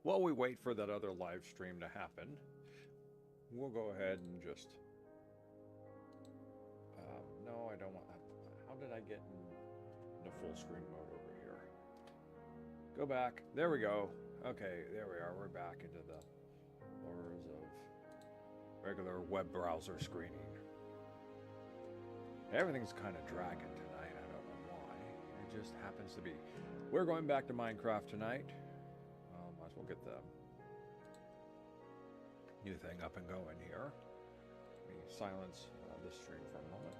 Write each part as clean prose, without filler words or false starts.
while we wait for that other live stream to happen, we'll go ahead and just... no, I don't want... How did I get into full screen mode over here? Go back. There we go. Okay, there we are. We're back into the horrors of regular web browser screening. Everything's kind of dragging tonight. I don't know why. It just happens to be. We're going back to Minecraft tonight. Might as well get the new thing up and going here. Let me silence this stream for a moment.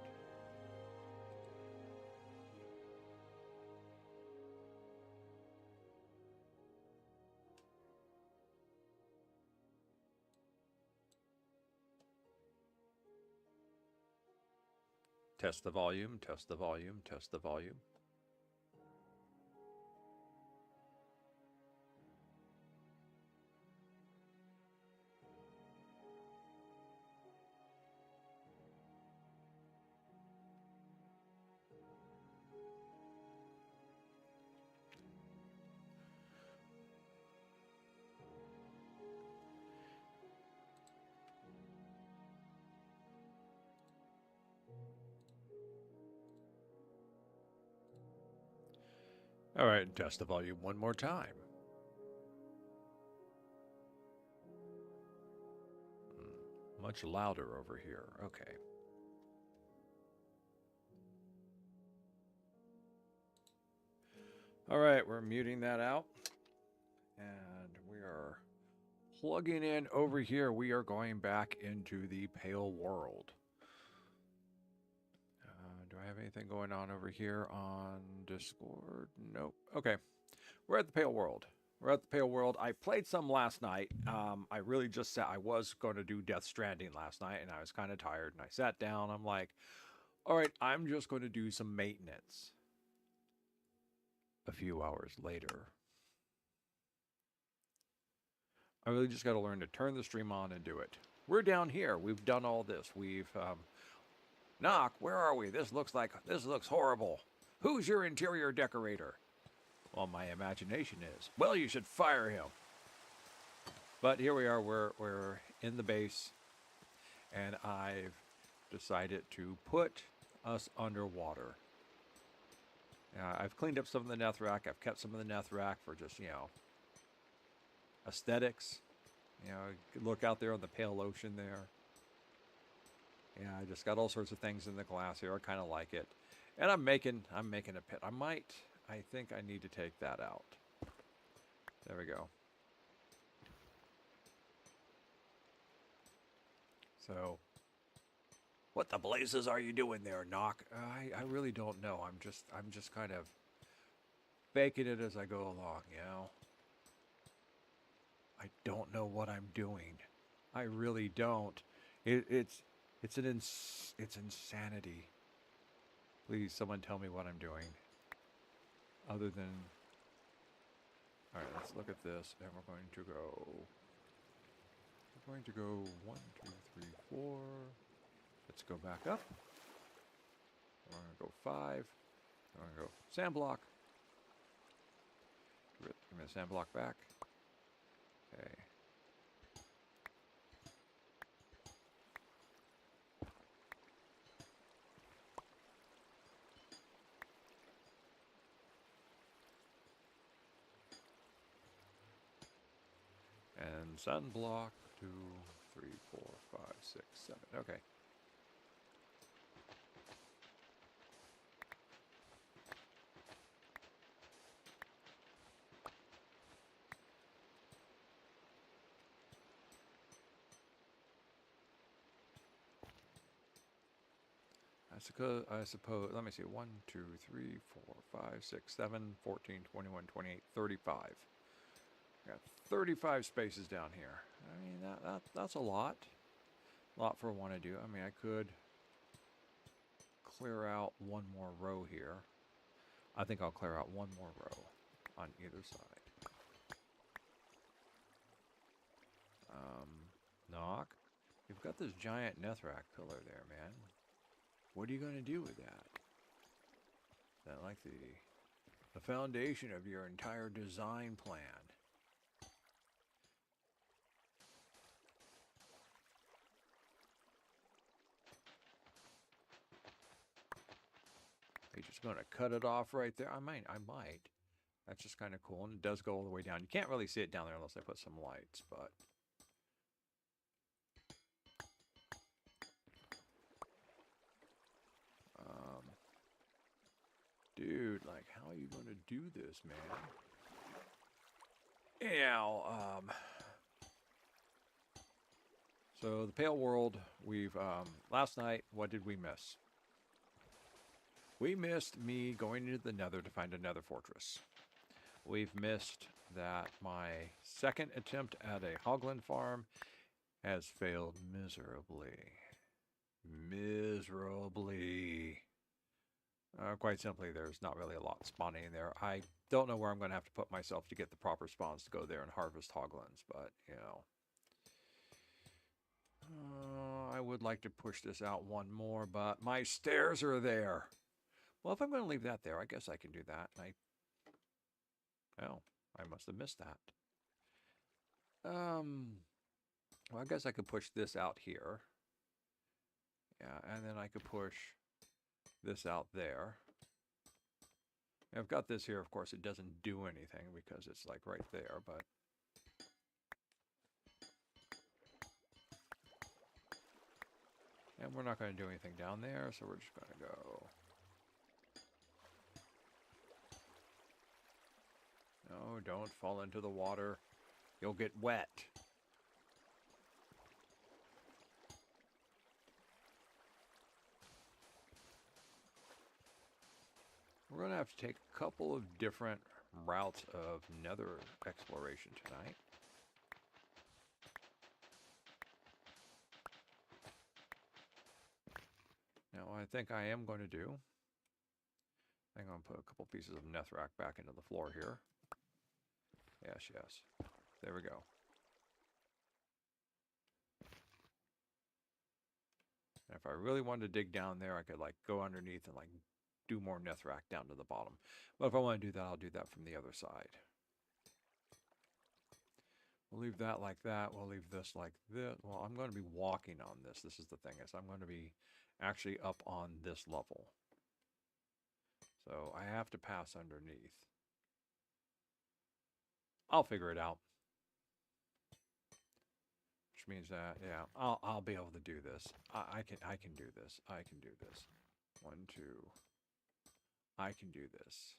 Test the volume, test the volume, test the volume. All right, test the volume one more time. Much louder over here. Okay. All right, we're muting that out. And we are plugging in over here. We are going back into the Pale World. Do I have anything going on over here on Discord? Nope. Okay. We're at the Pale World. We're at the Pale World. I played some last night. I really just sat. I was going to do Death Stranding last night, and I was kind of tired. And I sat down. I'm like, all right, I'm just going to do some maintenance. A few hours later, I really just got to learn to turn the stream on and do it. We're down here. We've done all this. We've... NoC, where are we? This looks horrible. Who's your interior decorator? Well, my imagination is. Well, you should fire him. But here we are. We're in the base, and I've decided to put us underwater. I've cleaned up some of the netherrack. I've kept some of the netherrack for just, aesthetics. Look out there on the pale ocean there. Yeah, I just got all sorts of things in the glass here. I kind of like it. And I'm making a pit. I think I need to take that out. There we go. So, what the blazes are you doing there, NoC? I really don't know. I'm just kind of faking it as I go along, I don't know what I'm doing. I really don't. It's insanity. Please, someone tell me what I'm doing. Other than... Alright, let's look at this. And we're going to go... 1, 2, 3, 4. Let's go back up. We're going to go 5. We're going to go sand block. Give me the sand block back. Okay. And sunblock 2, 3, 4, 5, 6, 7. Okay. I suppose, let me see, 1, 2, 3, 4, 5, 6, 7, 14, 21, 28, 35. I got 35 spaces down here. I mean, that's a lot. A lot for one to do. I mean, I could clear out one more row here. I think I'll clear out one more row on either side. NoC, you've got this giant netherrack pillar there, man. What are you going to do with that? Is that like the foundation of your entire design plan? just going to cut it off right there. I might. That's just kind of cool, and it does go all the way down. You can't really see it down there unless I put some lights, but... dude, like, how are you going to do this, man? Anyhow, so the Pale World, we've, last night, what did we miss? We missed me going into the Nether to find another fortress. We've missed that my second attempt at a hoglin farm has failed miserably. Miserably. Quite simply, there's not really a lot spawning in there. I don't know where I'm going to have to put myself to get the proper spawns to go there and harvest hoglins, but, you know. I would like to push this out one more, but my stairs are there. Well, if I'm going to leave that there, I guess I can do that. Oh, I must have missed that. Well, I guess I could push this out here. Yeah, and then I could push this out there. I've got this here, of course, it doesn't do anything because it's like right there, but... and we're not going to do anything down there, so we're just going to go... no, don't fall into the water. You'll get wet. We're going to have to take a couple of different routes of Nether exploration tonight. Now, what I think I am going to do, I'm going to put a couple pieces of netherrack back into the floor here. Yes, yes. There we go. And if I really wanted to dig down there, I could like go underneath and like do more netherrack down to the bottom. But if I want to do that, I'll do that from the other side. We'll leave that like that. We'll leave this like this. Well, I'm going to be walking on this. This is the thing, is I'm going to be actually up on this level. So I have to pass underneath. I'll figure it out. Which means that, yeah, I'll be able to do this. I can do this. I can do this. 1, 2. I can do this.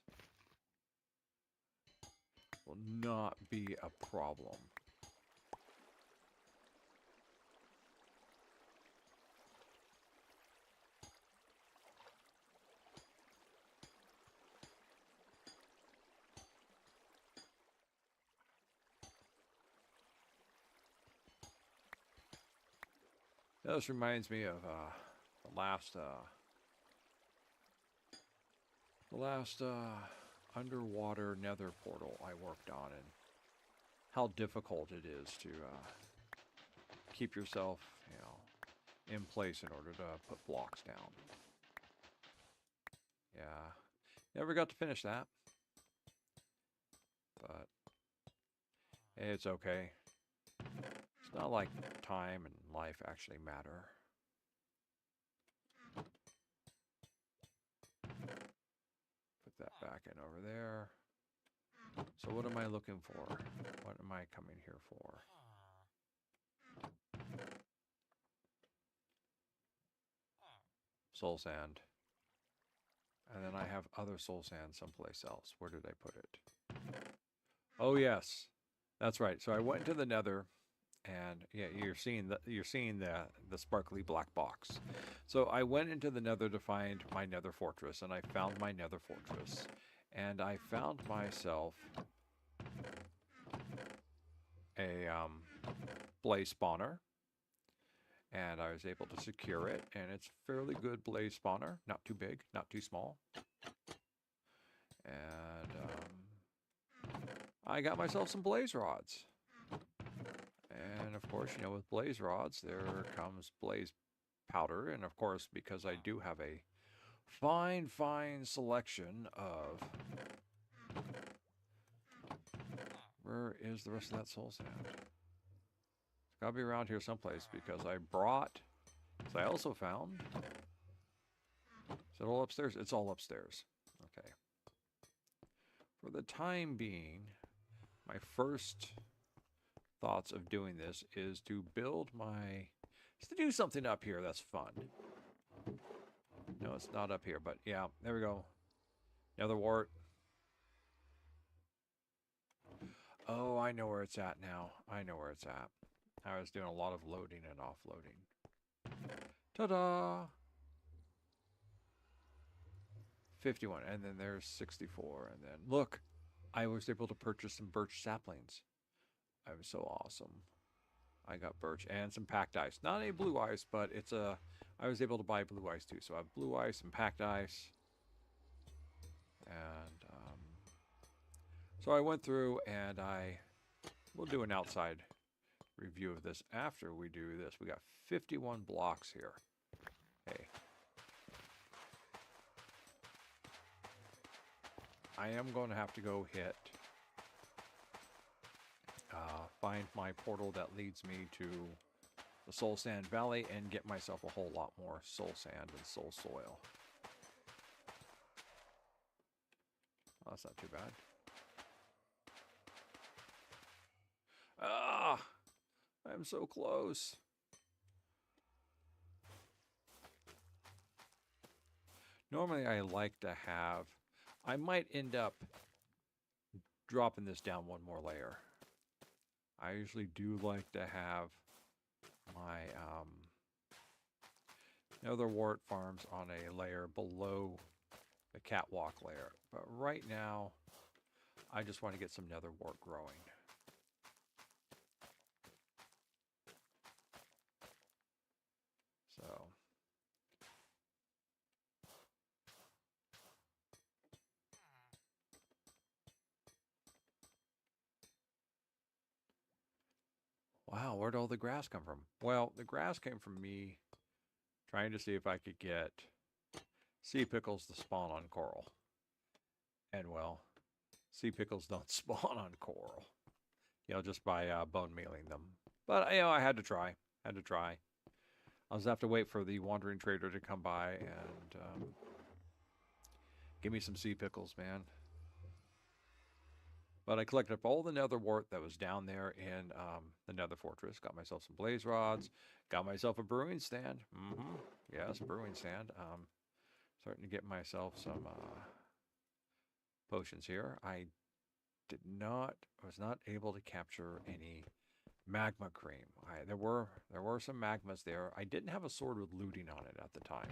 Will not be a problem. This reminds me of the last underwater nether portal I worked on, and how difficult it is to keep yourself, you know, in place in order to put blocks down. Yeah, never got to finish that, but it's okay. It's not like time and life actually matter. Put that back in over there. So what am I looking for? What am I coming here for? Soul sand. And then I have other soul sand someplace else. Where did I put it? Oh yes, that's right. So I went to the Nether, and yeah, you're seeing the sparkly black box. So I went into the Nether to find my Nether fortress, and I found my Nether fortress, and I found myself a blaze spawner, and I was able to secure it, and it's fairly good blaze spawner, not too big, not too small, and I got myself some blaze rods. And of course, you know, with blaze rods, there comes blaze powder. And of course, because I do have a fine selection of... where is the rest of that soul sand? It's got to be around here someplace, because I brought... so I also found Is it all upstairs? It's all upstairs. Okay. For the time being, my first thoughts of doing this is to build my... is to do something up here that's fun. No, it's not up here, but yeah, there we go. Nether wart. Oh, I know where it's at now. I know where it's at. I was doing a lot of loading and offloading. Ta-da! 51, and then there's 64, and then look, I was able to purchase some birch saplings. I was so awesome. I got birch and some packed ice. Not any blue ice, but it's a... I was able to buy blue ice too. So I have blue ice and packed ice. And so I went through and we'll do an outside review of this after we do this. We got 51 blocks here. Hey. I am going to have to go hit... find my portal that leads me to the Soul Sand Valley and get myself a whole lot more soul sand and soul soil. Oh, that's not too bad. Ah! I'm so close. Normally I like to have... I might end up dropping this down one more layer. I usually do like to have my Nether wart farms on a layer below the catwalk layer. But right now, I just want to get some nether wart growing. So... wow, where'd all the grass come from? Well, the grass came from me trying to see if I could get sea pickles to spawn on coral. And well, sea pickles don't spawn on coral. You know, just by bone mealing them. But, you know, I had to try. I'll just have to wait for the wandering trader to come by and give me some sea pickles, man. But I collected up all the nether wart that was down there in the nether fortress. Got myself some blaze rods. Got myself a brewing stand. Yes, brewing stand. Starting to get myself some potions here. I was not able to capture any magma cream. There were some magmas there. I didn't have a sword with looting on it at the time.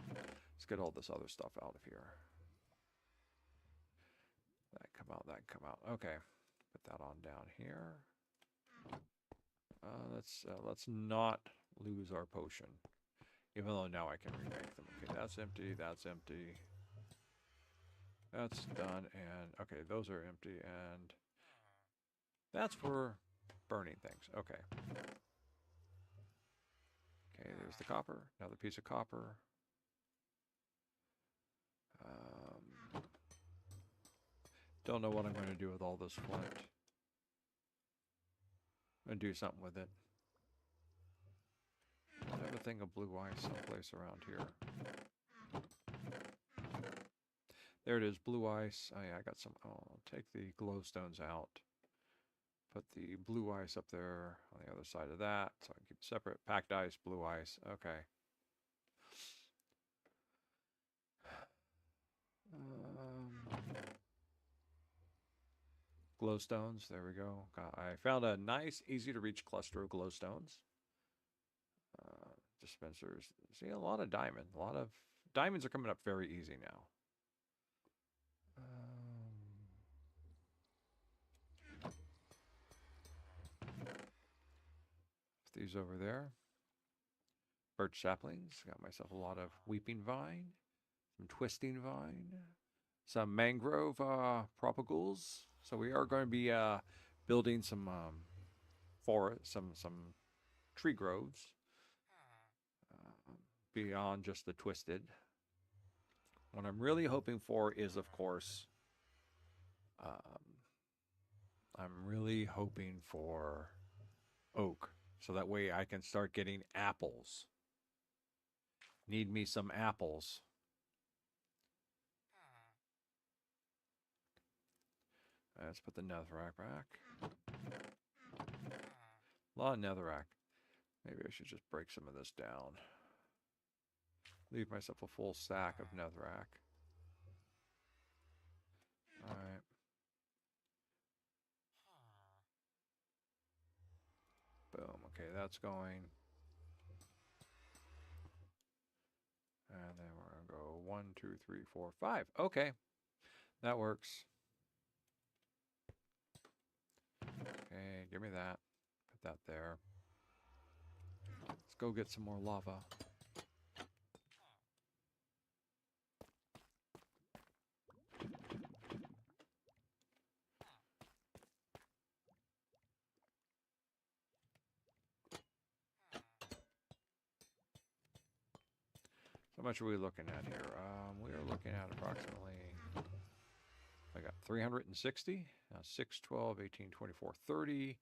Let's get all this other stuff out of here. That come out. Okay. Put that on down here. Let's not lose our potion. Even though now I can remake them. Okay, that's empty, that's empty. That's done, and okay, those are empty, and that's for burning things. Okay. Okay, there's the copper. Another piece of copper. Don't know what I'm going to do with all this flint. I'm going to do something with it. I have a thing of blue ice someplace around here. There it is, blue ice. Oh yeah, I got some. Oh, I'll take the glowstones out. Put the blue ice up there on the other side of that, so I can keep it separate. Packed ice, blue ice. Okay. Glowstones. There we go. I found a nice, easy to reach cluster of glowstones. Dispensers. See, a lot of diamond. A lot of diamonds are coming up very easy now. These over there. Birch saplings. Got myself a lot of weeping vine. Some twisting vine. Some mangrove propagules. So we are going to be building some forest, some tree groves beyond just the twisted. What I'm really hoping for is, of course, I'm really hoping for oak, so that way I can start getting apples. Need me some apples Let's put the netherrack back. A lot of netherrack. Maybe I should just break some of this down. Leave myself a full stack of netherrack. Alright. Boom. Okay, that's going. And then we're going to go 1, 2, 3, 4, 5. Okay. That works. Okay, give me that. Put that there. Let's go get some more lava. So much are we looking at here? We are looking at approximately, I got 360, 6, 12, 18, 24, 30,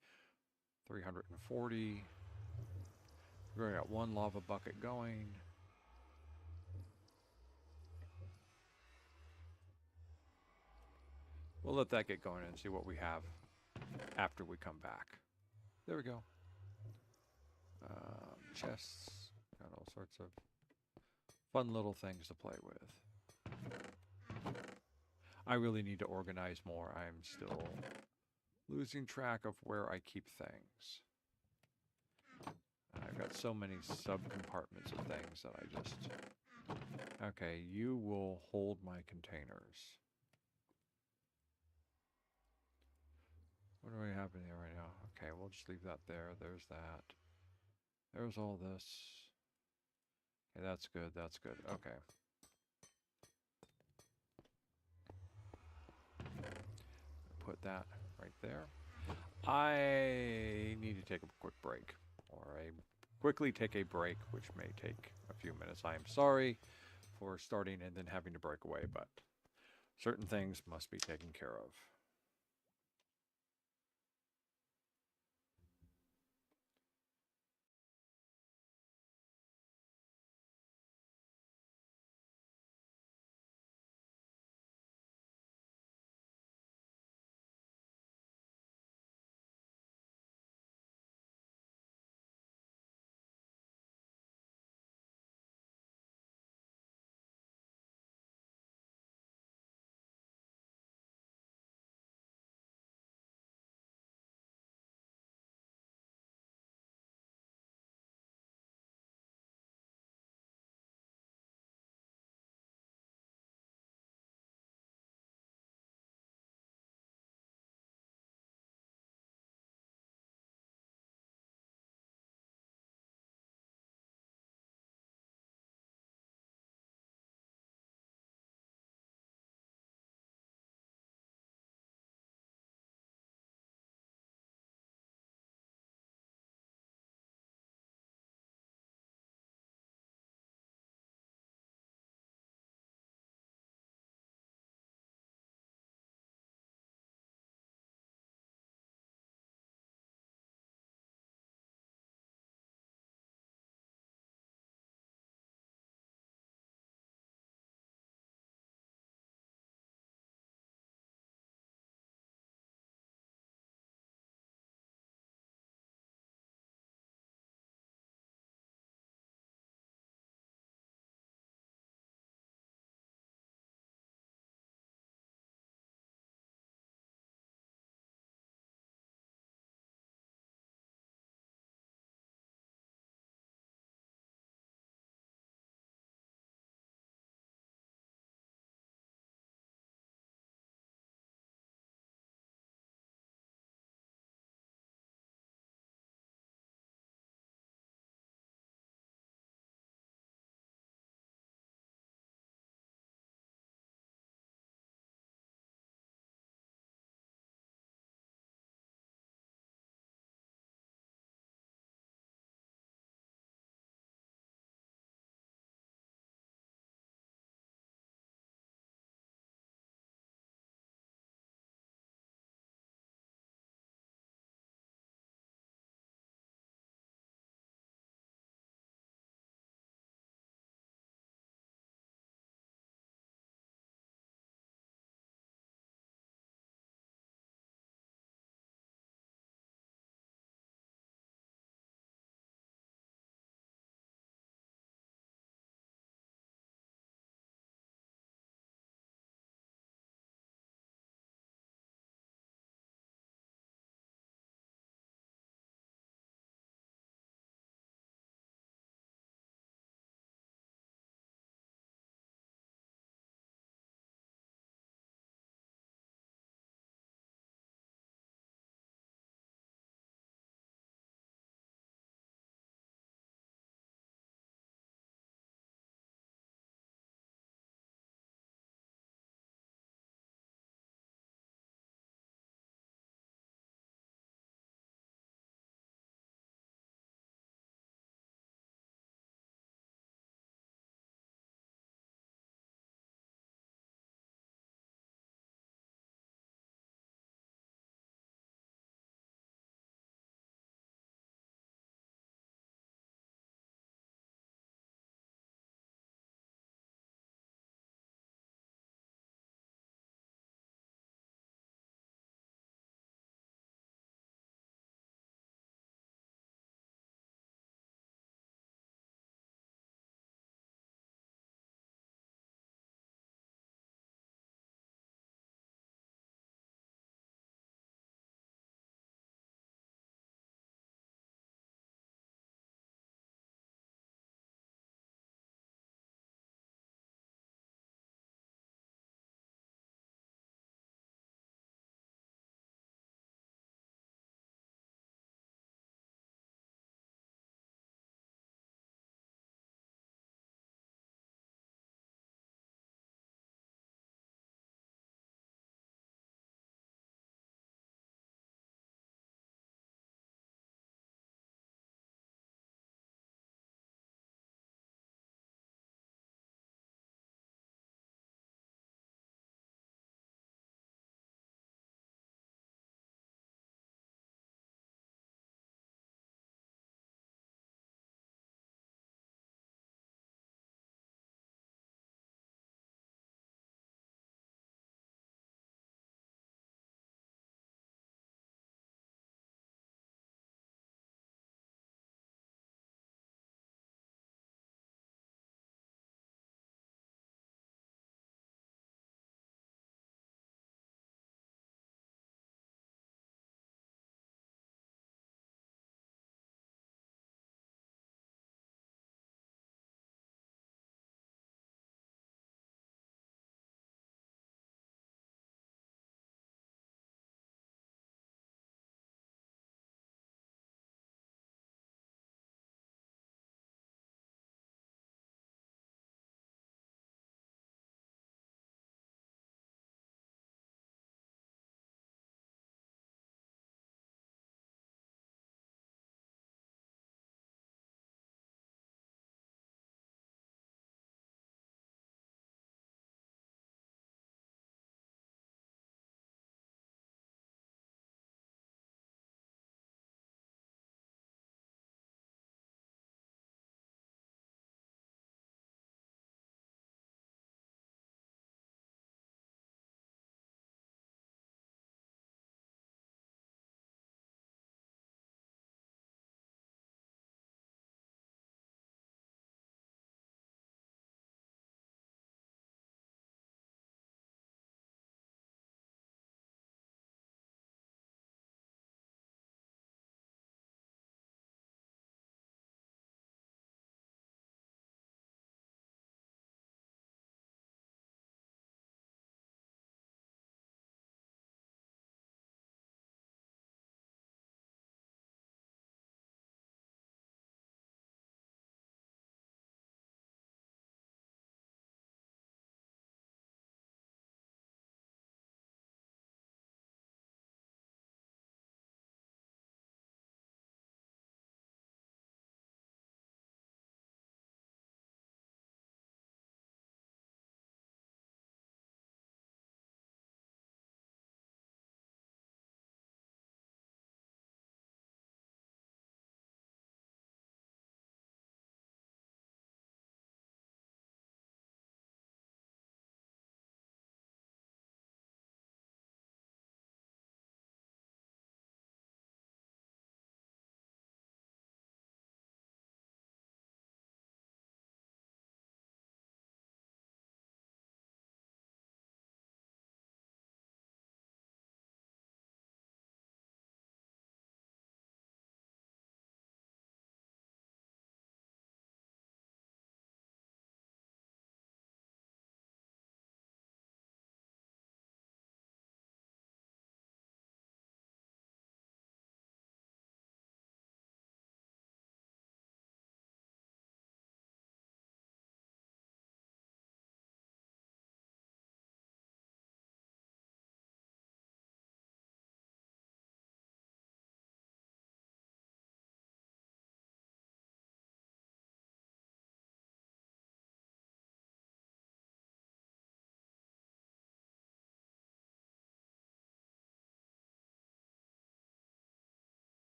340. We got one lava bucket going. We'll let that get going and see what we have after we come back. There we go. Chests. Got all sorts of fun little things to play with. I really need to organize more. I'm still losing track of where I keep things. I've got so many sub-compartments of things that I just... Okay, you will hold my containers. What do we have in here right now? Okay, we'll just leave that there. There's that. There's all this. Okay, that's good. That's good. Okay. Put that right there. I need to take a quick break. Or quickly take a break, which may take a few minutes. I am sorry for starting and then having to break away, but certain things must be taken care of.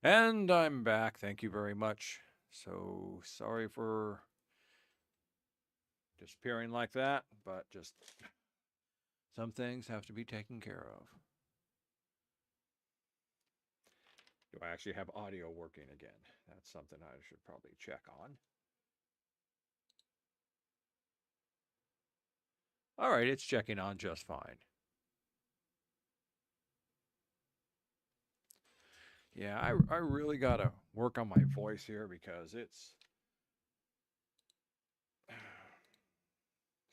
And I'm back. Thank you very much. So sorry for disappearing like that, but just some things have to be taken care of. Do I actually have audio working again? That's something I should probably check on. All right, it's checking on just fine. Yeah, I really got to work on my voice here because it's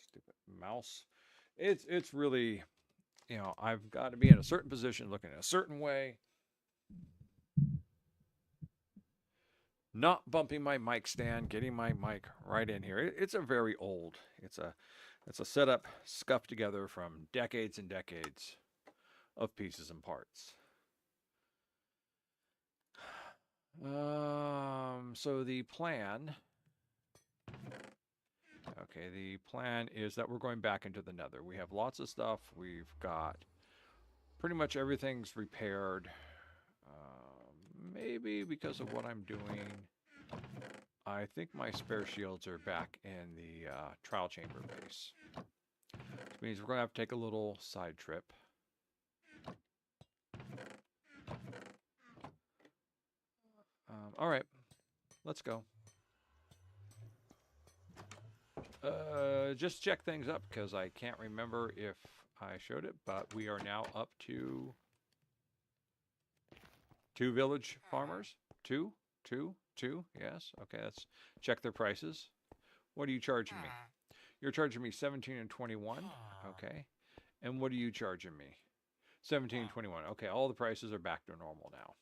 stupid mouse. It's really, I've got to be in a certain position, looking a certain way, not bumping my mic stand, getting my mic right in here. It's a very old. It's a setup scuffed together from decades and decades of pieces and parts. So the plan. Okay, the plan is that we're going back into the Nether. We have lots of stuff. We've got pretty much everything's repaired. Maybe because of what I'm doing, I think my spare shields are back in the trial chamber base. Which means we're going to have to take a little side trip. All right, let's go. Just check things up because I can't remember if I showed it, but we are now up to 2 village farmers. Two. Yes. Okay, let's check their prices. What are you charging me? You're charging me 17 and 21. Okay. And what are you charging me? 17 and 21. Okay, all the prices are back to normal now.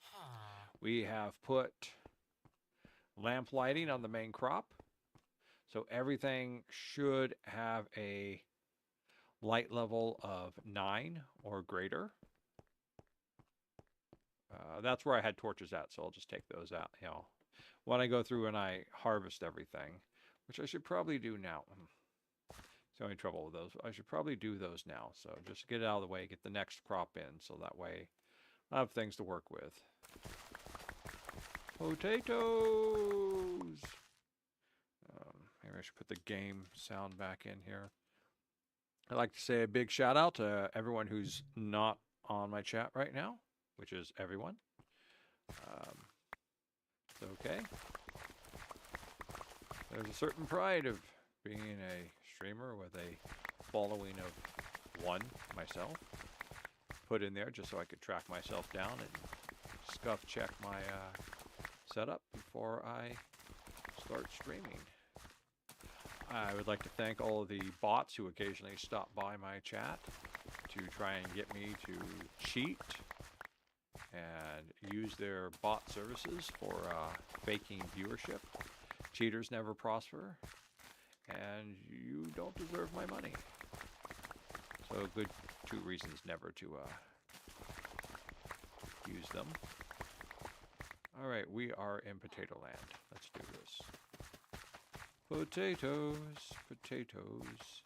We have put lamp lighting on the main crop. So everything should have a light level of 9 or greater. That's where I had torches at, so I'll just take those out. When I go through and I harvest everything, which I should probably do now. It's the only trouble with those. I should probably do those now. So just get it out of the way, get the next crop in, so that way I have things to work with. Potatoes! Maybe I should put the game sound back in here. I'd like to say a big shout out to everyone who's not on my chat right now, which is everyone. It's okay. There's a certain pride of being a streamer with a following of 1 myself. Put in there just so I could track myself down and scuff check my setup before I start streaming. I would like to thank all of the bots who occasionally stop by my chat to try and get me to cheat and use their bot services for faking viewership. Cheaters never prosper, and you don't deserve my money. So good 2 reasons never to use them. All right, we are in potato land. Let's do this. Potatoes, potatoes.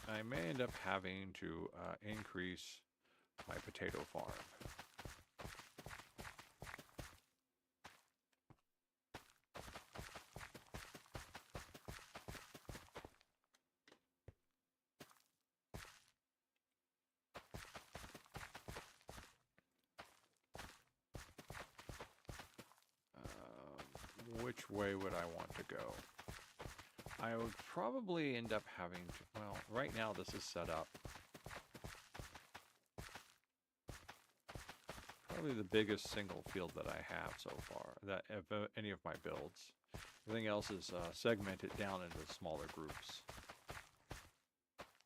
I may end up having to increase my potato farm. Which way would I want to go? I would probably end up having to, well, right now this is set up. Probably the biggest single field that I have so far, that of any of my builds. Everything else is segmented down into smaller groups.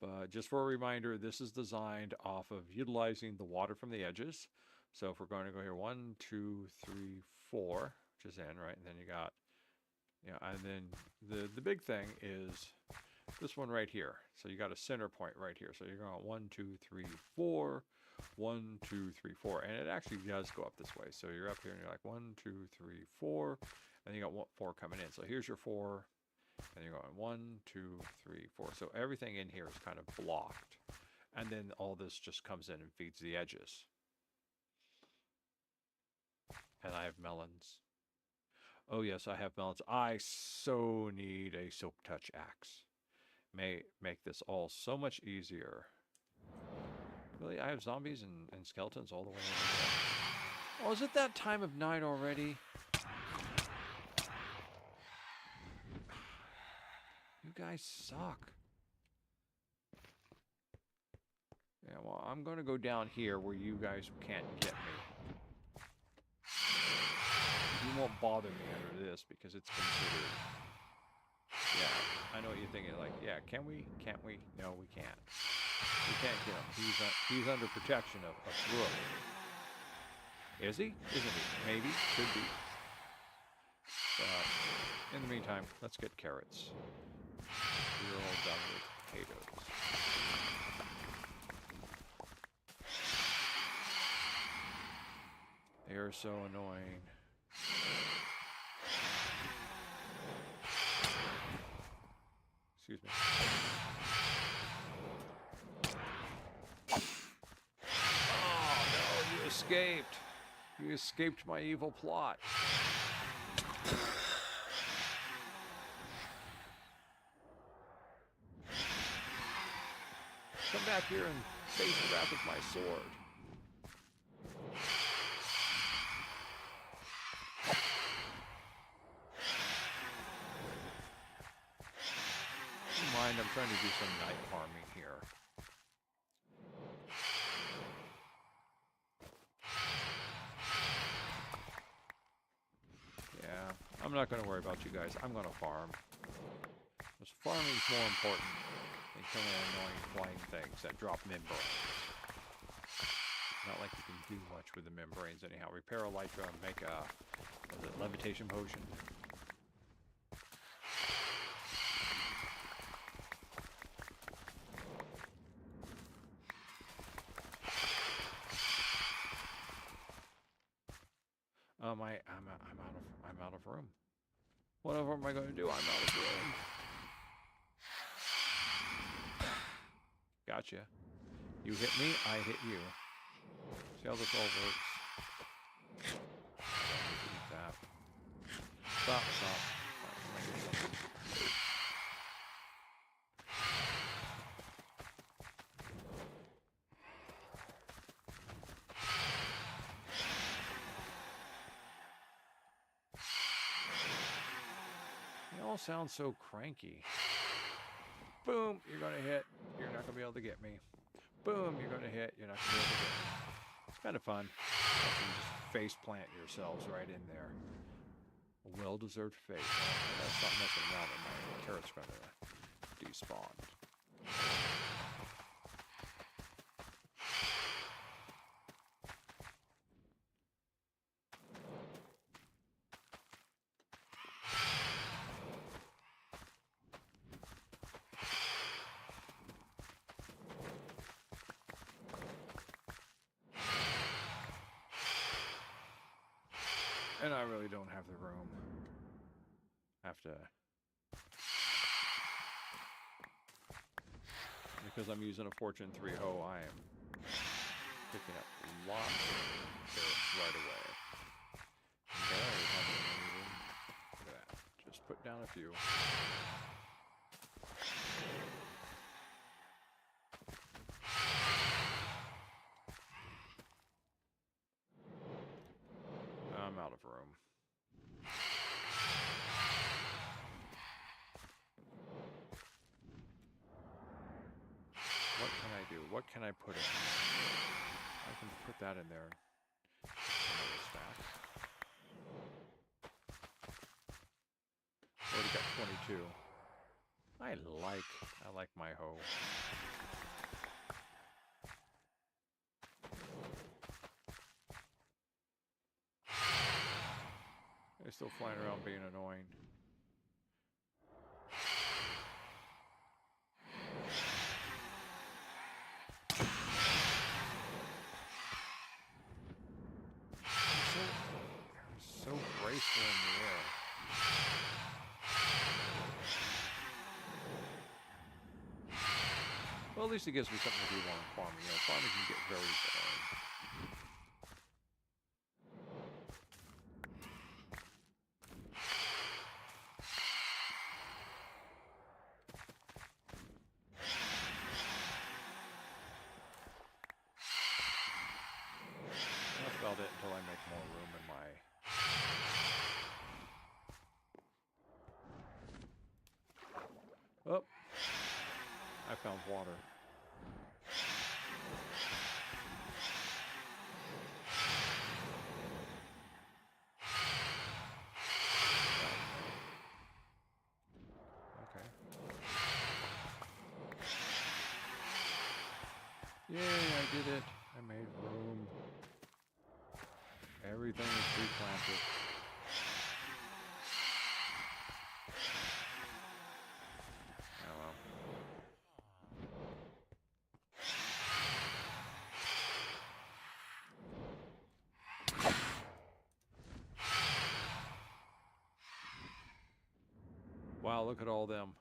But just for a reminder, this is designed off of utilizing the water from the edges. So if we're going to go here, 1, 2, 3, 4, which is in, right? And then you got, and then the big thing is this one right here. So you got a center point right here. So you're going 1, 2, 3, 4, 1, 2, 3, 4, and it actually does go up this way. So you're up here and you're like 1, 2, 3, 4, and you got 4 coming in. So here's your 4, and you're going 1, 2, 3, 4. So everything in here is kind of blocked, and then all this just comes in and feeds the edges. And I have melons. Oh yes, I have melons. I so need a silk touch axe. May make this all so much easier. Really, I have zombies and skeletons all the way over there. Oh, is it that time of night already? You guys suck. Yeah, well, I'm going to go down here where you guys can't get me. You won't bother me under this because it's considered... Yeah, I know what you're thinking. Like, yeah, can we? Can't we? No, we can't. We can't get him. He's under protection of Brooke. Is he? Isn't he? Maybe. Could be. But in the meantime, let's get carrots. We're all done with potatoes. They are so annoying. Excuse me. Oh no, you escaped. You escaped my evil plot. Come back here and face the wrath of my sword. Never mind, I'm trying to do some night farming here. Yeah, I'm not going to worry about you guys. I'm going to farm. Because farming's more important than killing annoying flying things that drop membranes. Not like you can do much with the membranes anyhow. Repair elytra and make a levitation potion. I'm out of room. Whatever am I going to do? I'm out of room. Gotcha. You hit me, I hit you. See how this all works? That. Stop. They all sound so cranky. Boom, you're gonna hit. You're not gonna be able to get me. Boom, you're gonna hit. You're not gonna be able to get me. It's kind of fun. You can just face plant yourselves right in there. A well-deserved fate. I gotta stop messing around with my carrot's gonna despawn. And I really don't have the room. Have to... Because I'm using a Fortune 3 hoe, I am picking up lots of carrots right away. And there is nothing in the room. Look at that. Just put down a few. I'm out of room. What can I do? What can I put in there? I can put that in there. Another stack. Already got 22. I like my hoe. They're still flying around being annoying. So graceful in the air. Well, at least it gives me something to do while I'm farming. You know, farming can get very boring. more room in my... Oh, I found water. Okay. Yay, I did it. I made room. Everything is pre-planted. Oh well. Wow, look at all them.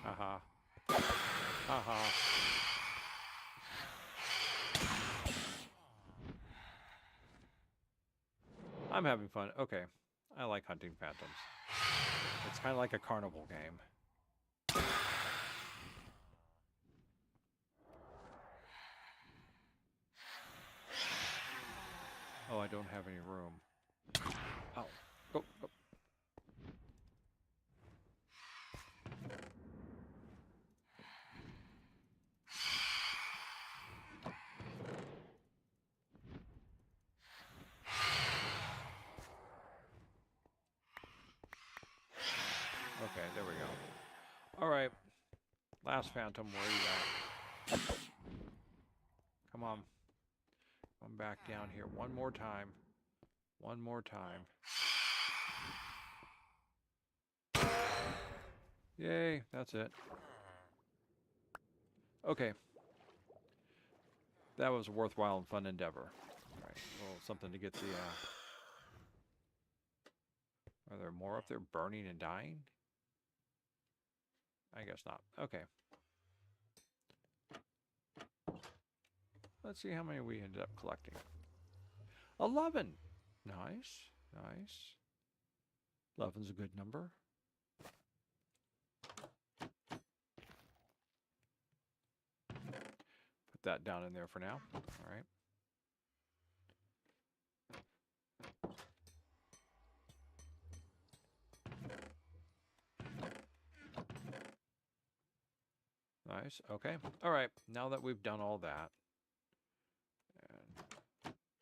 Haha. Haha. I'm having fun. Okay. I like hunting phantoms. It's kind of like a carnival game. Oh, I don't have any room. Oh, go, go. Okay, there we go. All right. Last phantom, where are you at? Come on. Come back down here one more time. One more time. Yay, that's it. Okay. That was a worthwhile and fun endeavor. All right, well, something to get the... Are there more up there burning and dying? I guess not. Okay. Let's see how many we ended up collecting. 11! Nice. Nice. 11's a good number. Put that down in there for now. All right. Nice. Okay. All right. Now that we've done all that, and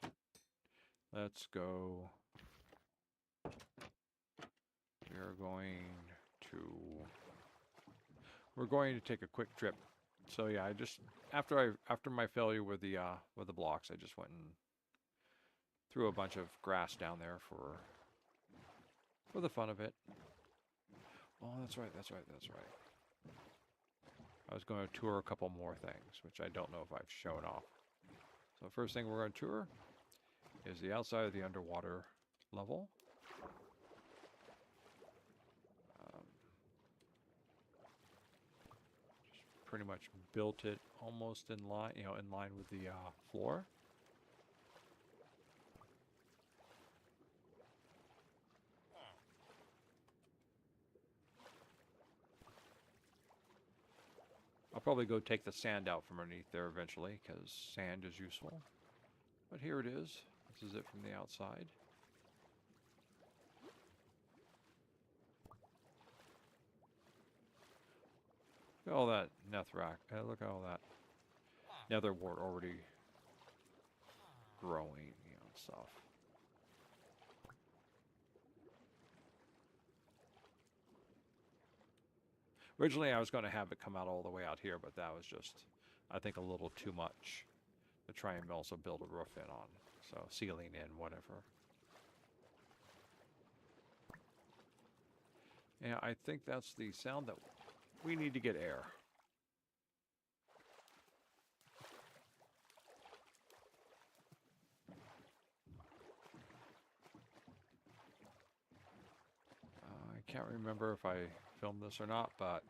let's go. We're going to take a quick trip. So yeah, I just after my failure with the blocks, I just went and threw a bunch of grass down there for the fun of it. Oh, that's right. I was going to tour a couple more things, which I don't know if I've shown off. So first thing we're going to tour is the outside of the underwater level. Just pretty much built it almost in line, in line with the floor. I'll probably go take the sand out from underneath there eventually, because sand is useful. But here it is. This is it from the outside. Look at all that netherrack. Look at all that nether wart already growing, and stuff. Originally, I was going to have it come out all the way out here, but that was just, I think, a little too much to try and also build a roof in on. So, ceiling in, whatever. Yeah, I think that's the sound that we need to get air. I can't remember if I filmed this or not, but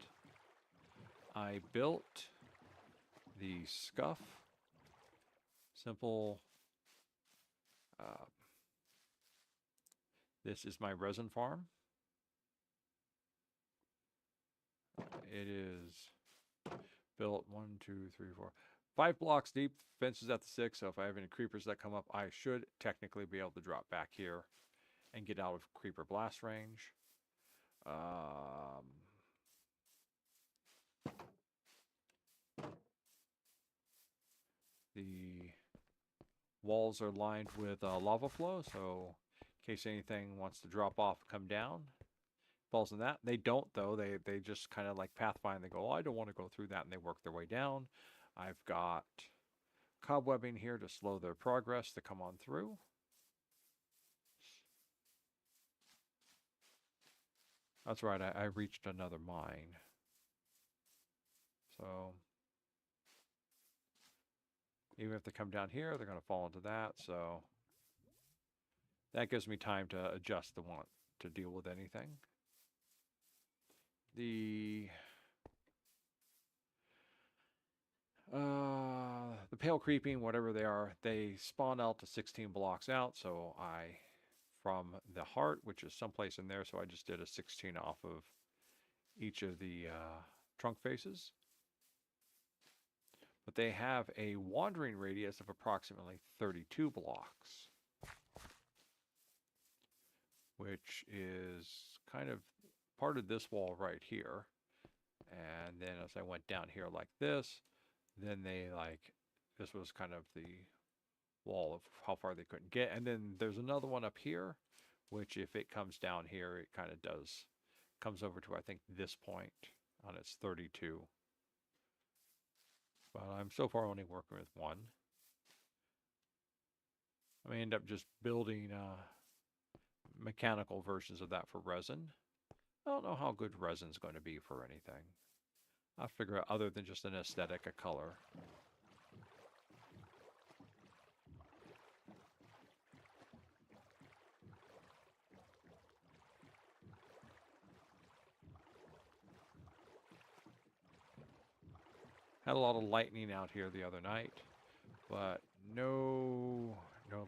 I built the scuff simple This is my resin farm. It is built 1, 2, 3, 4, 5 blocks deep, fences at the 6, so if I have any creepers that come up, I should technically be able to drop back here and get out of creeper blast range. The walls are lined with lava flow, so in case anything wants to drop off, come down, falls in that. They don't, though. They just kind of like Pathfind. They go, oh, I don't want to go through that, and they work their way down. I've got cobwebbing here to slow their progress to come on through. That's right, I reached another mine. So even if they come down here, they're going to fall into that. So that gives me time to adjust the want to deal with anything. The pale creeping, whatever they are, they spawn out to 16 blocks out. So from the heart, which is someplace in there, so I just did a 16 off of each of the trunk faces. But they have a wandering radius of approximately 32 blocks, which is kind of part of this wall right here. And then as I went down here like this, then this was kind of the wall of how far they couldn't get. And then there's another one up here, which if it comes down here, it kind of comes over to, I think, this point on its 32. But I'm so far only working with one. I may end up just building mechanical versions of that for resin. I don't know how good resin's going to be for anything. I'll figure out other than just an aesthetic, a color. Had a lot of lightning out here the other night, but no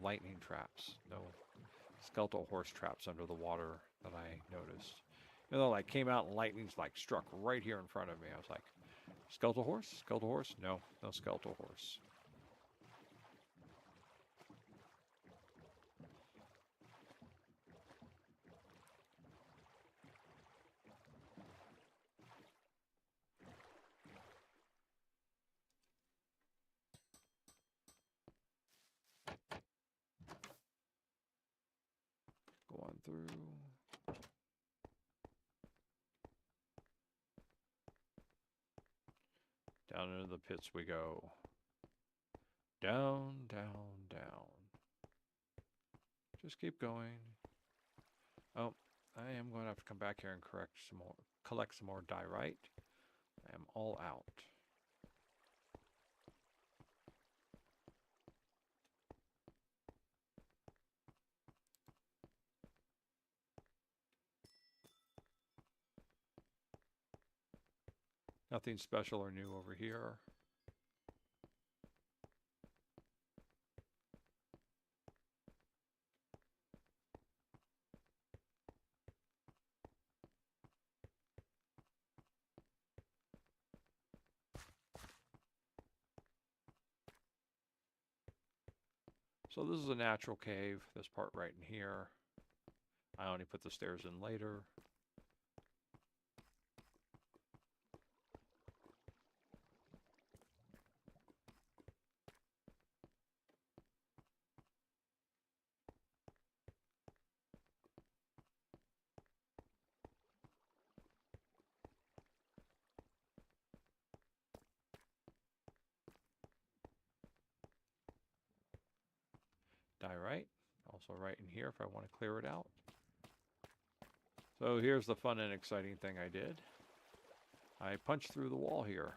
lightning traps, no skeletal horse traps under the water that I noticed. You know, like came out and lightning's like struck right here in front of me. I was like, skeletal horse? Skeletal horse? No skeletal horse. Going through. Down into the pits we go. Down, down, down. Just keep going. Oh, I am going to have to come back here and collect some more diorite. I am all out. Nothing special or new over here. So this is a natural cave, this part right in here. I only put the stairs in later. Diorite, also right in here if I want to clear it out. So here's the fun and exciting thing I did. I punched through the wall here.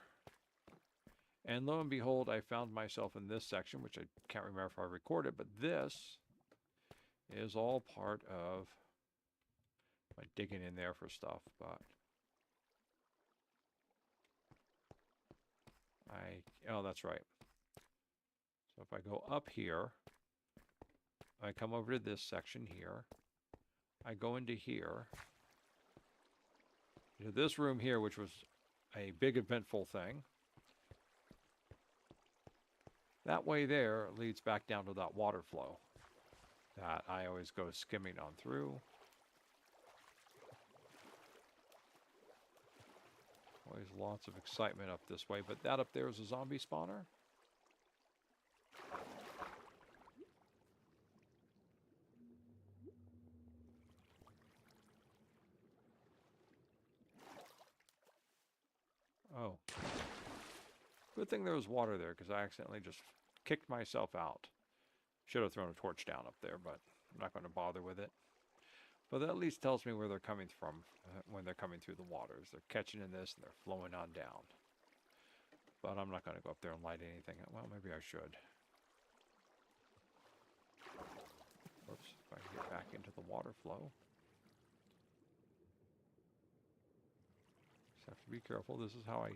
And lo and behold, I found myself in this section, which I can't remember if I recorded, but this is all part of my digging in there for stuff, but oh, that's right. So if I go up here, I come over to this section here. I go into here, to this room here, which was a big eventful thing. That way there leads back down to that water flow that I always go skimming on through. Always lots of excitement up this way, but that up there is a zombie spawner. Oh. Good thing there was water there, because I accidentally just kicked myself out. Should have thrown a torch down up there, but I'm not going to bother with it. But that at least tells me where they're coming from when they're coming through the waters. They're catching in this and they're flowing on down. But I'm not going to go up there and light anything. Well, maybe I should. Oops, if I can get back into the water flow. Just have to be careful. This is how I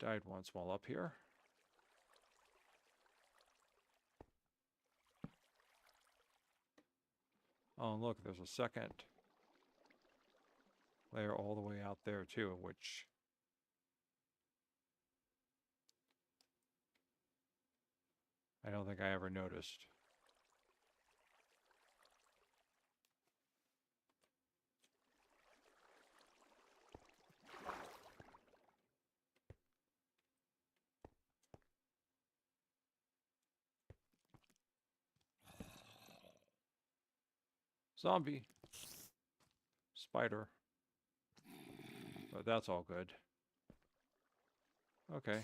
died once while up here. Oh, and look, there's a second layer all the way out there too, which I don't think I ever noticed. Zombie. Spider. But that's all good. Okay.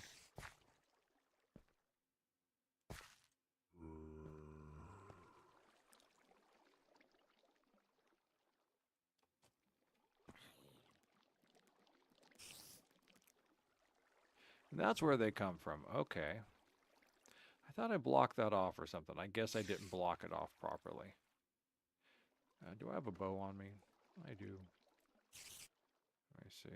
And that's where they come from. Okay. I thought I blocked that off or something. I guess I didn't block it off properly. Do I have a bow on me? I do. Let me see.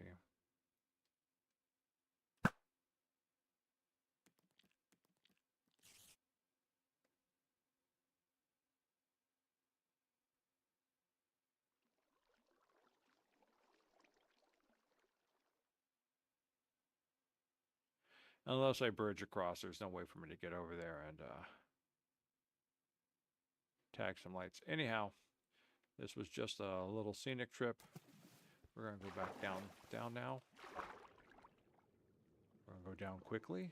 Unless I bridge across, there's no way for me to get over there and tag some lights. Anyhow, this was just a little scenic trip. We're going to go back down now. We're going to go down quickly.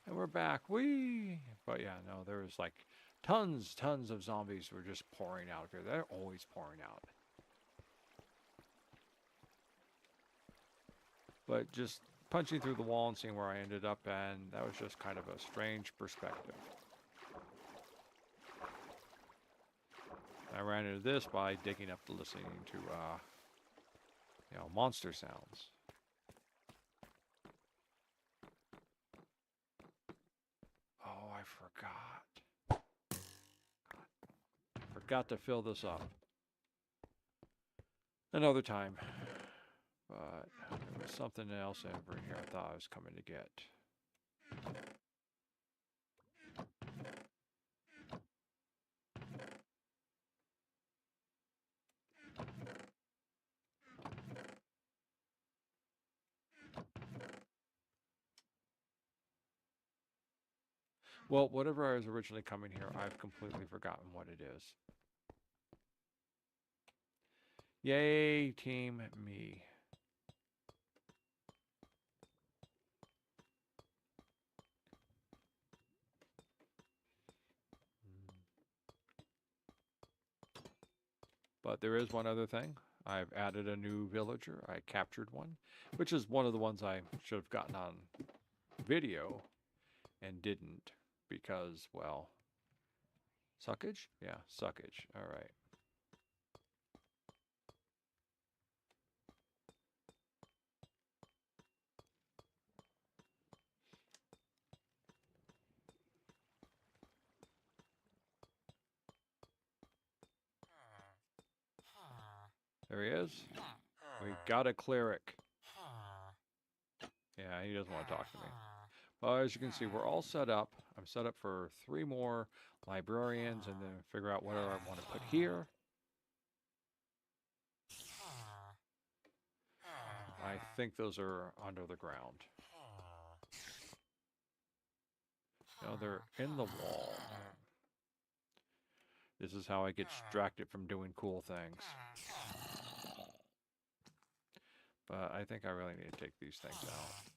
And we're back. Whee! But yeah, no, there was like tons of zombies were just pouring out here. They're always pouring out. But just punching through the wall and seeing where I ended up, and that was just kind of a strange perspective. I ran into this by digging up to listening to, monster sounds. Oh, I forgot. I forgot to fill this up. Another time. But there was something else over here I thought I was coming to get. Well, whatever I was originally coming here, I've completely forgotten what it is. Yay, team me. But there is one other thing. I've added a new villager. I captured one, which is one of the ones I should have gotten on video and didn't because, well, suckage? Yeah, suckage. All right. There he is. We got a cleric. Yeah, he doesn't want to talk to me. Well, as you can see, we're all set up. I'm set up for 3 more librarians and then figure out whatever I want to put here. I think those are under the ground. No, they're in the wall. This is how I get distracted from doing cool things. But I think I really need to take these things out.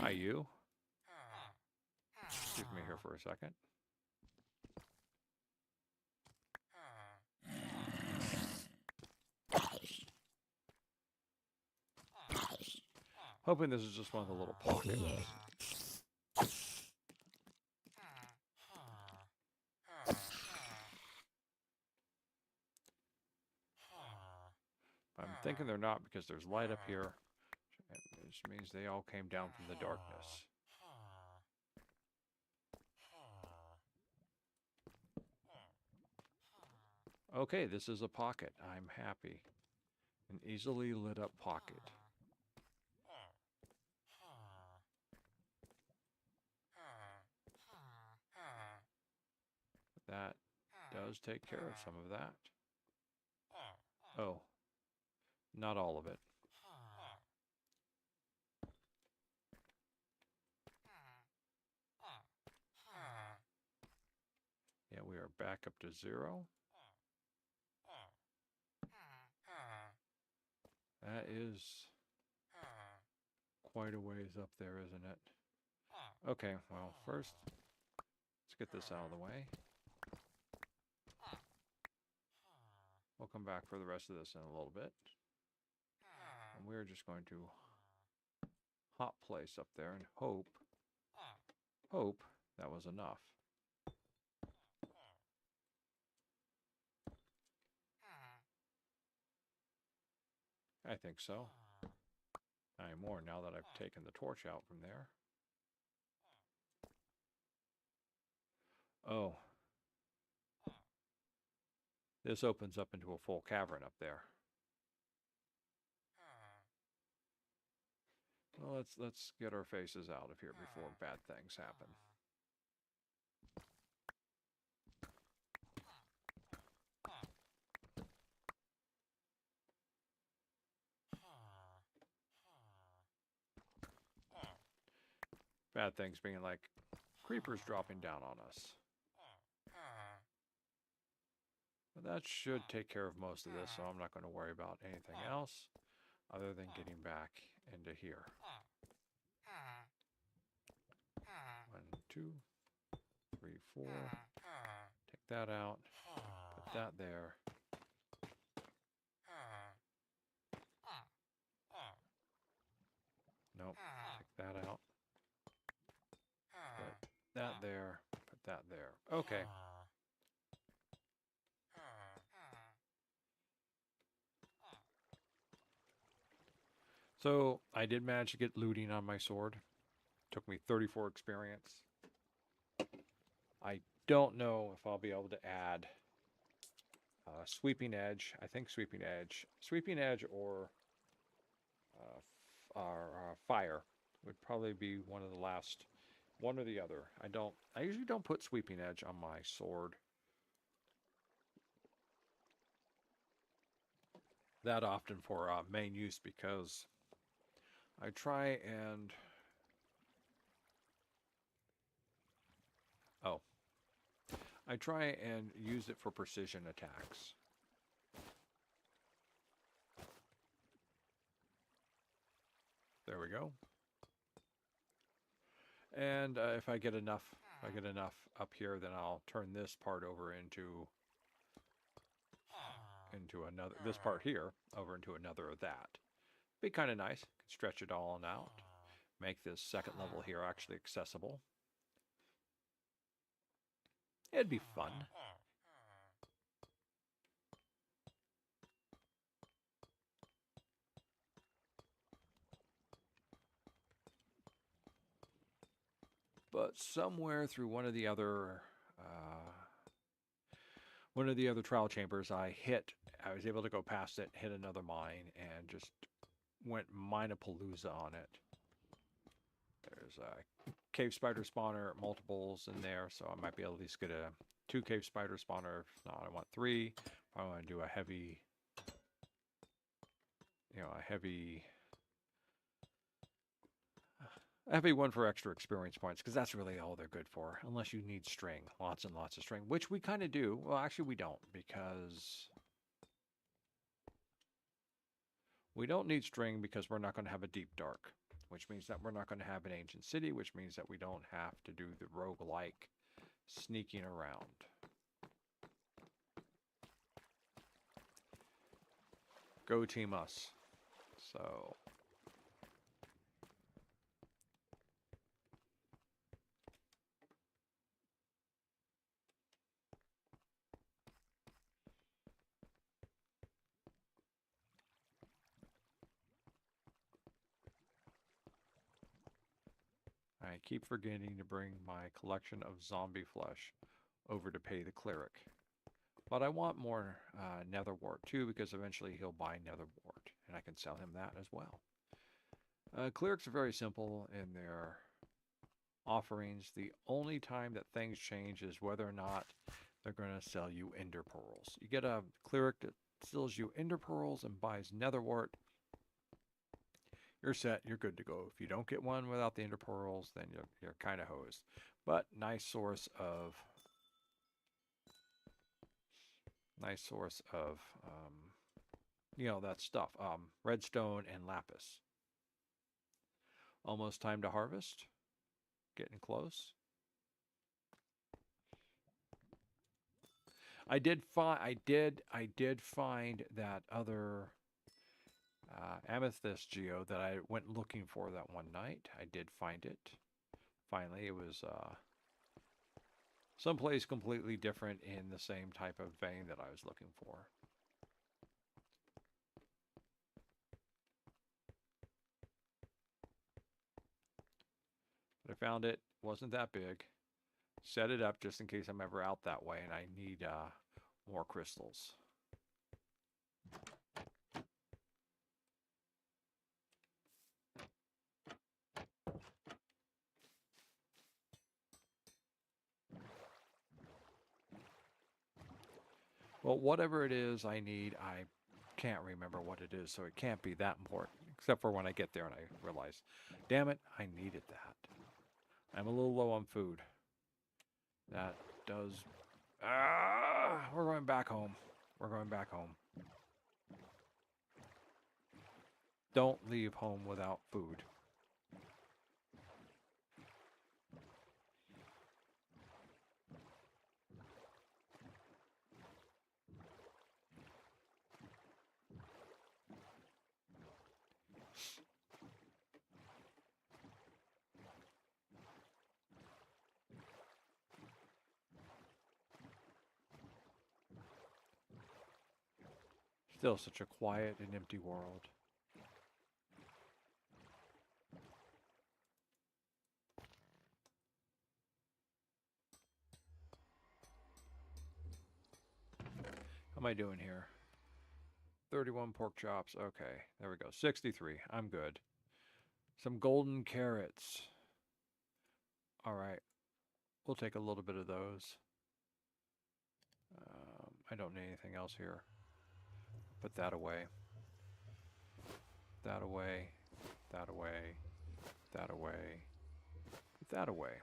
Hi, you. Excuse me here for a second. Hoping this is just one of the little pockets. I'm thinking they're not because there's light up here. Which means they all came down from the darkness. Okay, this is a pocket. I'm happy. An easily lit up pocket. That does take care of some of that. Oh, not all of it. Yeah, we are back up to 0. That is quite a ways up there, isn't it? Okay, well, first, let's get this out of the way. We'll come back for the rest of this in a little bit. And we're just going to hot place up there and hope that was enough. I think so. Not anymore now that I've taken the torch out from there. Oh. This opens up into a full cavern up there. Well, let's get our faces out of here before bad things happen. Bad things being like creepers dropping down on us. But that should take care of most of this, so I'm not going to worry about anything else other than getting back into here. 1, 2, 3, 4. Take that out. Put that there. Nope. Take that out. Put that there. Put that there. Okay. So I did manage to get looting on my sword. Took me 34 experience. I don't know if I'll be able to add sweeping edge. I think sweeping edge or fire would probably be one of the last, one or the other. I usually don't put sweeping edge on my sword that often for main use because I try and use it for precision attacks. There we go. And if I get enough up here, then I'll turn this part over into another, this part here over into another of that. Be kind of nice. Can stretch it all on out. Make this second level here actually accessible. It'd be fun. But somewhere through one of the other trial chambers, I was able to go past it, hit another mine, and just went Minapalooza on it. There's a cave spider spawner, multiples in there, so I might be able to at least get a 2 cave spider spawner. If not, I want 3. I want to do a heavy, a heavy one for extra experience points, because that's really all they're good for, unless you need string, lots and lots of string, which we kind of do. Well, actually, we don't, because we don't need string because we're not going to have a deep dark, which means that we're not going to have an ancient city, which means that we don't have to do the roguelike sneaking around. Go team us. So I keep forgetting to bring my collection of zombie flesh over to pay the cleric. But I want more nether wart too, because eventually he'll buy nether wart, and I can sell him that as well. Clerics are very simple in their offerings. The only time that things change is whether or not they're going to sell you ender pearls. You get a cleric that sells you ender pearls and buys nether wart, you're set, you're good to go. If you don't get one without the ender pearls, then you're kind of hosed. But nice source of that stuff. Redstone and lapis. Almost time to harvest. Getting close. I did find that other amethyst geo that I went looking for that one night. I did find it. Finally, it was someplace completely different in the same type of vein that I was looking for. But I found it. Wasn't that big. Set it up just in case I'm ever out that way and I need more crystals. Well, whatever it is I need, I can't remember what it is, so it can't be that important. Except for when I get there and I realize, damn it, I needed that. I'm a little low on food. That does... we're going back home. We're going back home. Don't leave home without food. Still such a quiet and empty world. How am I doing here? 31 pork chops. Okay, there we go. 63. I'm good. Some golden carrots. All right. We'll take a little bit of those. I don't need anything else here. Put that away. That away. That away. That away. Put that away.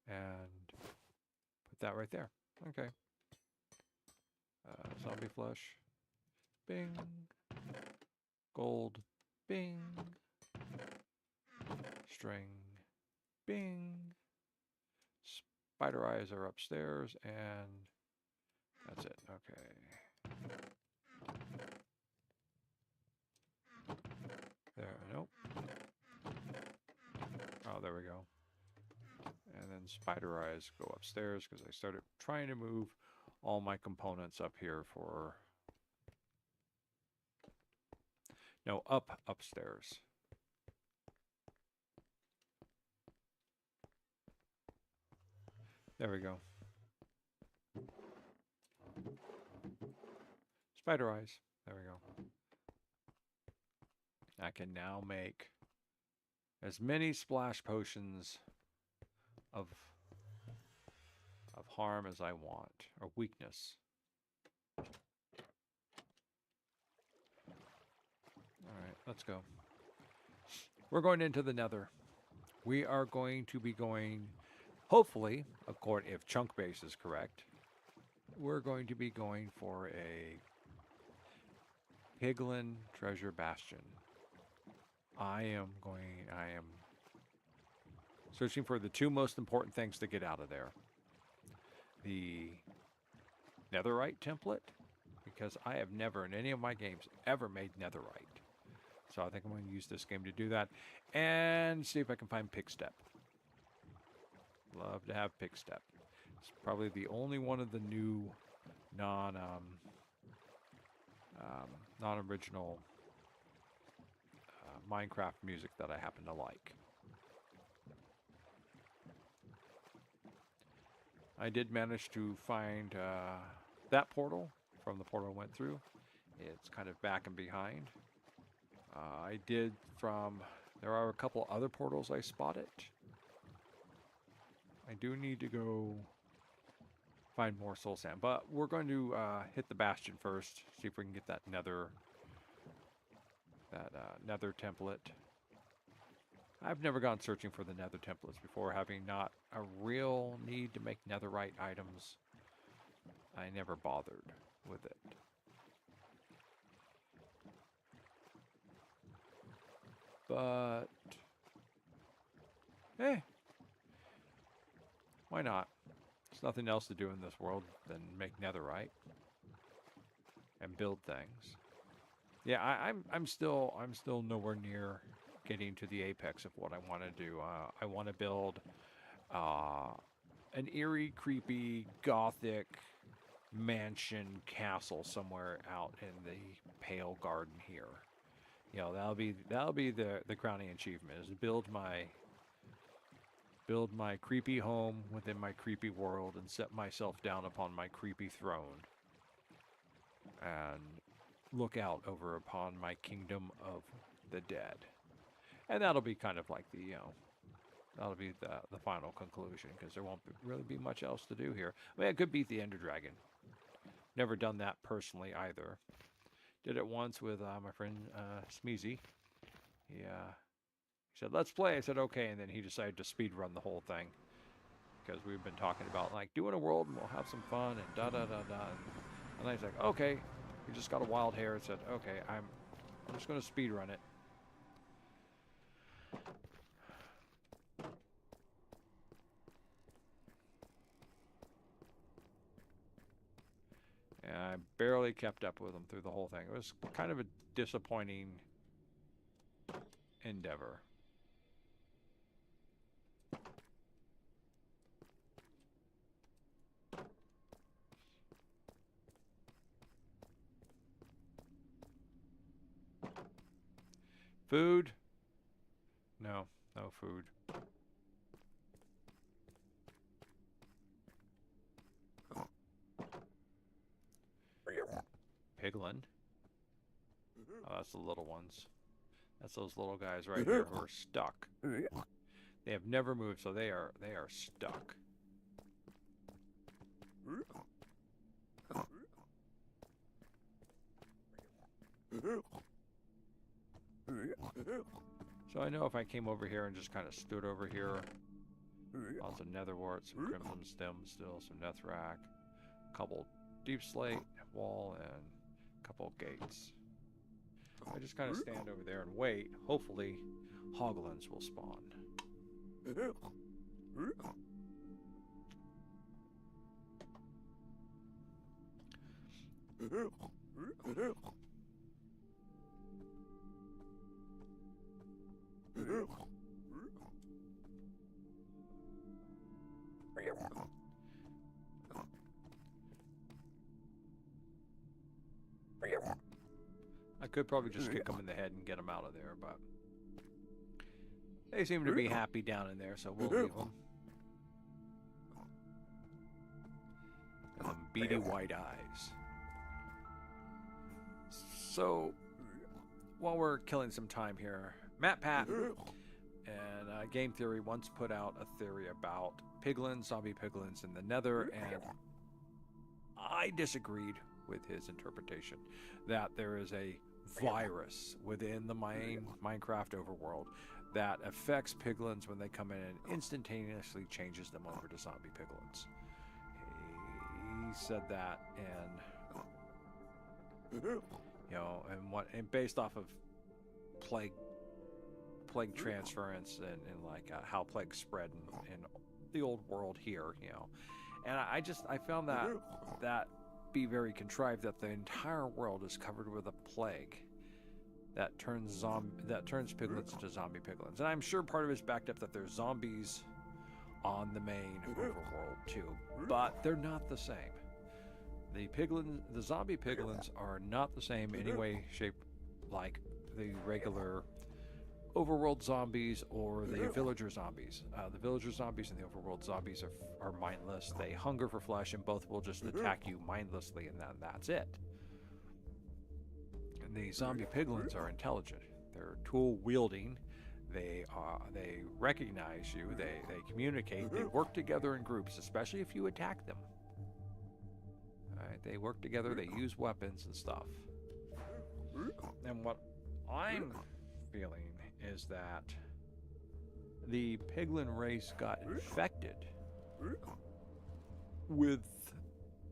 And put that right there. Okay. Zombie flesh. Bing. Gold. Bing. String. Bing. Spider eyes are upstairs, and that's it. Okay. There, nope. Oh, there we go. spider eyes go upstairs because I started trying to move all my components up here for... No, upstairs. There we go. Spider eyes. There we go. I can now make as many splash potions of harm as I want, or weakness. Alright, let's go. We're going into the Nether. We are going to be going, hopefully, according if Chunk Base is correct, we're going to be going for a Piglin Treasure Bastion. I am searching for the two most important things to get out of there. The netherite template, because I have never in any of my games ever made netherite. So I think I'm going to use this game to do that. And see if I can find Pig Step. Love to have Pig Step. It's probably the only one of the new non-original Minecraft music that I happen to like. I did manage to find that portal from the portal I went through. It's kind of back and behind. I did from... There are a couple other portals I spotted. I do need to go find more soul sand, but we're going to hit the bastion first, see if we can get that nether template. I've never gone searching for the nether templates before, having not a real need to make netherite items. I never bothered with it. But, hey, why not? There's nothing else to do in this world than make netherite and build things. Yeah, I'm still nowhere near getting to the apex of what I want to do. I want to build an eerie, creepy, gothic mansion castle somewhere out in the Pale Garden here. You know, that'll be the crowning achievement, is to build my creepy home within my creepy world and set myself down upon my creepy throne and look out over upon my kingdom of the dead. And that'll be kind of like the, you know, that'll be the final conclusion, because there won't really be much else to do here. I mean, I could beat the Ender Dragon. Never done that personally either. Did it once with my friend Smeezy. He said, let's play. I said, okay. And then he decided to speed run the whole thing, because we've been talking about, like, doing a world and we'll have some fun and da-da-da-da. And then he's like, okay. He just got a wild hair and said, okay, I'm just going to speed run it. And I barely kept up with him through the whole thing. It was kind of a disappointing endeavor. Food? No, no food. Piglin? Oh, that's the little ones. That's those little guys right here who are stuck. They have never moved, so they are stuck. So I know if I came over here and just kind of stood over here, lots of netherwort, some crimson stem still, some netherrack, a couple deep slate, wall, and a couple gates. I just kind of stand over there and wait. Hopefully, hoglins will spawn. I could probably just kick them in the head and get them out of there, but they seem to be happy down in there, so we'll leave them. And them beady white eyes. So, while we're killing some time here, Matt Pat and Game Theory once put out a theory about piglins, zombie piglins in the Nether, and I disagreed with his interpretation that there is a virus within the Minecraft overworld that affects piglins when they come in and instantaneously changes them over to zombie piglins. He said that, and and based off of plague transference and like how plague spread in the old world here, and I found that be very contrived, that the entire world is covered with a plague that turns piglins into zombie piglins. And I'm sure part of it's backed up that there's zombies on the main overworld too, but they're not the same. The zombie piglins are not the same in any way, shape, like the regular overworld zombies or the villager zombies. The villager zombies and the overworld zombies are mindless. They hunger for flesh, and both will just attack you mindlessly, and that's it. And the zombie piglins are intelligent. They're tool wielding. They recognize you. They communicate. They work together in groups, especially if you attack them. Right? They work together. They use weapons and stuff. And what I'm feeling is that the piglin race got infected with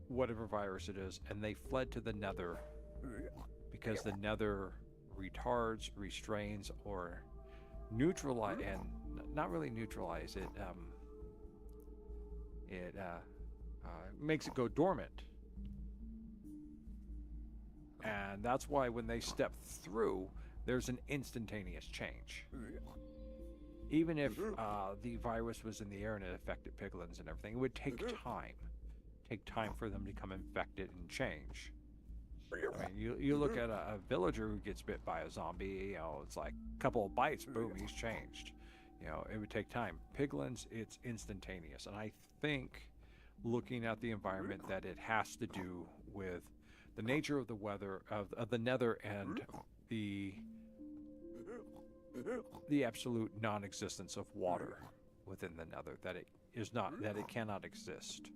whatever virus it is, and they fled to the Nether because the Nether retards, restrains, or neutralize, and not really neutralize it. It makes it go dormant, and that's why when they step through, there's an instantaneous change. Even if the virus was in the air and it affected piglins and everything, it would take time. Take time for them to become infected and change. I mean, you look at a villager who gets bit by a zombie, it's like a couple of bites, boom, he's changed. It would take time. Piglins, it's instantaneous. And I think, looking at the environment, that it has to do with the nature of the weather, of the Nether, and the absolute non-existence of water within the Nether, that it cannot exist.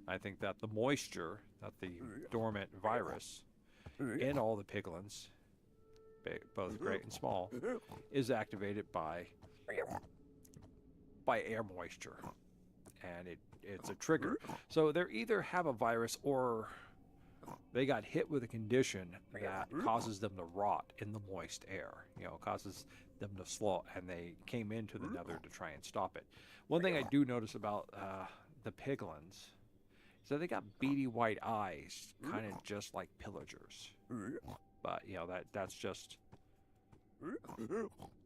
I think that the moisture, that the dormant virus in all the piglins, both great and small, is activated by air moisture, and it's a trigger. So they either have a virus or they got hit with a condition that causes them to rot in the moist air, causes them to slow, and they came into the Nether to try and stop it. One thing I do notice about the piglins is that they got beady white eyes, kind of just like pillagers. But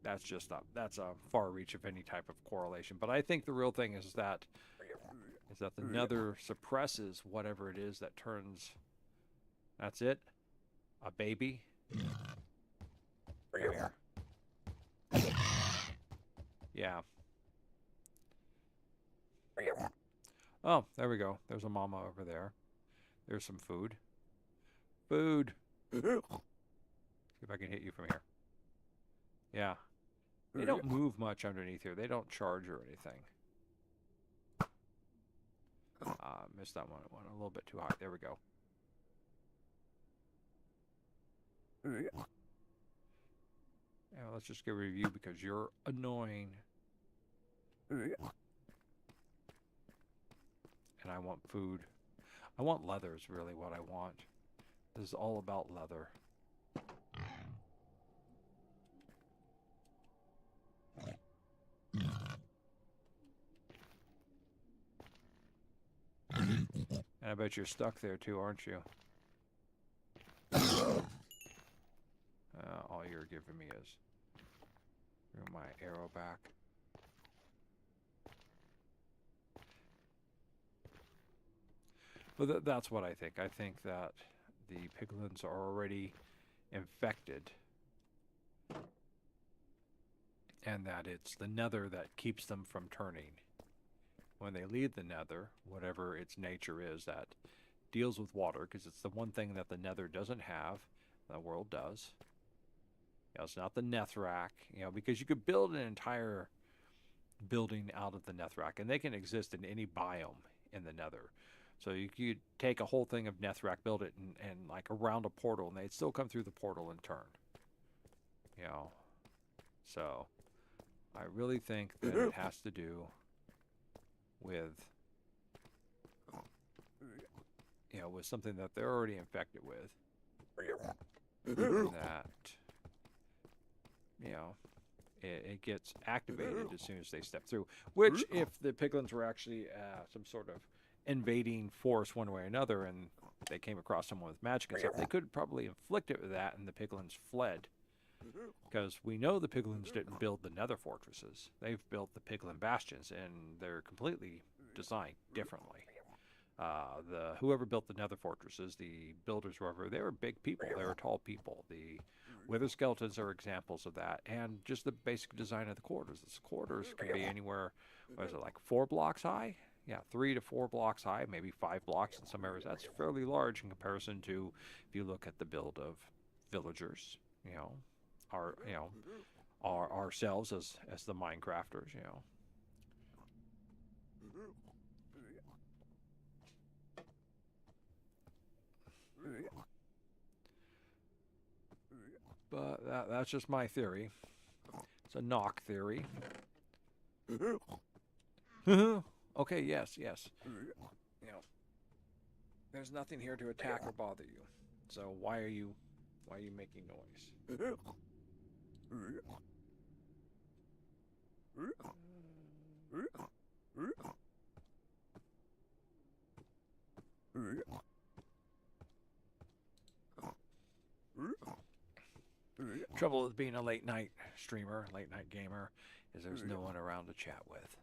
that's a far reach of any type of correlation. But I think the real thing is that the Nether suppresses whatever it is that turns. That's it? A baby? Come here. Yeah. Oh, there we go. There's a mama over there. There's some food. Food! See if I can hit you from here. Yeah. They don't move much underneath here. They don't charge or anything. Missed that one. It went a little bit too high. There we go. Yeah, let's just get a review because you're annoying. And I want food. I want leather is really what I want. This is all about leather. And I bet you're stuck there too, aren't you? All you're giving me is my arrow back. But that's what I think. I think that the piglins are already infected, and that it's the nether that keeps them from turning. When they leave the nether, whatever its nature is, that deals with water, because it's the one thing that the nether doesn't have, the world does. You know, it's not the Netherrack, you know, because you could build an entire building out of the Netherrack, and they can exist in any biome in the nether. So you could take a whole thing of Netherrack, build it, and like around a portal, and they'd still come through the portal and turn. You know, so I really think that it has to do with, you know, with something that they're already infected with. That, you know, it gets activated as soon as they step through. Which, if the piglins were actually some sort of invading force one way or another, and they came across someone with magic and stuff, they could probably inflict it with that, and the piglins fled. Because we know the piglins didn't build the nether fortresses. They've built the piglin bastions, and they're completely designed differently. Whoever built the nether fortresses, the builders, whoever, they were big people. They were tall people. The wither skeletons are examples of that, and just the basic design of the quarters. The quarters can be anywhere, what is it, like 4 blocks high? Yeah, 3 to 4 blocks high, maybe 5 blocks in some areas. That's fairly large in comparison to if you look at the build of villagers, you know, ourselves as the Minecrafters, you know. But that's just my theory. It's a NoC theory. Okay, yes. You know, there's nothing here to attack or bother you. So why are you making noise? Trouble with being a late night streamer, late night gamer, is there's no one around to chat with.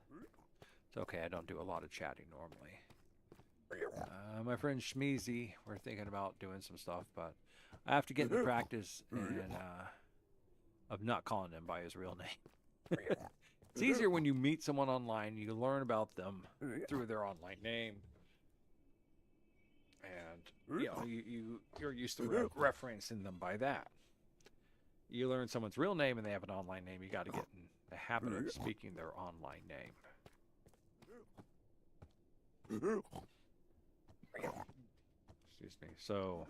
It's okay, I don't do a lot of chatting normally. My friend Schmeezy, we're thinking about doing some stuff, but I have to get in the practice of not calling him by his real name. It's easier when you meet someone online, you learn about them through their online name. And, you know, you're used to referencing them by that. You learn someone's real name and they have an online name, you got to get in the habit of speaking their online name. Excuse me. So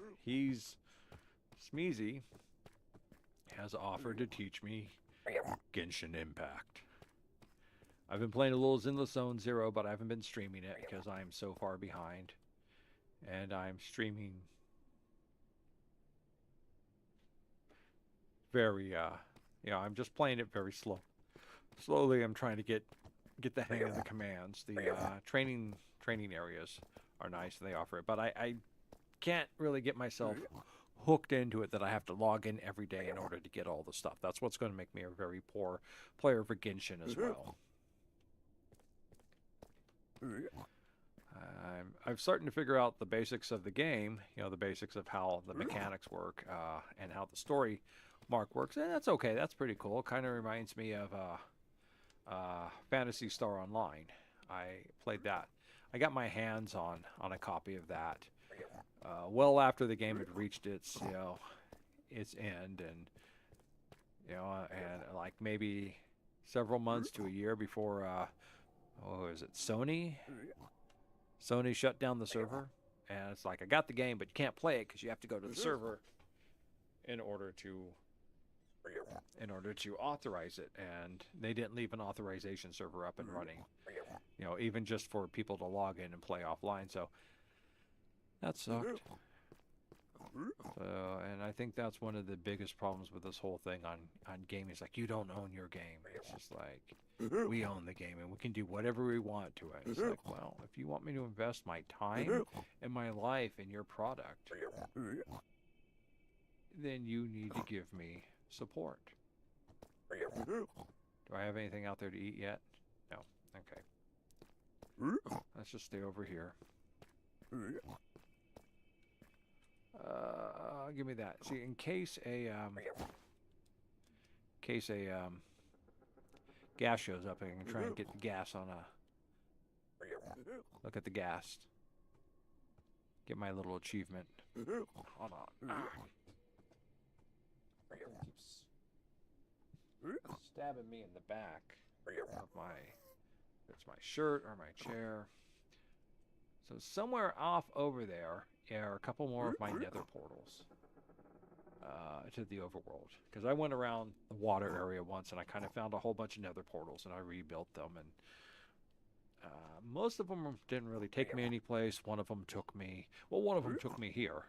Smeezy has offered to teach me Genshin Impact. I've been playing a little Zinless Zone Zero, but I haven't been streaming it because I'm so far behind. And I'm streaming very, you know, I'm just playing it very slowly. I'm trying to get the hang of the commands. The training areas are nice and they offer it, but I can't really get myself hooked into it that I have to log in every day in order to get all the stuff. That's what's going to make me a very poor player for Genshin as well. I'm starting to figure out the basics of the game, you know, the basics of how the mechanics work and how the story mark works, and that's okay. That's pretty cool. Kind of reminds me of Phantasy Star Online. I played that. I got my hands on a copy of that well after the game had reached its end, and and like maybe several months to a year before Sony shut down the server, and it's like, I got the game, but you can't play it because you have to go to the server in order to authorize it, and they didn't leave an authorization server up and running, you know, even just for people to log in and play offline. So that sucked. And I think that's one of the biggest problems with this whole thing on gaming. It's like, you don't own your game. It's just like, we own the game and we can do whatever we want to it. It's like, well, if you want me to invest my time and my life in your product, then you need to give me support. Do I have anything out there to eat yet? No. Okay. Let's just stay over here. Give me that. See, in case a gas shows up, I can try and get the gas on a. Look at the gas. Get my little achievement. Hold on. Keeps stabbing me in the back of my. It's my shirt or my chair. So somewhere off over there are a couple more of my nether portals to the overworld. Because I went around the water area once and I kind of found a whole bunch of nether portals and I rebuilt them. And most of them didn't really take me any place. One of them took me... Well, one of them took me here.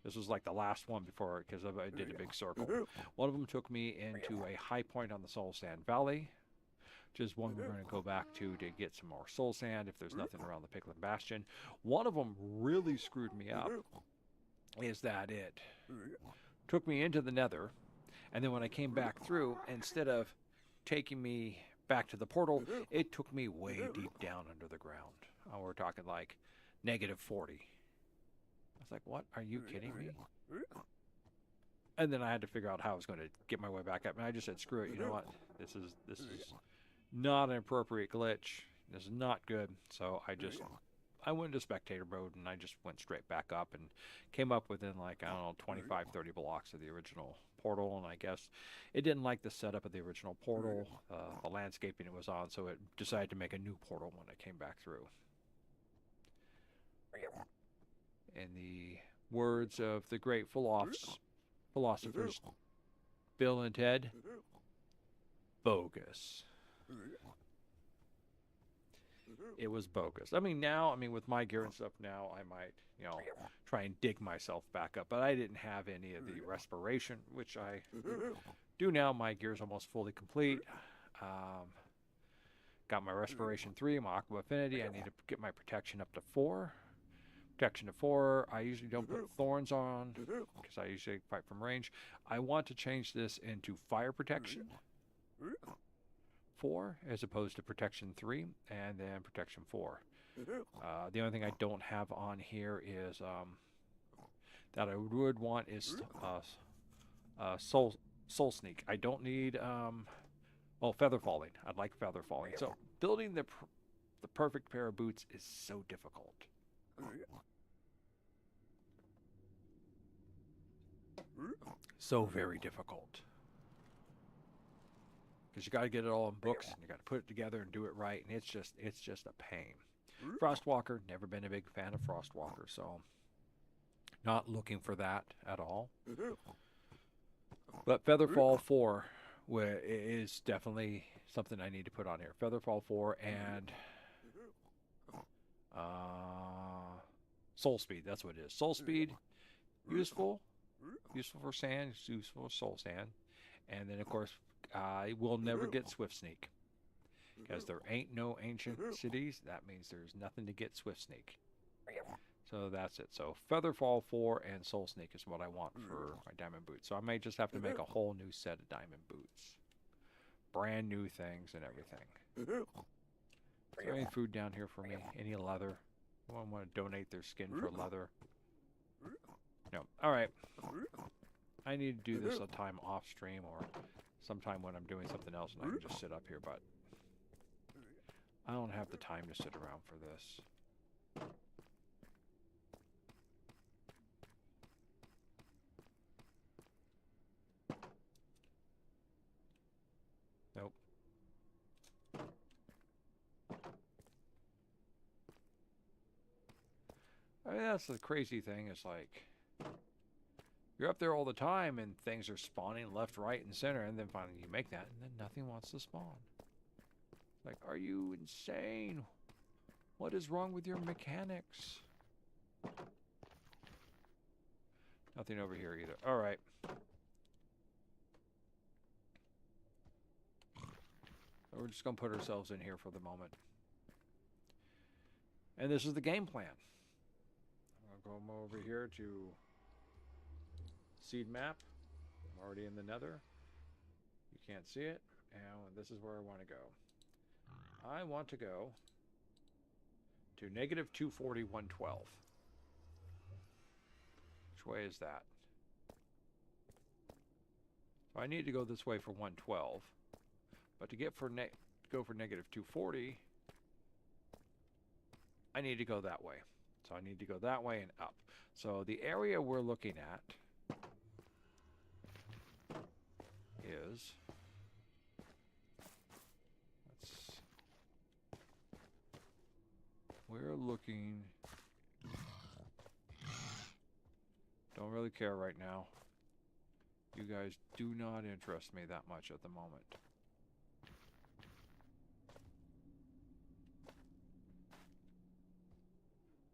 This was like the last one before, because I did a big circle. One of them took me into a high point on the Soul Sand Valley, which is one we're going to go back to get some more soul sand if there's nothing around the Pickling Bastion. One of them really screwed me up, is that it took me into the Nether, and then when I came back through, instead of taking me back to the portal, it took me way deep down under the ground. We're talking like -40. I was like, what? Are you kidding me? And then I had to figure out how I was going to get my way back up. And I just said, screw it. You know what? This is not an appropriate glitch. This is not good. So I went into spectator mode and I just went straight back up and came up within like, I don't know, 25, 30 blocks of the original portal. And I guess it didn't like the setup of the original portal, the landscaping it was on. So it decided to make a new portal when it came back through. In the words of the great philosophers Bill and Ted, bogus. It was bogus. I mean, now, with my gear and stuff now, I might, try and dig myself back up. But I didn't have any of the respiration, which I do now. My gear's almost fully complete. Got my respiration 3, my aqua affinity. I need to get my protection up to 4. Protection to 4. I usually don't put thorns on because I usually fight from range. I want to change this into fire protection 4 as opposed to protection 3 and then protection 4. The only thing I don't have on here is that I would want is soul sneak. I don't need feather falling. I'd like feather falling. So building the perfect pair of boots is so difficult. So very difficult. Because you got to get it all in books, and you got to put it together and do it right, and it's just a pain. Frostwalker, never been a big fan of Frostwalker, so not looking for that at all. But Featherfall 4 is definitely something I need to put on here. Featherfall 4 and Soul Speed, that's what it is. Soul Speed, useful for sand, useful for soul sand. And then, of course, I will never get Swift Sneak. Because there ain't no ancient cities, that means there's nothing to get Swift Sneak. So that's it. So Featherfall 4 and Soul Sneak is what I want for my diamond boots. So I may just have to make a whole new set of diamond boots. Brand new things and everything. Is there any food down here for me? Any leather? Anyone want to donate their skin for leather? No. Alright. I need to do this a time off stream or sometime when I'm doing something else and I can just sit up here, but I don't have the time to sit around for this. Nope. I mean, that's the crazy thing. It's like you're up there all the time and things are spawning left, right, and center, and then finally you make that, and then nothing wants to spawn. Like, are you insane? What is wrong with your mechanics? Nothing over here either. All right. So we're just going to put ourselves in here for the moment. And this is the game plan. I'm going to go over here to seed map. I'm already in the Nether. You can't see it. And this is where I want to go. I want to go to negative 240, 112. Which way is that? So I need to go this way for 112. But to get for go for negative 240, I need to go that way. So I need to go that way and up. So the area we're looking at is, we're looking, don't really care right now. You guys do not interest me that much at the moment.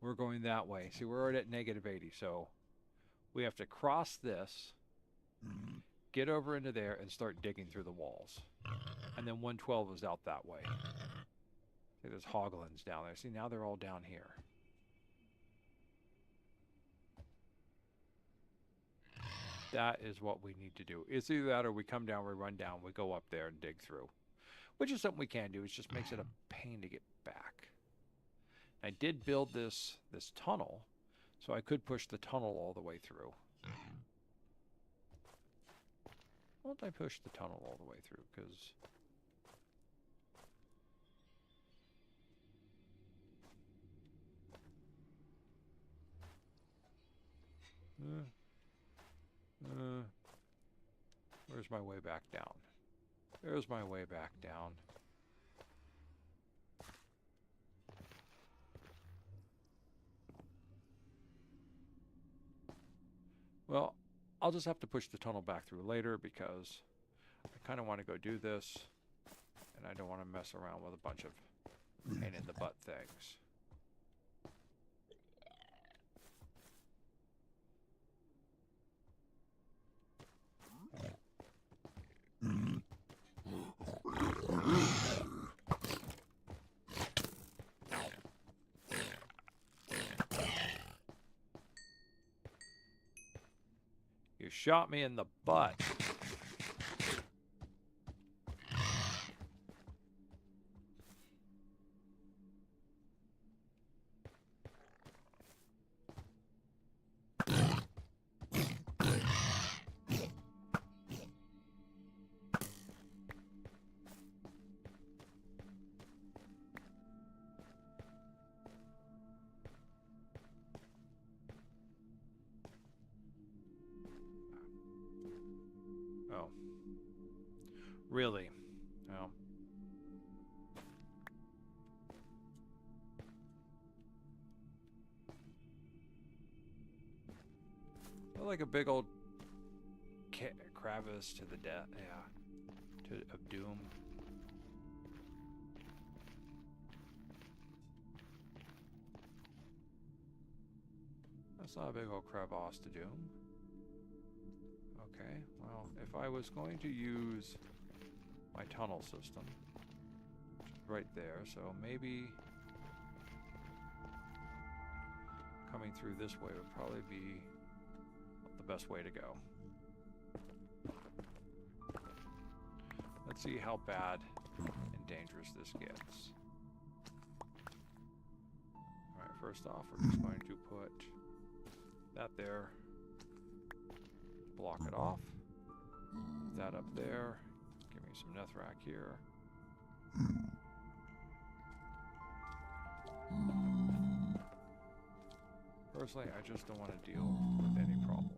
We're going that way. See, we're already at negative 80, so we have to cross this, get over into there, and start digging through the walls. And then 112 is out that way. See, there's hoglins down there. See, now they're all down here. That is what we need to do. It's either that or we come down, we run down, we go up there and dig through. Which is something we can do. It just makes it a pain to get back. I did build this tunnel, so I could push the tunnel all the way through. Why don't I push the tunnel all the way through? Because where's my way back down? There's my way back down. Well, I'll just have to push the tunnel back through later because I kind of want to go do this, and I don't want to mess around with a bunch of pain in the butt things. You shot me in the butt. Oh. Really? Oh. Like a big old crevice to the death, yeah, of doom. That's not a big old crevasse to doom. Okay, well, if I was going to use my tunnel system, which is right there, so maybe coming through this way would probably be the best way to go. Let's see how bad and dangerous this gets. Alright, first off, we're just going to put that there. Block it off. That up there. Give me some netherrack here. Personally, I just don't want to deal with any problems.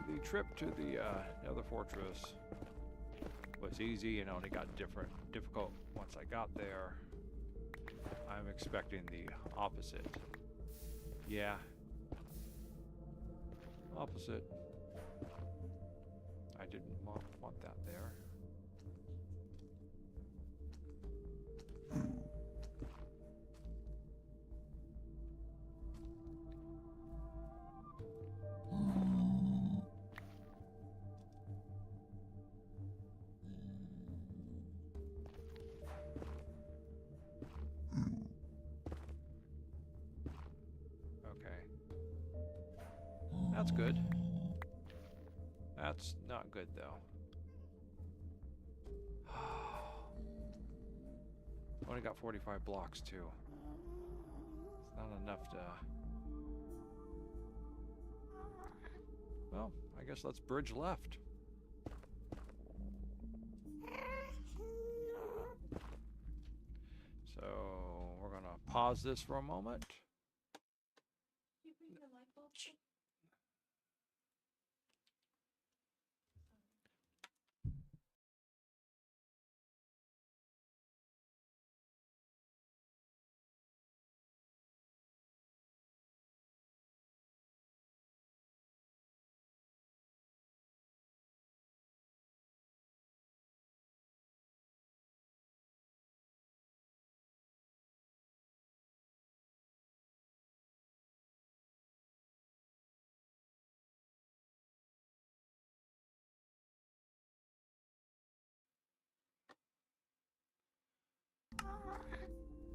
The trip to the Nether Fortress was easy and only got difficult once I got there. I'm expecting the opposite. Yeah. Opposite. I didn't want that there. good. That's not good, though. Only got 45 blocks, too. It's not enough to... Well, I guess let's bridge left. So, we're going to pause this for a moment. You bring the light bulb?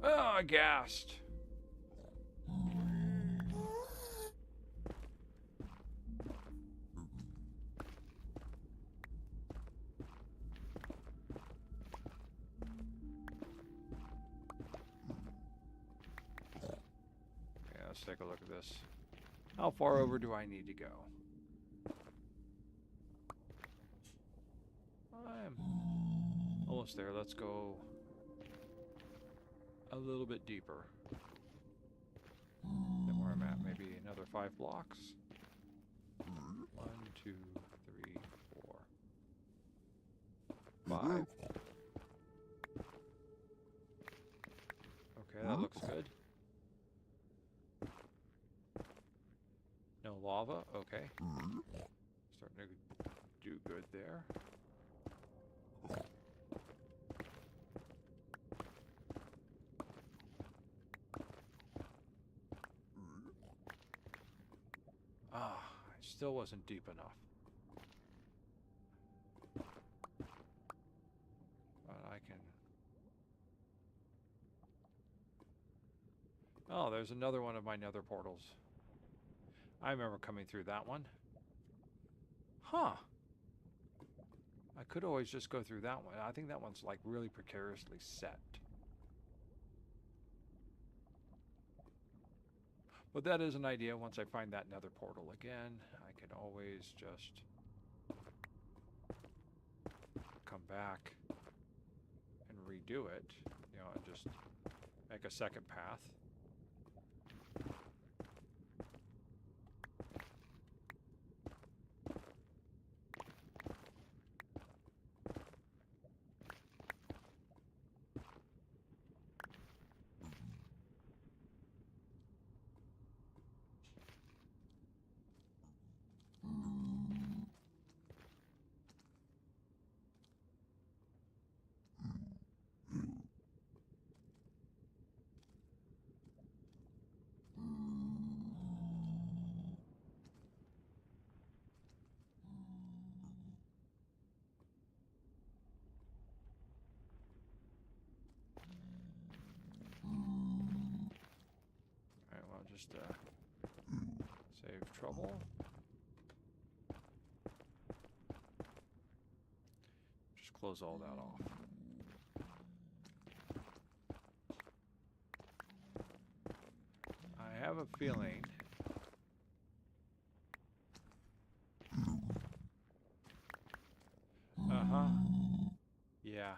Oh, aghast. Yeah, let's take a look at this. How far over do I need to go? I'm almost there. Let's go a little bit deeper than where I'm at. Maybe another 5 blocks. 1, 2, 3, 4, 5. Okay, that looks good. No lava. Okay. Starting to do good there. Ah, it still wasn't deep enough. But I can... Oh, there's another one of my nether portals. I remember coming through that one. Huh. I could always just go through that one. I think that one's like really precariously set. But that is an idea. Once I find that nether portal again, I can always just come back and redo it. You know, and just make a second path. Alright, well, just save trouble. Just close all that off. I have a feeling yeah.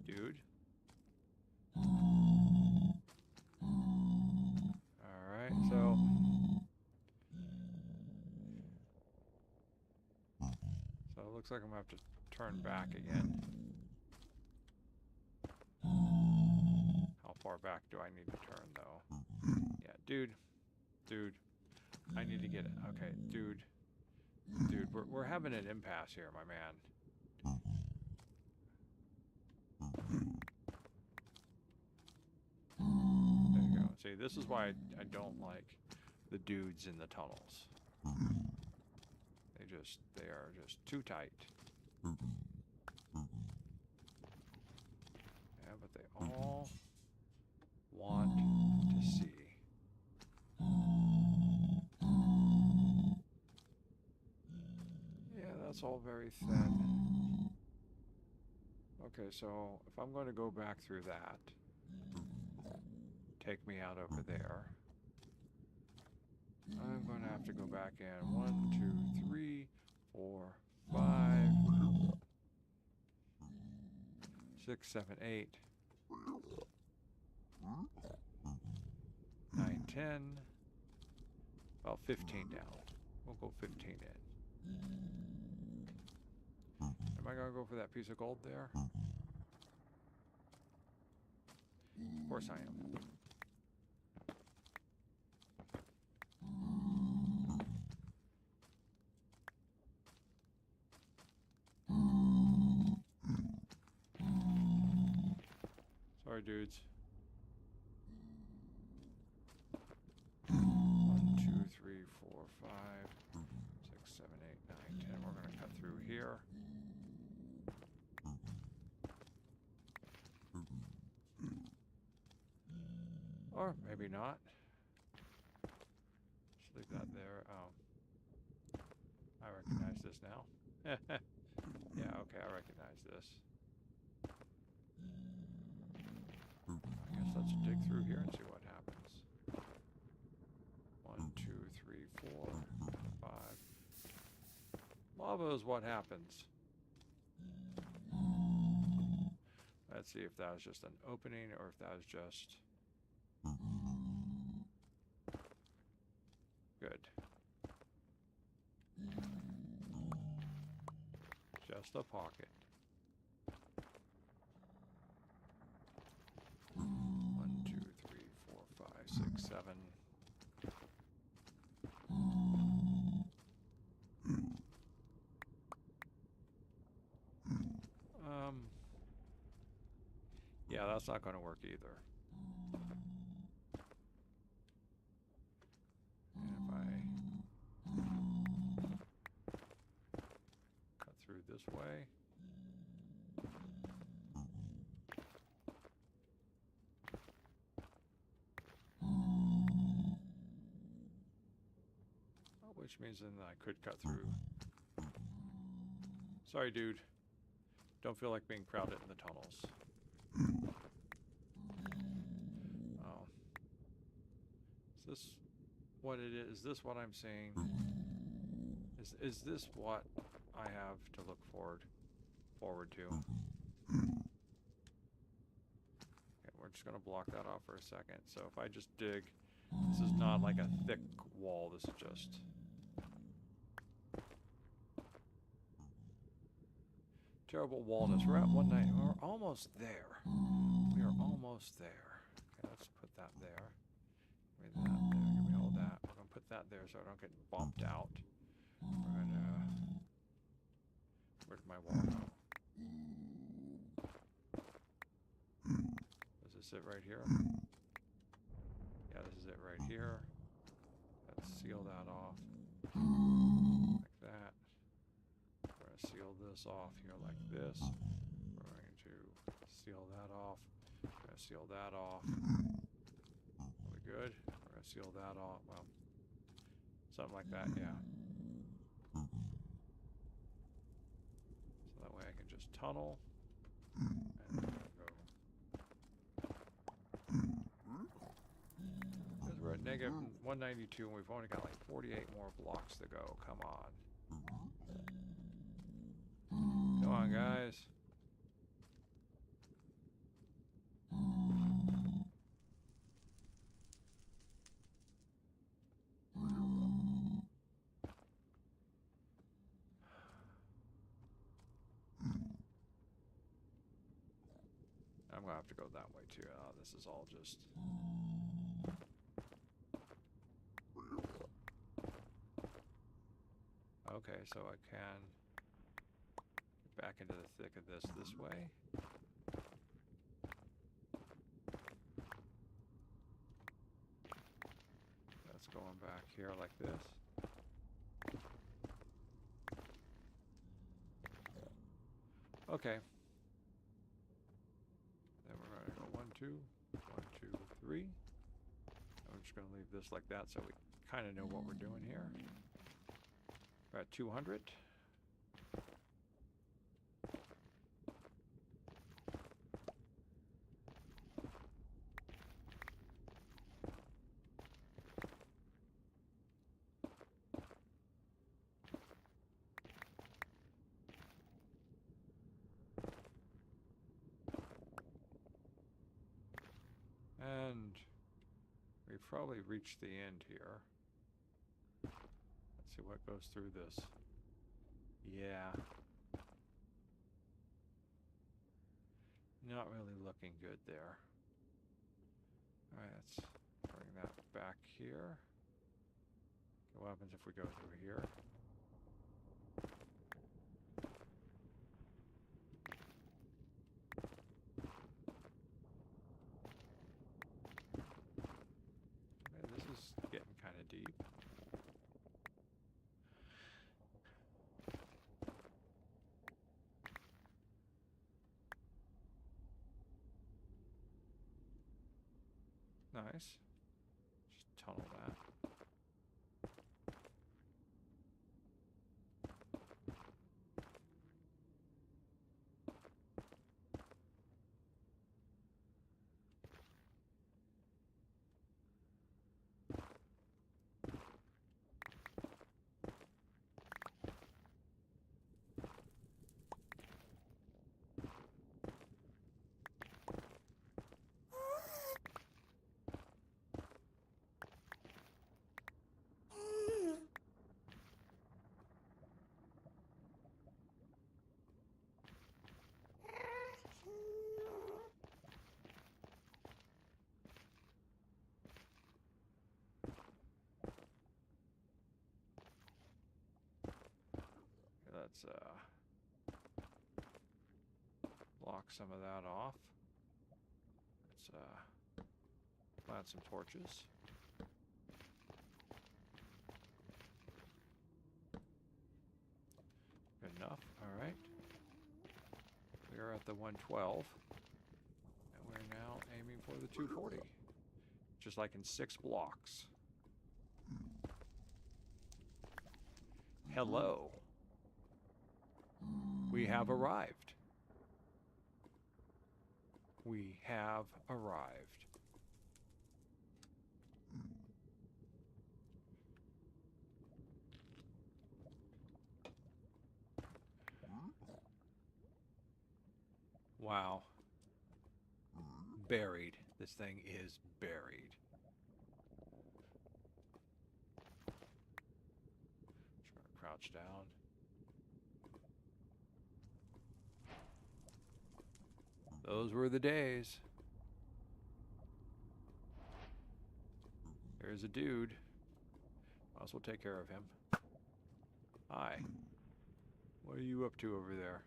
Dude. Alright, so it looks like I'm gonna have to turn back again. How far back do I need to turn, though? Yeah, dude. Dude. I need to get it. Okay, dude. Dude, we're having an impasse here, my man. There you go. See, this is why I don't like the dudes in the tunnels. They are just too tight. Yeah, but they all want to see That's all very thin. Okay, so if I'm going to go back through that, take me out over there. I'm going to have to go back in 1, 2, 3, 4, 5, 6, 7, 8, 9, 10. Well, 15 down. We'll go 15 in. Am I going to go for that piece of gold there? Of course I am. Sorry, dudes. 1, 2, 3, 4, 5, 6, 7, 8, 9, 10. We're going to cut through here. Or maybe not. Just leave that there. Oh. I recognize this now. Yeah, okay, I recognize this. I guess let's dig through here and see what happens. 1, 2, 3, 4, 5. Lava is what happens. Let's see if that was just an opening or if that was just... Good. Just a pocket. 1, 2, 3, 4, 5, 6, 7. Yeah, that's not going to work either. And if I cut through this way. Which means then I could cut through. Sorry, dude. Don't feel like being crowded in the tunnels. Oh. Is this what it is? Is this what I'm seeing? Is this what I have to look forward to? Okay, we're just gonna block that off for a second. So if I just dig, this is not like a thick wall, this is just terrible wallness. We're at 190. We're almost there. We are almost there. Okay, let's put that there. Give me that there. Give me all that. We're going to put that there so I don't get bumped out. We're going to... Where's my wall go? Does this it right here? Yeah, this is it right here. Let's seal that off. Like that. We're going to seal this off here like this. We're going to seal that off. We're going to seal that off. Really good. We're going to seal that off. Well, something like that, yeah. So that way I can just tunnel. And we're going to go. Because we're at negative 192 and we've only got like 48 more blocks to go. Come on. Come on, guys. I'm gonna have to go that way too. This is all just... Okay, so I can get back into the thick of this way. That's going back here like this. Okay. Then we're going to go 1, 2, 1, 2, 3. I'm just going to leave this like that so we kind of know what we're doing here. We're at 200. And we've probably reached the end here. Let's see what goes through this. Yeah. Not really looking good there. Alright, let's bring that back here. Okay, what happens if we go through here? Okay, this is getting kind of deep. Nice. Just tunnel that. Let's block some of that off. Let's plant some torches. Good enough. All right. We are at the 112, and we're now aiming for the 240, just like in 6 blocks. Hello. We have arrived. We have arrived. Wow. Buried. This thing is buried. Try to crouch down. Those were the days. There's a dude. Might as well take care of him. Hi. What are you up to over there?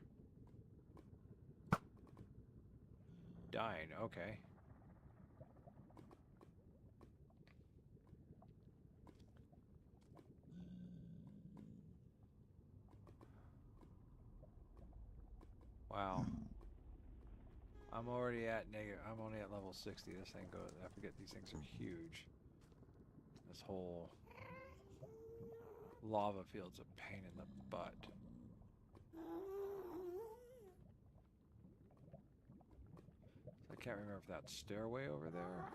Dying, okay. Wow. I'm already at I'm only at level 60. This thing goes, I forget these things are huge. This whole lava field's a pain in the butt. I can't remember if that's stairway over there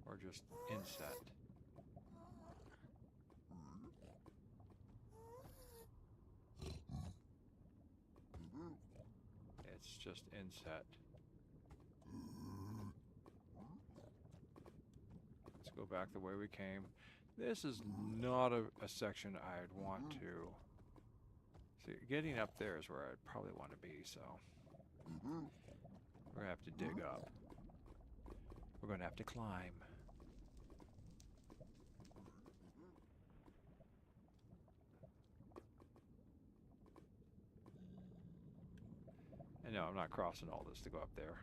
or just inset. It's just inset. Let's go back the way we came. This is not a section I'd want to... See, getting up there is where I'd probably want to be, so... We're going to have to dig up. We're going to have to climb. And no, I'm not crossing all this to go up there.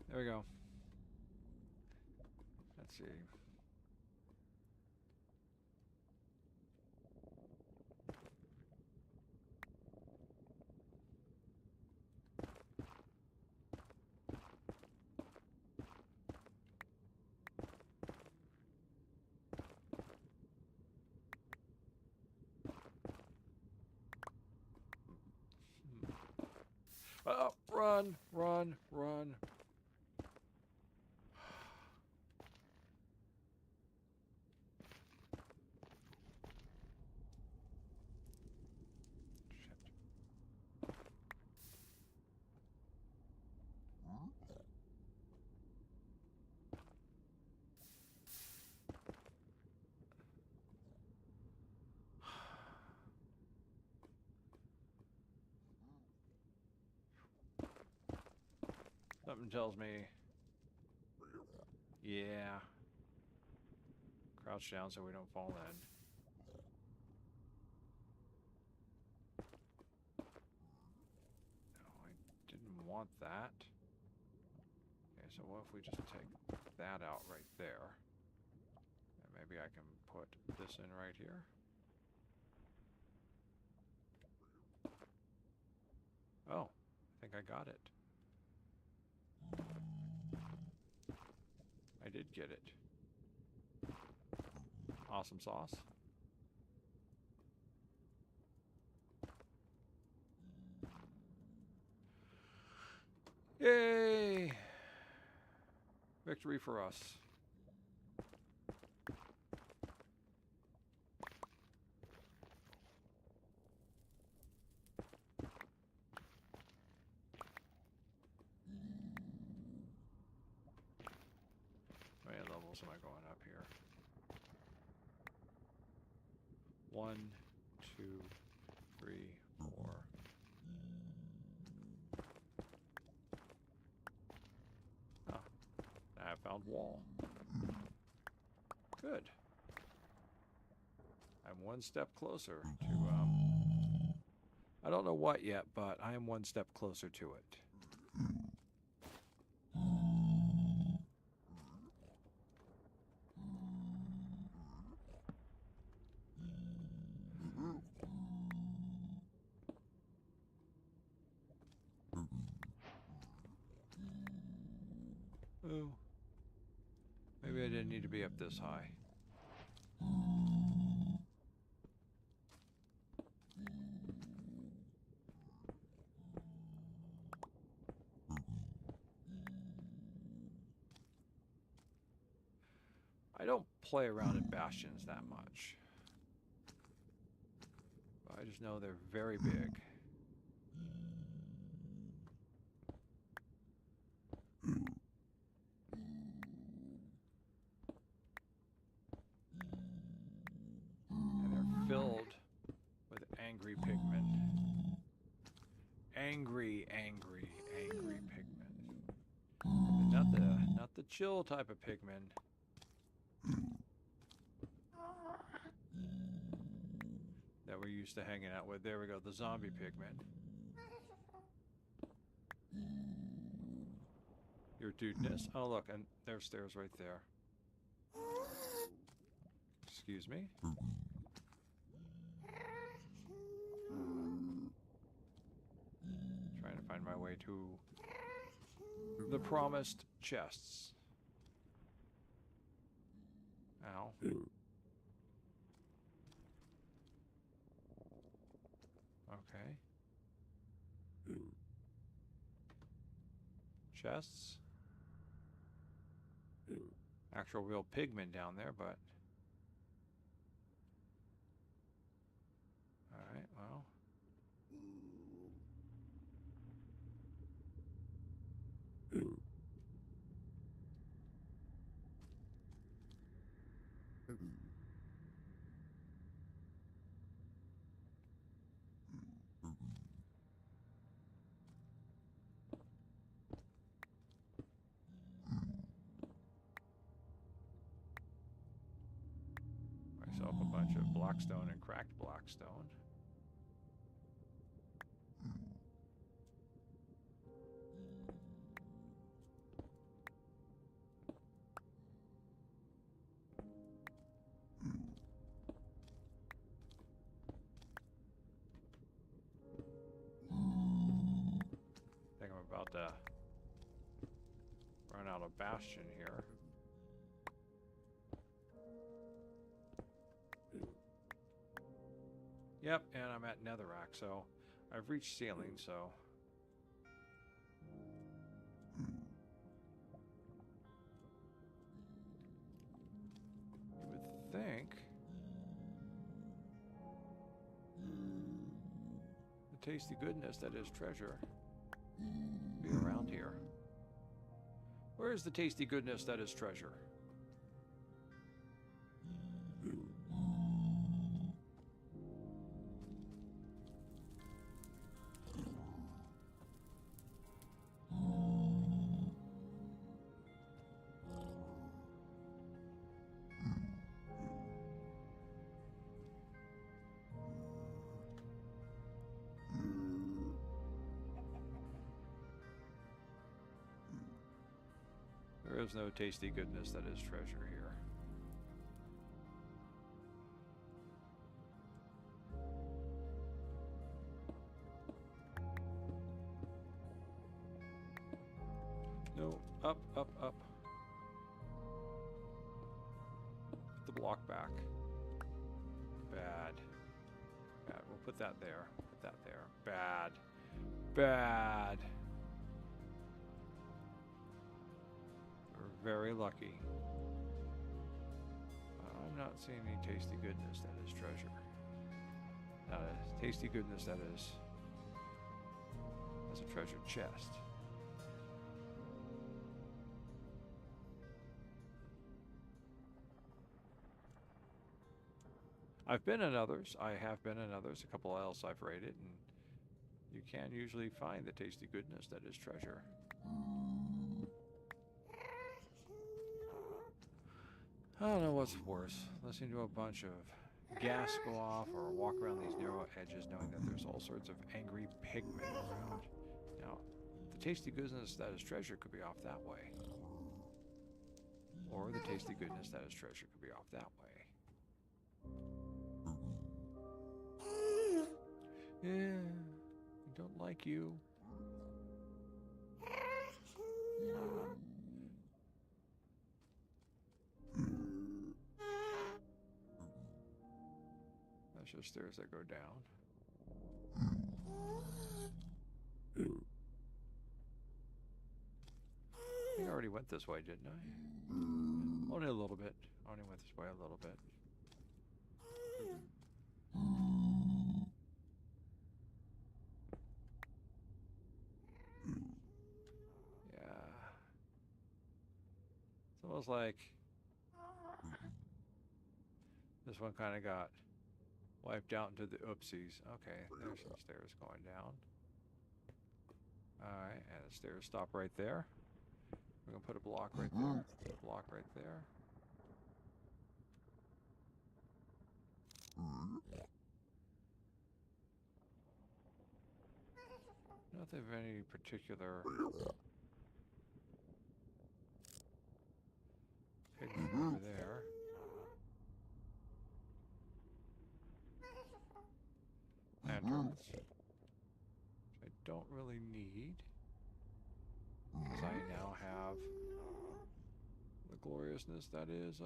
There we go. Let's see. Oh, run, run, run. Something tells me... Yeah. Crouch down so we don't fall in. No, I didn't want that. Okay, so what if we just take that out right there? And maybe I can put this in right here. Oh, I think I got it. I did get it. Awesome sauce. Yay! Victory for us. How many levels am I going up here? 1, 2, 3, 4. Oh, I found wall. Good. I'm one step closer to, I don't know what yet, but I am one step closer to it. Oh. Maybe I didn't need to be up this high. I don't play around in bastions that much. But I just know they're very big. And they're filled with angry pigmen. Angry, angry, angry pigmen. And not the chill type of pigmen. That we're used to hanging out with. There we go, the zombie pigmen. Your dudeness. Oh look, and there's stairs right there. Excuse me. Trying to find my way to the promised chests. Ow. Okay. Chests. Actual real pigmen down there, but... Alright, well... Myself a bunch of blackstone and cracked blackstone. I think I'm about to run out of bastion here. Yep, and I'm at Netherrack, so I've reached ceiling, so... You would think... the tasty goodness that is treasure be around here. Where is the tasty goodness that is treasure? There is no tasty goodness that is treasure here. No, up, up, up. Put the block back. Bad. Bad. We'll put that there. Put that there. Bad. Bad. We're very lucky. I'm not seeing any tasty goodness that is treasure. Not a tasty goodness that is as a treasure chest. I've been in others. I have been in others. A couple else I've raided, and you can usually find the tasty goodness that is treasure. I don't know what's worse, listening to a bunch of gas go off or walk around these narrow edges knowing that there's all sorts of angry pigmen around. Now, the tasty goodness that is treasure could be off that way. Or the tasty goodness that is treasure could be off that way. Yeah, I don't like you. That's just stairs that go down. I think I already went this way, didn't I? Only a little bit. I only went this way a little bit. Yeah. It's almost like this one kind of got wiped out into the oopsies. Okay, there's some stairs going down. Alright, and the stairs stop right there. We're going to put a block right there. Put a block right there. Nothing of any particular pigment over there. Lanterns, which I don't really need, because I now have the gloriousness that is,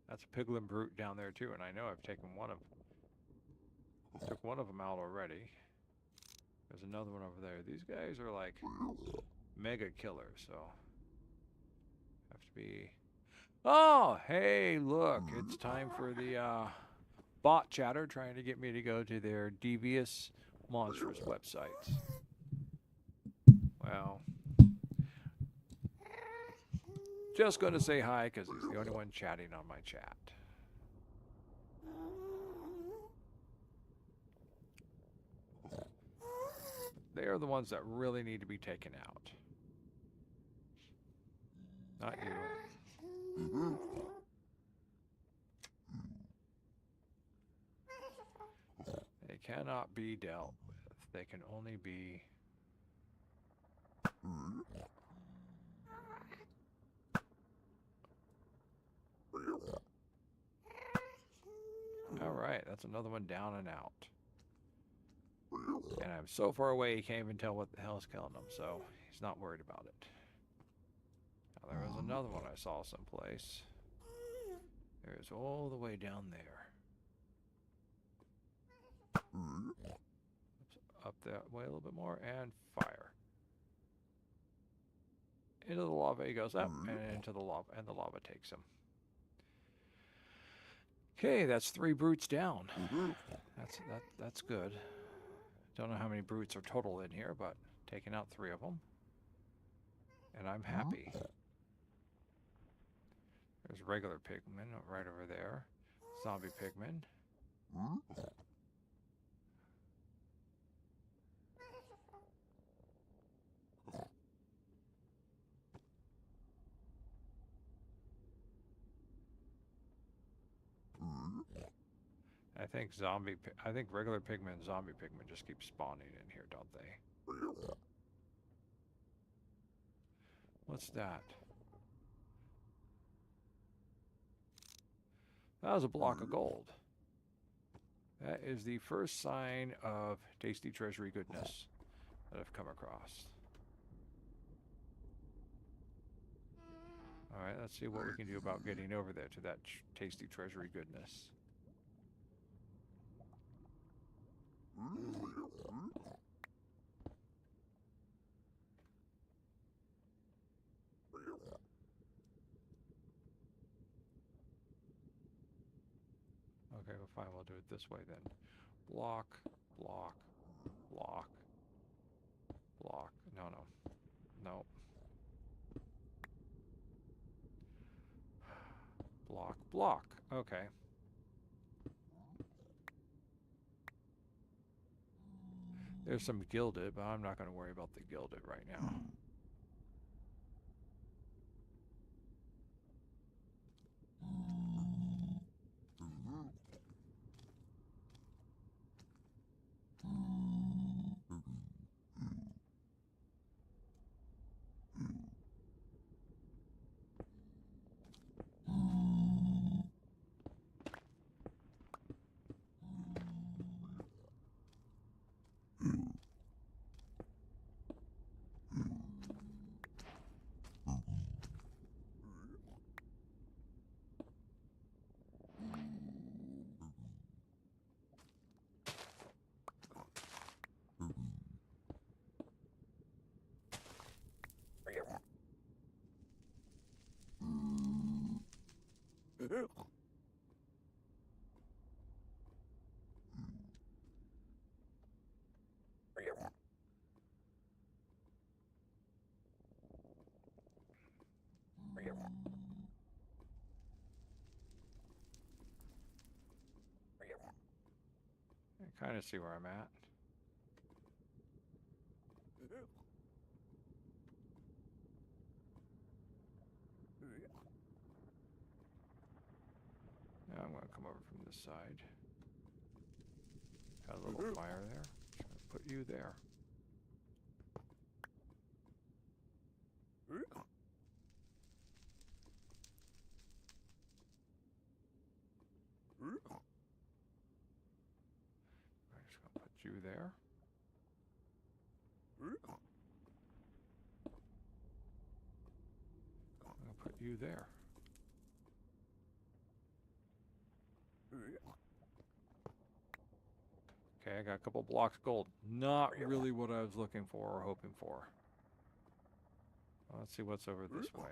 that's a piglin brute down there too, and I know I've taken took one of them out already. There's another one over there. These guys are like mega killers, so have to be. Oh, hey, look, it's time for the bot chatter trying to get me to go to their devious, monstrous websites. Well, just going to say hi because he's the only one chatting on my chat. They are the ones that really need to be taken out. Not you. They cannot be dealt with. They can only be... Alright, that's another one down and out. And I'm so far away he can't even tell what the hell is killing him, so he's not worried about it. Now there was another one I saw someplace. There's all the way down there. Up that way a little bit more, and fire. Into the lava he goes up, and into the lava, and the lava takes him. Okay, that's 3 brutes down. That's good. Don't know how many brutes are total in here, but Taking out 3 of them. And I'm happy. There's regular pigmen right over there. Zombie pigmen. I think regular pigmen and zombie pigmen just keep spawning in here, don't they? What's that? That was a block of gold. That is the first sign of tasty treasury goodness that I've come across. Alright, let's see what we can do about getting over there to that tasty treasury goodness. Okay, well fine, we'll do it this way then. Block, block, block, block. No, no. No. Block, block. Okay. There's some gilded, but I'm not going to worry about the gilded right now. I kind of see where I'm at. Now I'm going to come over from this side. Got a little fire there. Just going to put you there. I'm just going to put you there. I'm going to put you there. Okay, I got a couple blocks of gold. Not really what I was looking for or hoping for. Well, let's see what's over this way.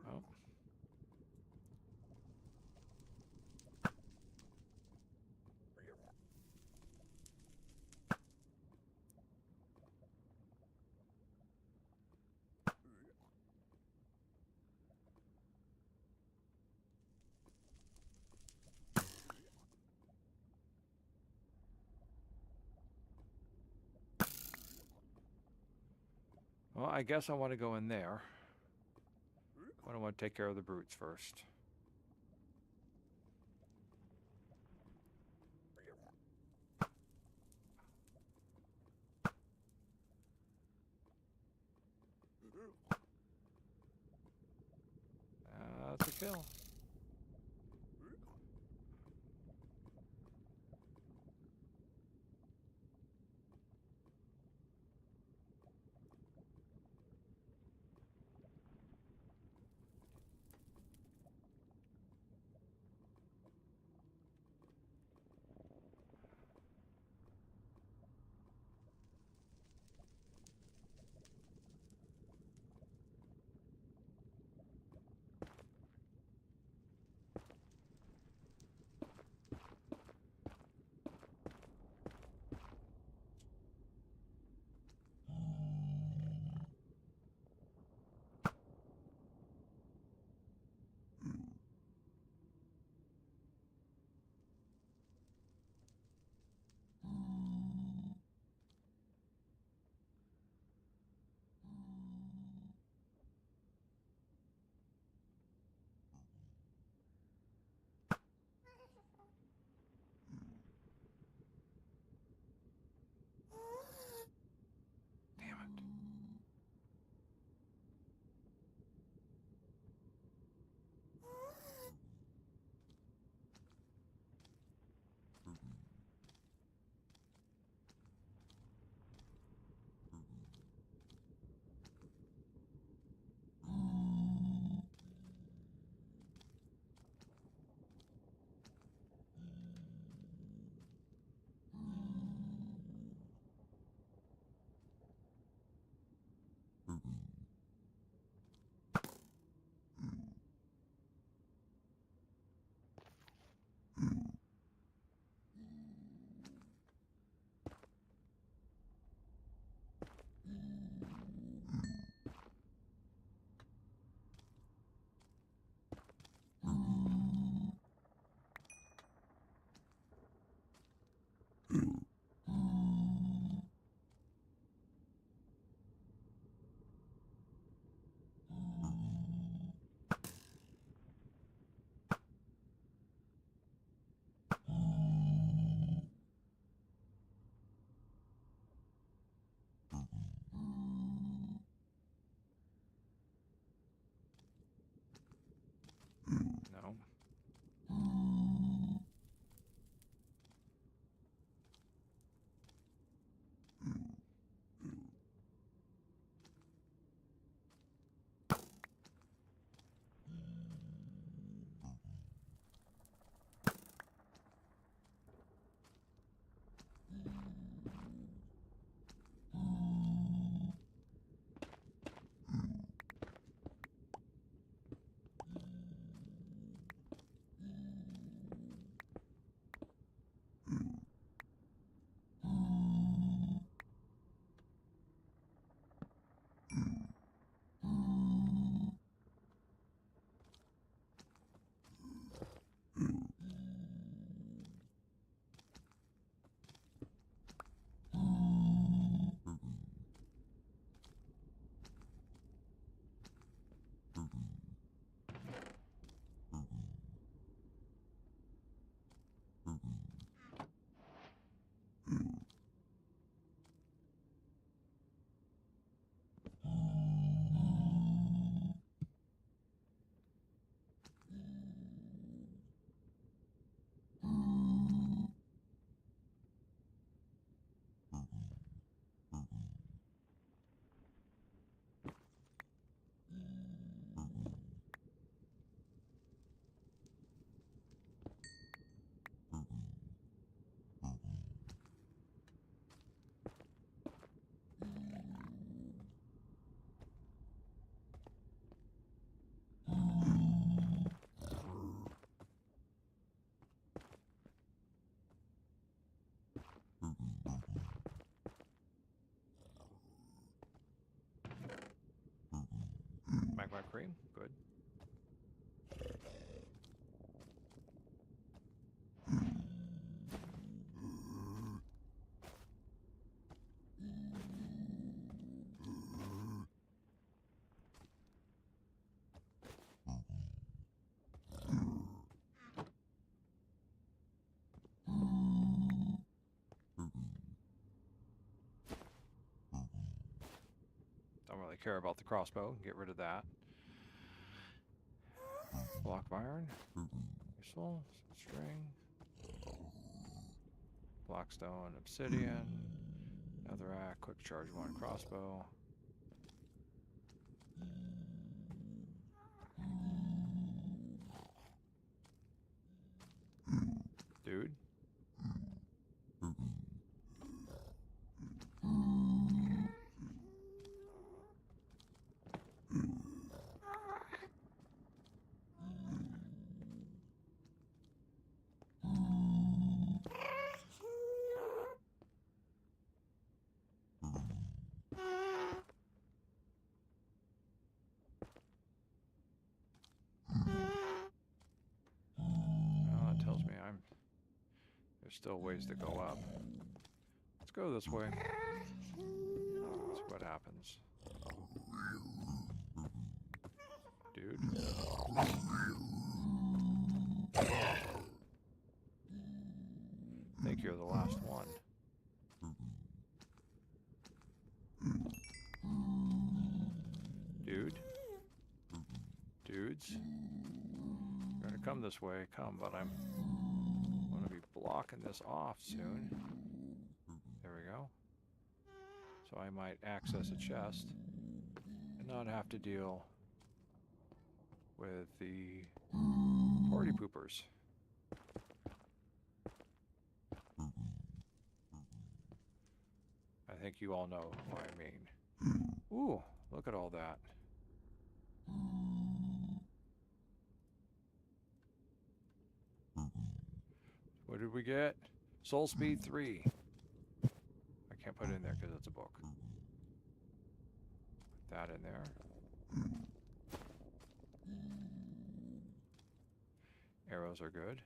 Oh. Well, I guess I want to go in there. But I want to take care of the brutes first. That's a kill. magma cream. Good. Don't really care about the crossbow. Get rid of that. Block of iron. Useful. String. Blockstone. Obsidian. Netherrack. Quick charge 1 crossbow. Dude. Well, that tells me there's still ways to go up. Let's go this way. See what happens. Dude. I think you're the last one. Dude. Dudes. You're gonna come this way, come, but I'm gonna be blocking this off soon. There we go. So I might access a chest and not have to deal with the party poopers. I think you all know what I mean. Ooh, look at all that. What did we get? Soul Speed 3. I can't put it in there because it's a book. Put that in there. Arrows are good.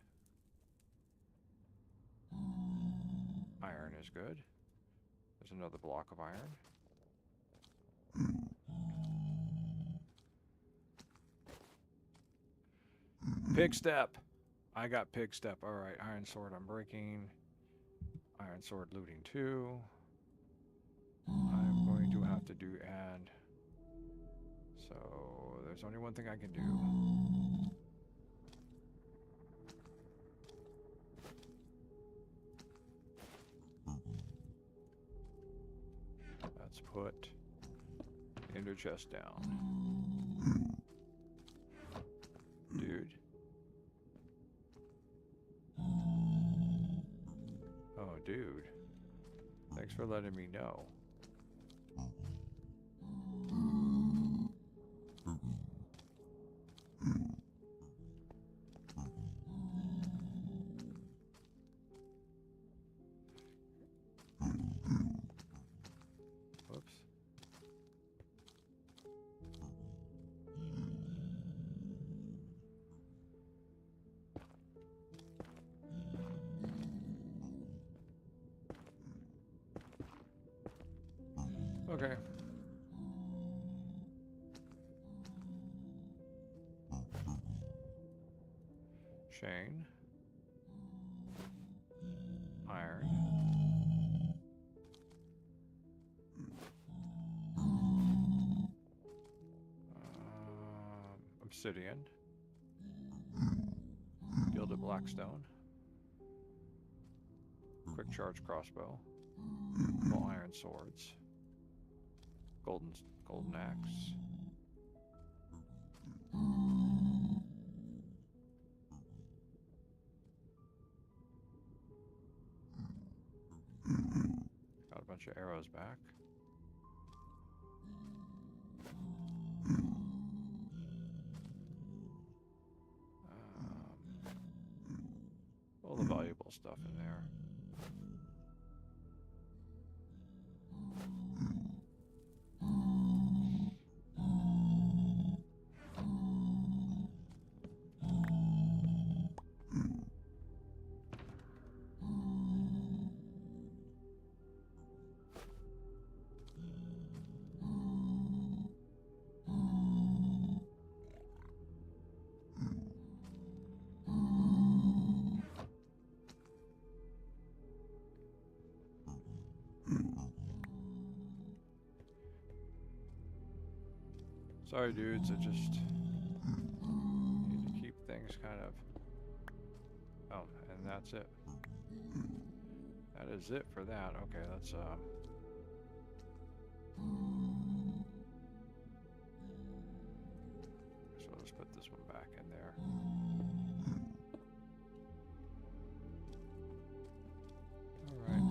Iron is good. There's another block of iron. Pig step. I got pig step. Alright, iron sword I'm breaking. Iron sword looting 2. I'm going to have to do and. So there's only one thing I can do. Let's put the ender chest down. Dude. Oh, dude. Thanks for letting me know. Whoops. Okay. Shane. Iron. Obsidian. Gilded blackstone. Quick charge crossbow. Full iron swords. Golden axe. Got a bunch of arrows back. All the valuable stuff in there. Sorry, dudes. I just need to keep things kind of. Oh, and that's it. That is it for that. Okay, let's so let's put this one back in there. All right.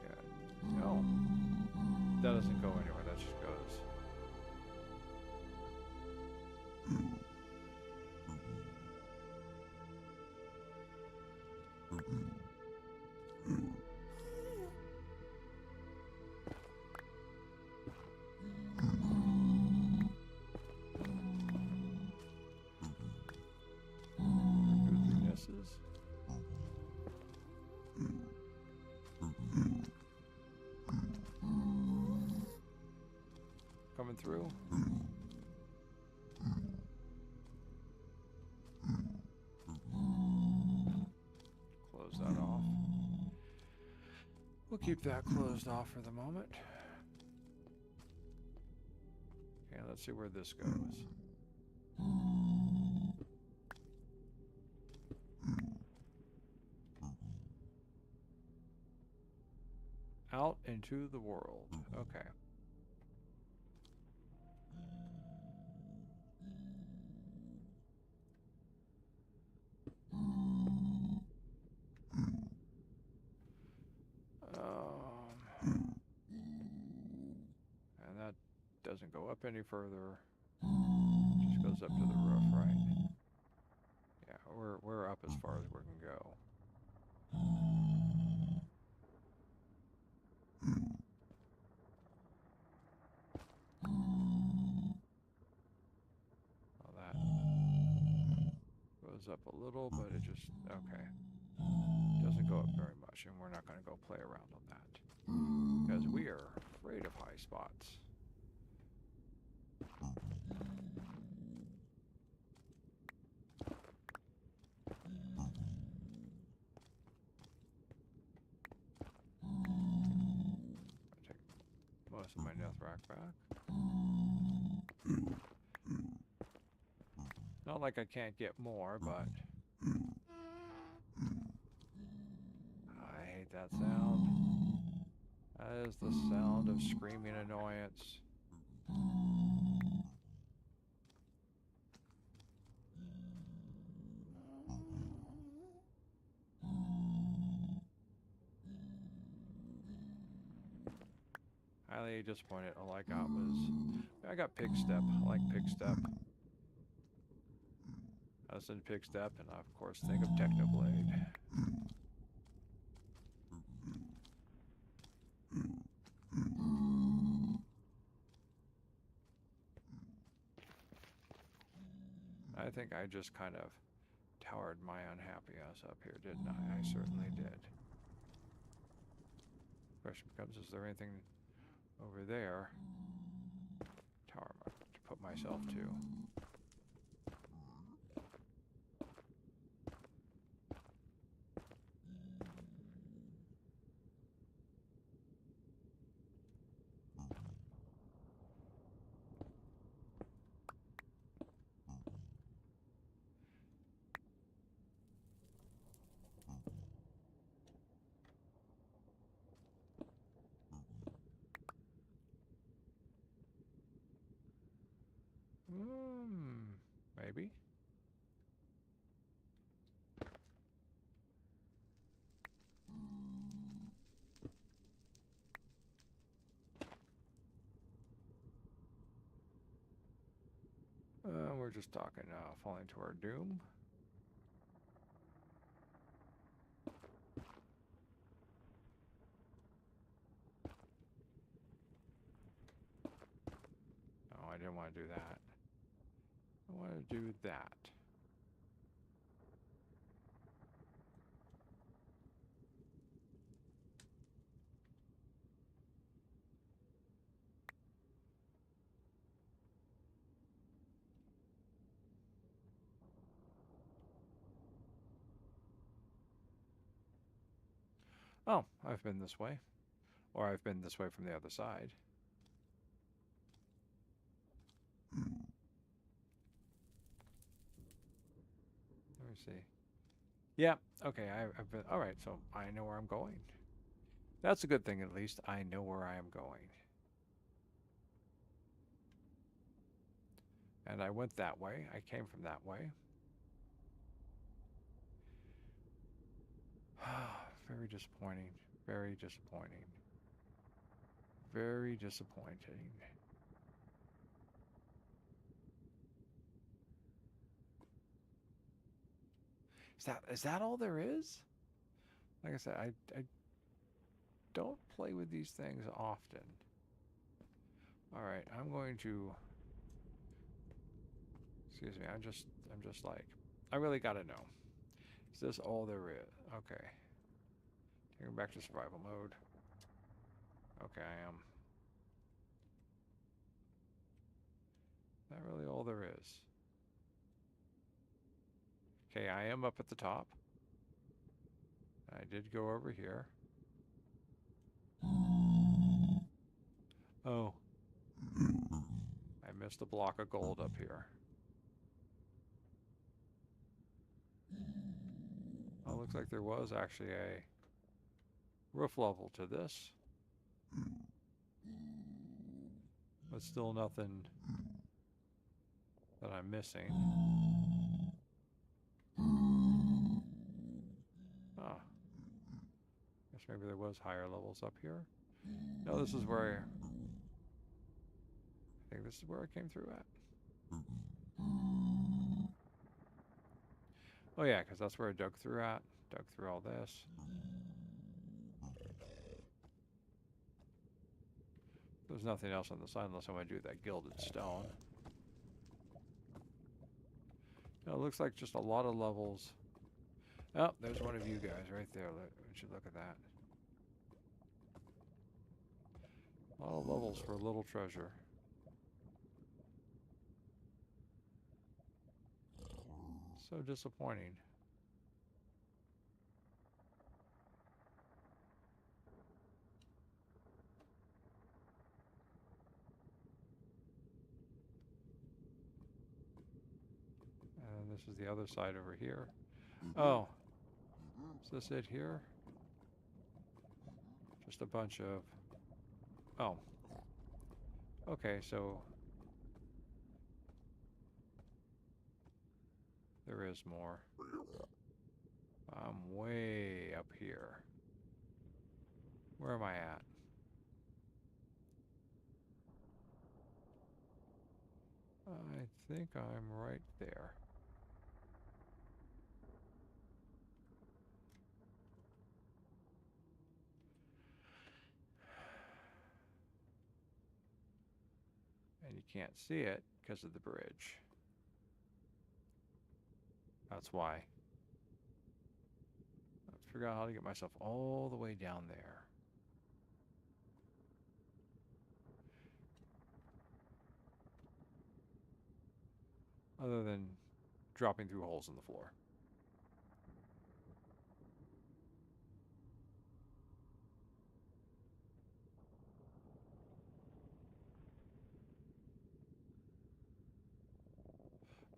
Yeah. No. That doesn't go anywhere. That just goes. Misses. Coming through. Close that off. We'll keep that closed off for the moment. Okay, let's see where this goes. Out into the world. Okay. And that doesn't go up any further. Just goes up to the roof, right? Yeah, we're up as far as we can go. Well, that goes up a little, but it just okay. Doesn't go up very much, and we're not going to go play around on that because we are afraid of high spots. I take most of my netherrack back. Not like I can't get more, but I hate that sound. That is the sound of screaming annoyance. Highly disappointed. All I got was I got pig step. I like pig step. I listen to pig step, and I of course think of Technoblade. I think I just kind of towered my unhappy ass up here, didn't I? I certainly did. Question becomes, is there anything over there? Tower to put myself to. Maybe. We're just talking falling to our doom. Oh, I didn't want to do that. I want to do that. Oh, I've been this way. Or I've been this way from the other side. Let me see. Yeah, okay, I've been... Alright, so I know where I'm going. That's a good thing, at least. I know where I am going. And I went that way. I came from that way. Very disappointing. Very disappointing. Very disappointing. Is that all there is? Like I said, I don't play with these things often. Alright, I'm going to... Excuse me, I'm just like... I really gotta know. Is this all there is? Okay. Taking back to survival mode. Okay, I am. Not really all there is. Okay, I am up at the top. I did go over here. Oh. I missed a block of gold up here. Oh, looks like there was actually a roof level to this. But still nothing that I'm missing. Ah. Guess maybe there was higher levels up here. No, this is where I think this is where I came through at. Oh yeah, because that's where I dug through at. Dug through all this. There's nothing else on the side unless I want to do that gilded stone. No, it looks like just a lot of levels. Oh, there's one of you guys right there. We should look at that. A lot of levels for a little treasure. So disappointing. And this is the other side over here. Oh. Is this it here? Just a bunch of... Oh. Okay, so... There is more. I'm way up here. Where am I at? I think I'm right there. And you can't see it because of the bridge. That's why. Let's figure out how to get myself all the way down there. Other than dropping through holes in the floor.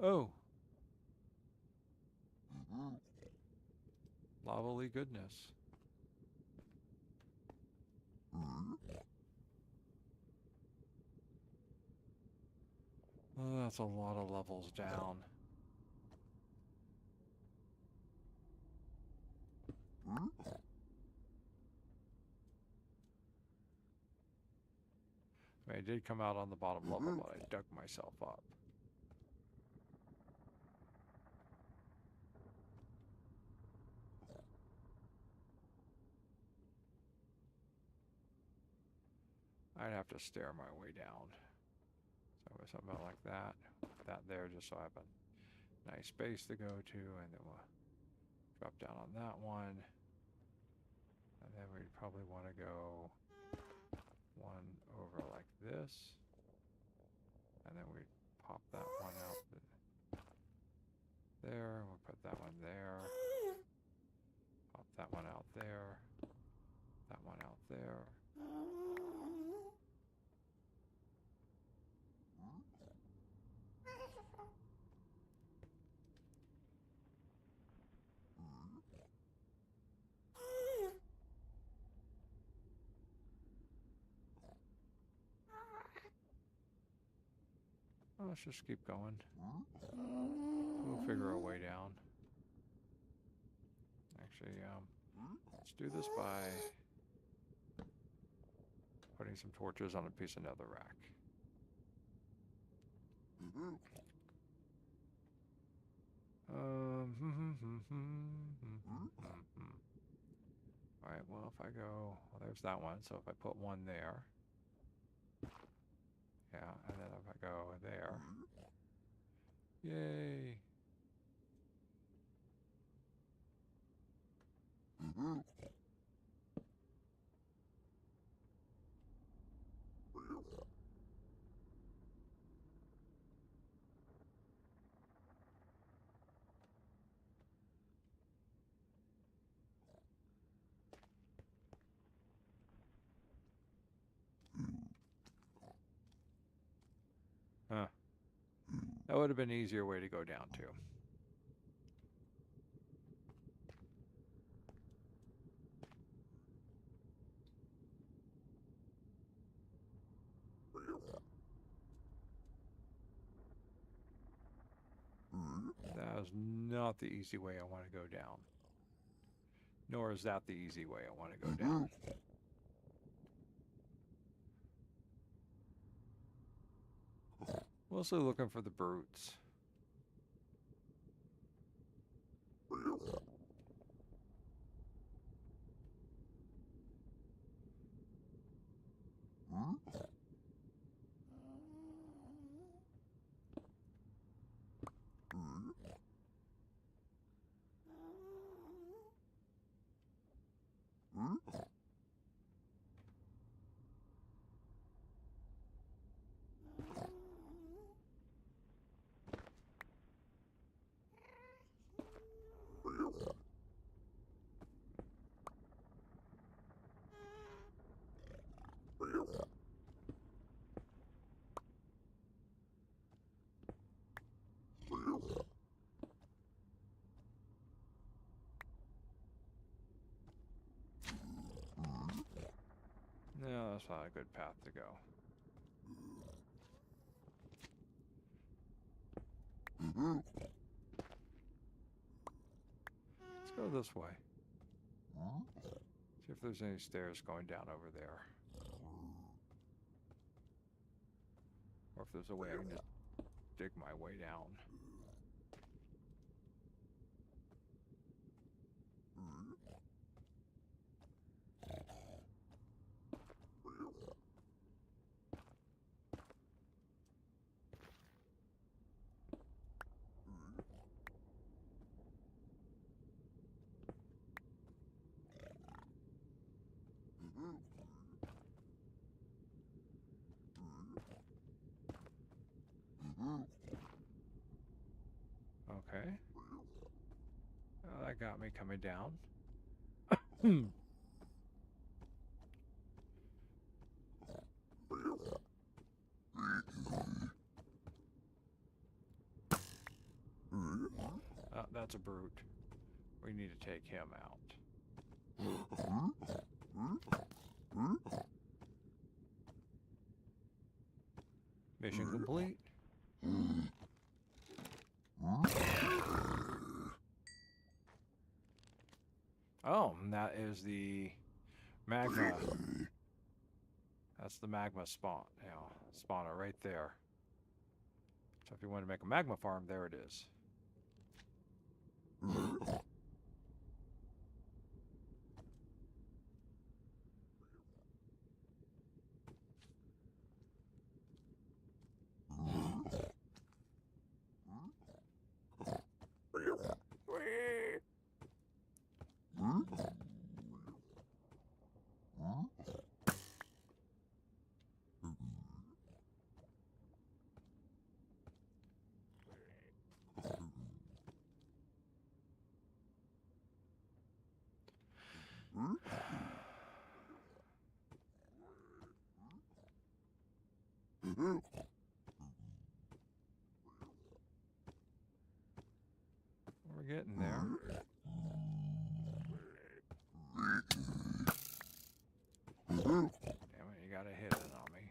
Oh. Lovely goodness. Oh, that's a lot of levels down. I mean, I did come out on the bottom level, but I dug myself up. I'd have to stair my way down. So something like that. That there, just so I have a nice space to go to, and then we'll drop down on that one. And then we'd probably want to go one over like this. And then we pop that one out there. We'll put that one there. Pop that one out there. let's just keep going. We'll figure a way down. Actually, let's do this by putting some torches on a piece of netherrack. Alright, well, if I go... Well, there's that one, so if I put one there... Yeah, and then if I go there... Yay! Huh. That would have been an easier way to go down to. That is not the easy way I want to go down. Nor is that the easy way I want to go down. Mostly looking for the brutes. No, that's not a good path to go. Let's go this way. See if there's any stairs going down over there. Or if there's a way I can just dig my way down. Okay. Well, that got me coming down. Oh, that's a brute. We need to take him out. Mission complete. Oh, and that is the magma. That's the magma spawn. You know, spawner right there. So if you want to make a magma farm, there it is. We're getting there. Damn it, you gotta hit it on me.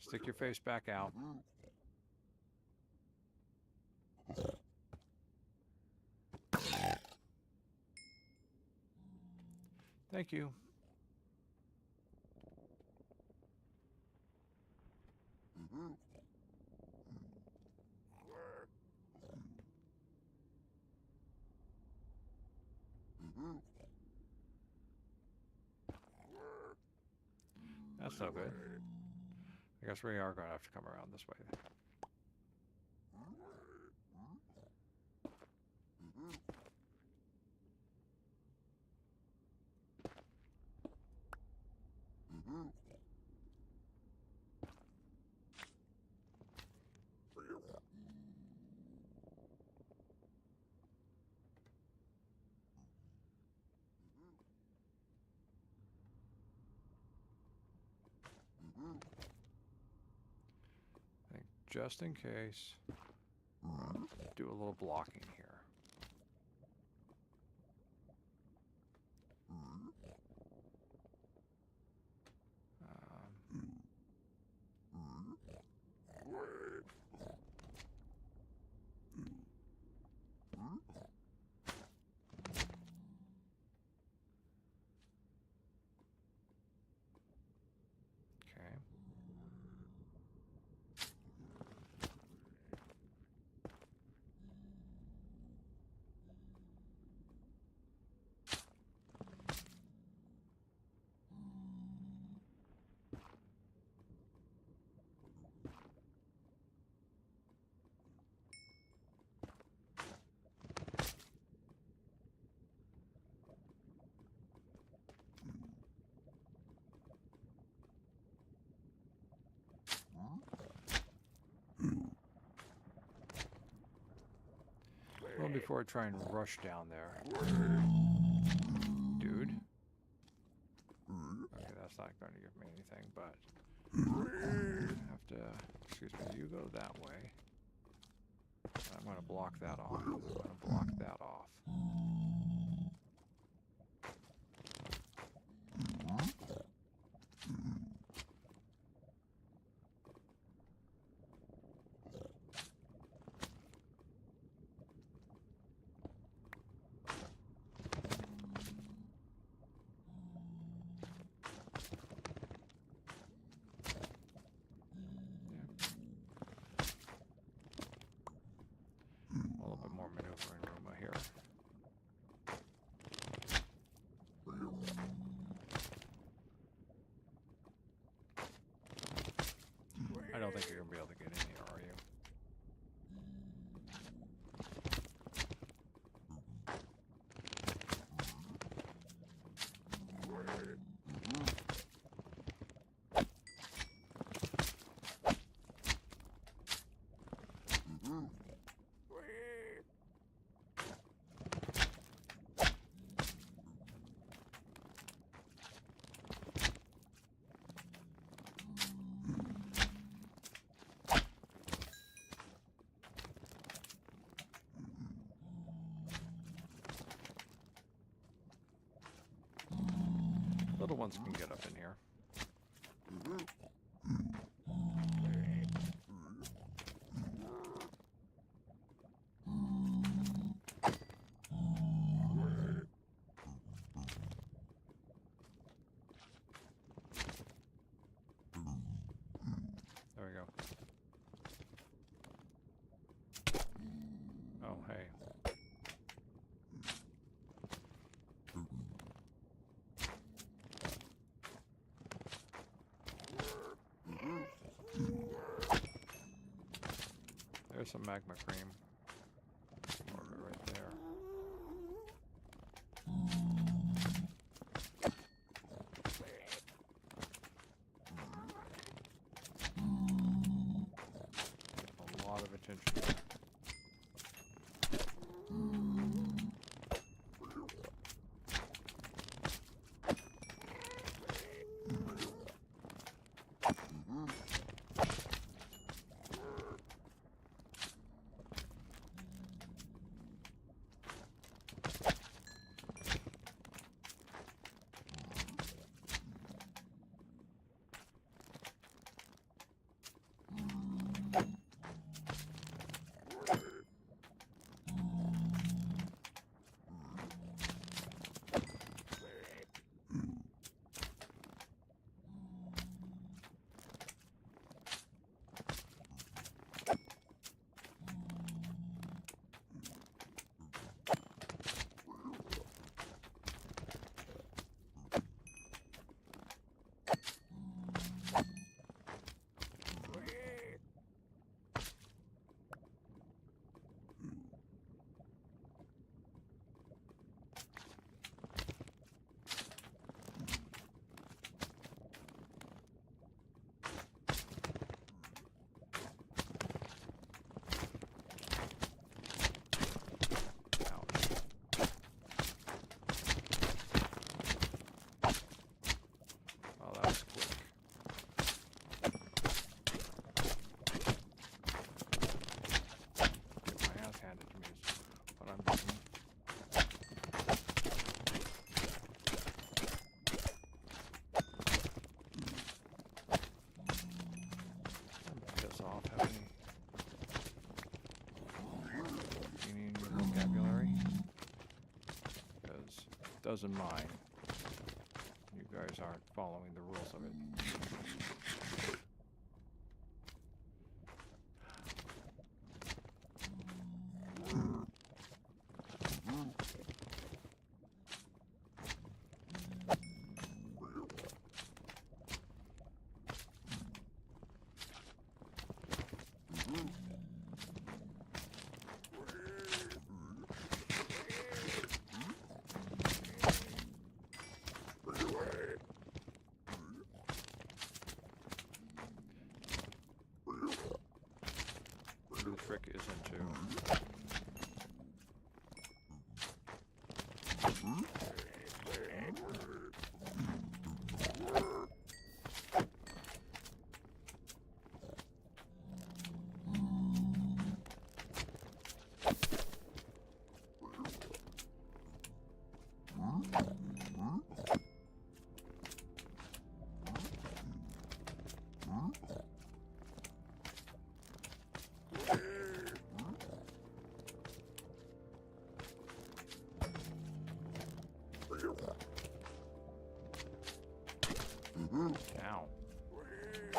Stick your face back out. Thank you. That's no good. I guess we are going to have to come around this way. I think just in case, do a little blocking here. Okay. Well, before I try and rush down there. Dude. Okay, that's not going to give me anything, but I have to, excuse me, you go that way. I'm going to block that off. I'm going to block that off. A little bit more maneuvering room here. I don't think you're going to be able to get in here, are you? Little ones can get up in here. There we go. Oh, hey. There's some magma cream. More of it right there. A lot of attention. doesn't mind. You guys aren't following the rules of it. The trick isn't to Ow. You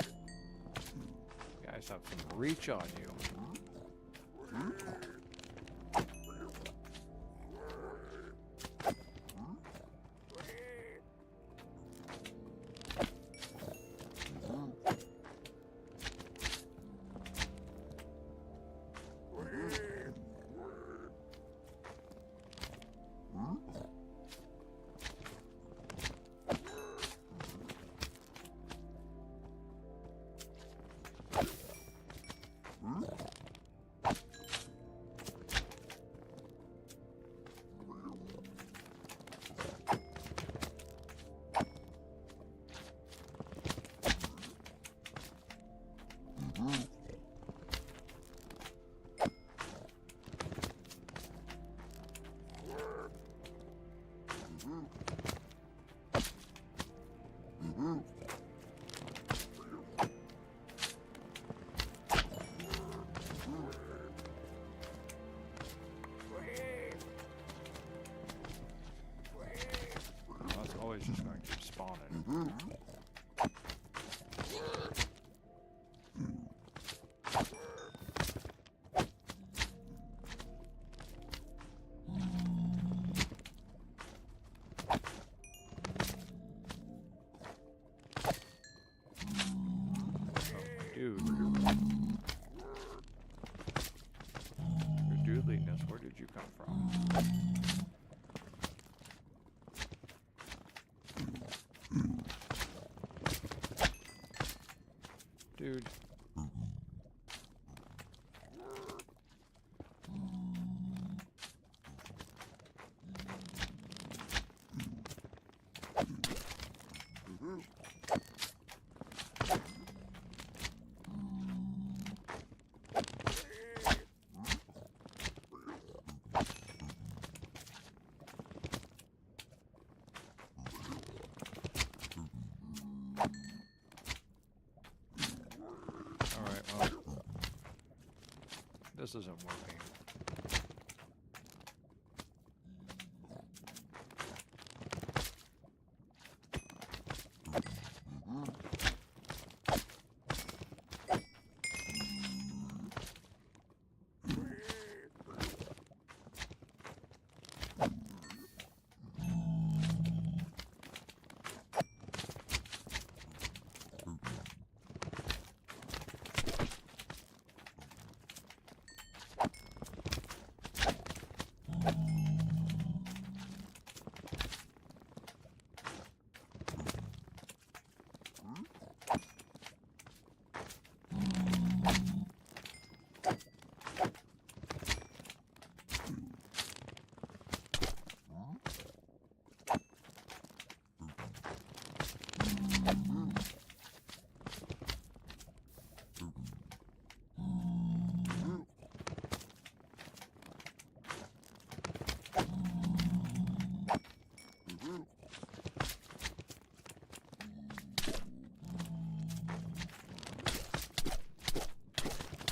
guys have some reach on you. That's always just going to keep spawning. Dude. Your doodliness, where did you come from? Dude. Alright, well, this isn't working.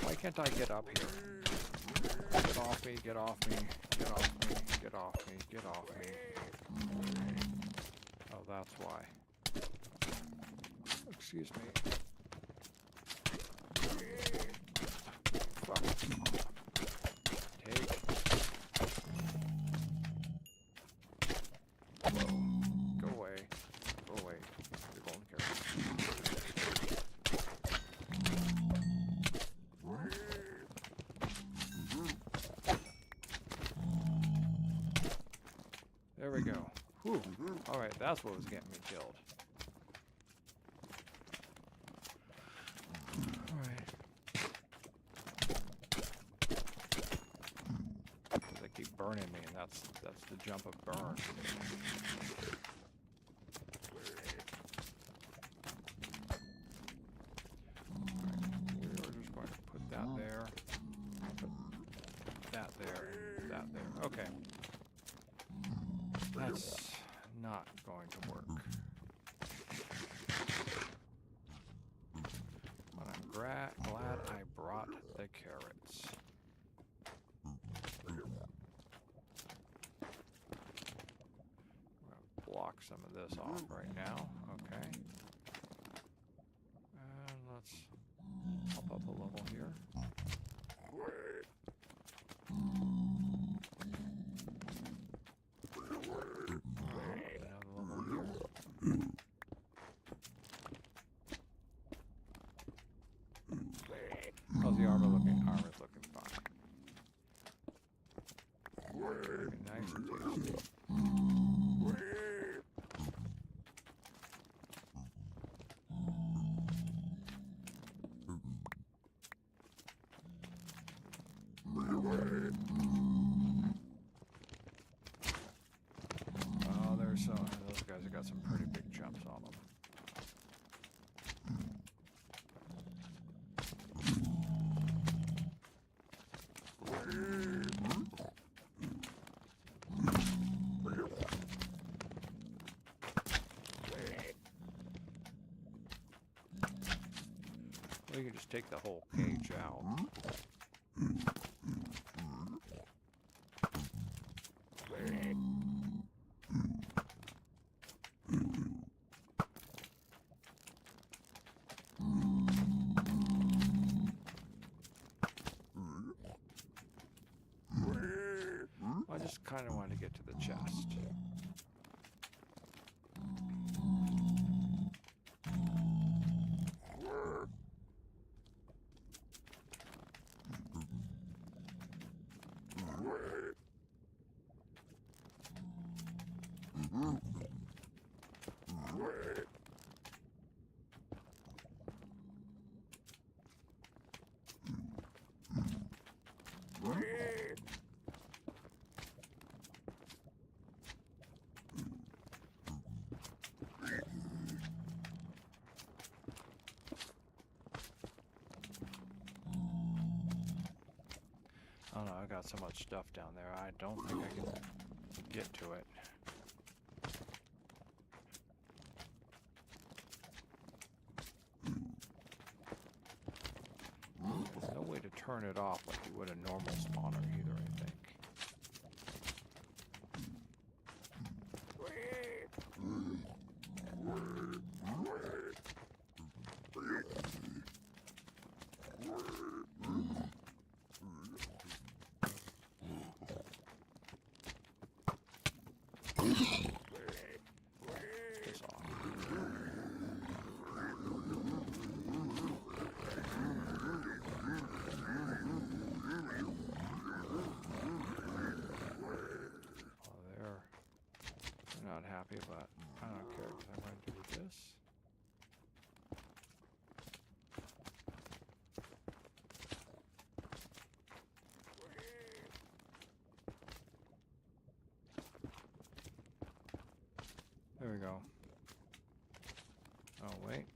Why can't I get up here? Get off me, get off me, get off me, get off me, get off me. that's why. Excuse me. Fuck. Take. Go away. Go away. You're golden carrot. There we go. Whew. Alright, that's what was getting me killed. Alright. They keep burning me, and that's the jump of burn. We're just going to put that there. Put that there. That there. Okay. That's not going to work. But I'm glad I brought the carrots. I'm gonna block some of this off right now. Okay. And let's pop up a level here. How's the armor's looking fine. Looking nice and tasty. Oh, there's some. Those guys have got some pretty big jumps on them. We can just take the whole cage out. I just kind of want to get to the chest. Oh no, I got so much stuff down there, I don't think I can get to it. There's no way to turn it off like you would a normal spawner either, I think. This off. Oh, they're not happy, but I don't care because I'm going to do this. There we go. Oh, wait.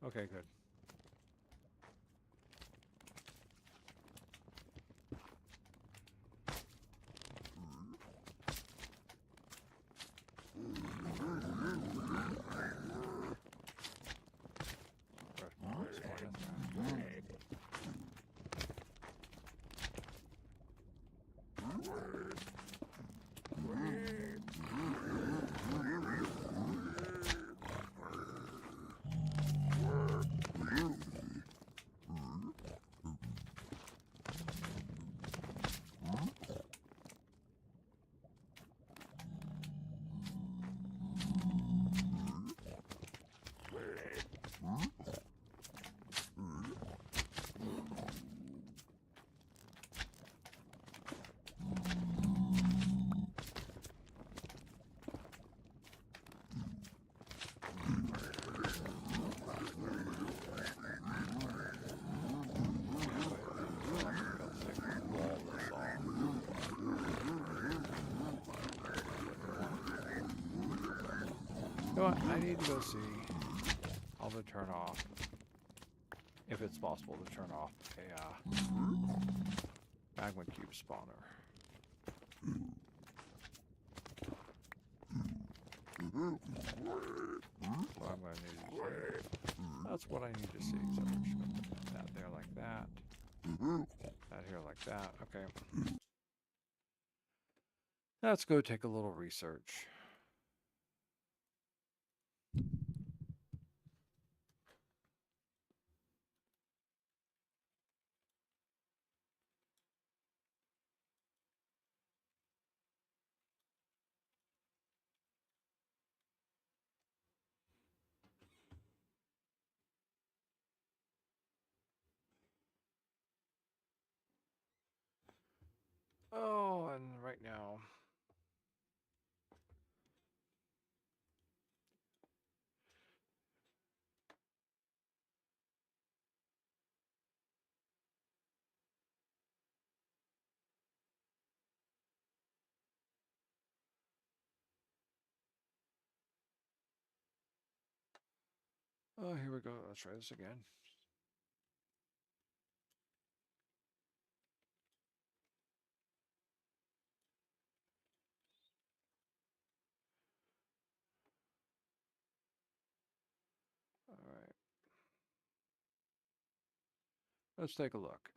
Okay, good. what? I need to go see how to turn off, if it's possible to turn off a magma cube spawner. So I'm going to need to see. That's what I need to see. So we're just going to put that there like that. That here like that. Okay. Let's go take a little research. Oh, and right now. Oh, here we go. Let's try this again. All right. Let's take a look.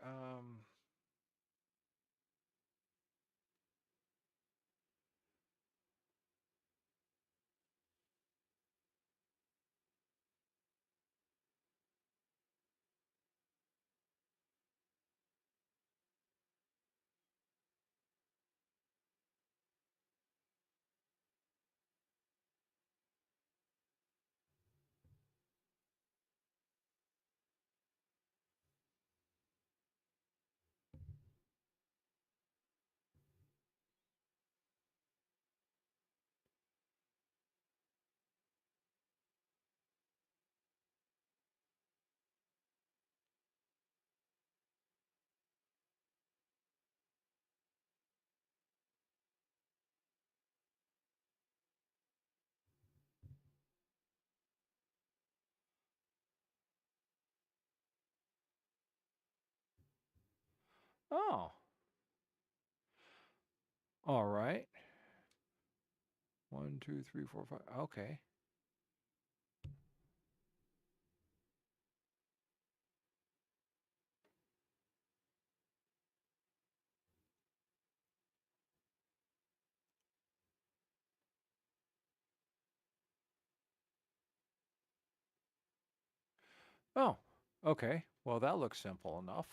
Oh. All right. 1, 2, 3, 4, 5. Okay. Oh. Okay. Well, that looks simple enough.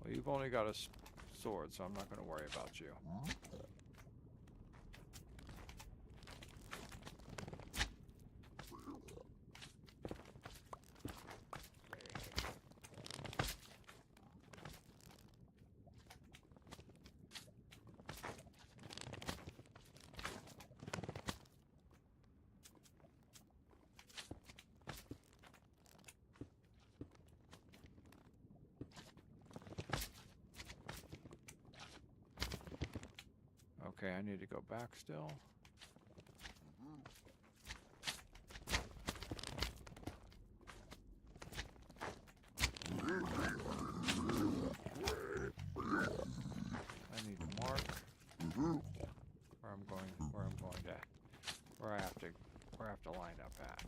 Well, you've only got a sword, so I'm not going to worry about you. Okay, I need to go back still. I need to mark where I have to line up at.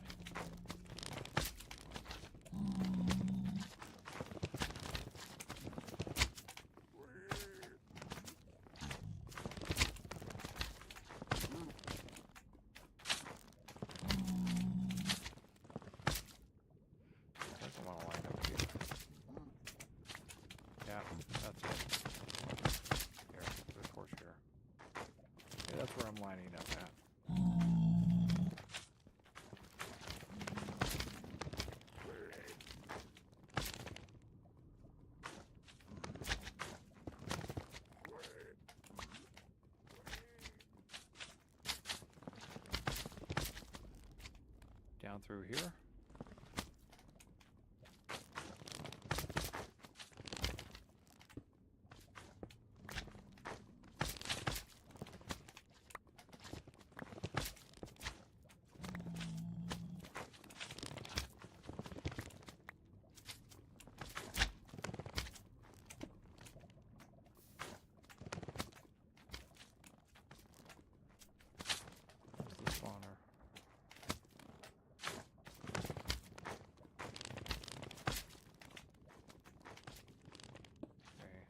I think I want to line up here. Yeah, that's it. Here, the torch here. lining up at? Down through here. There's the spawner. Okay.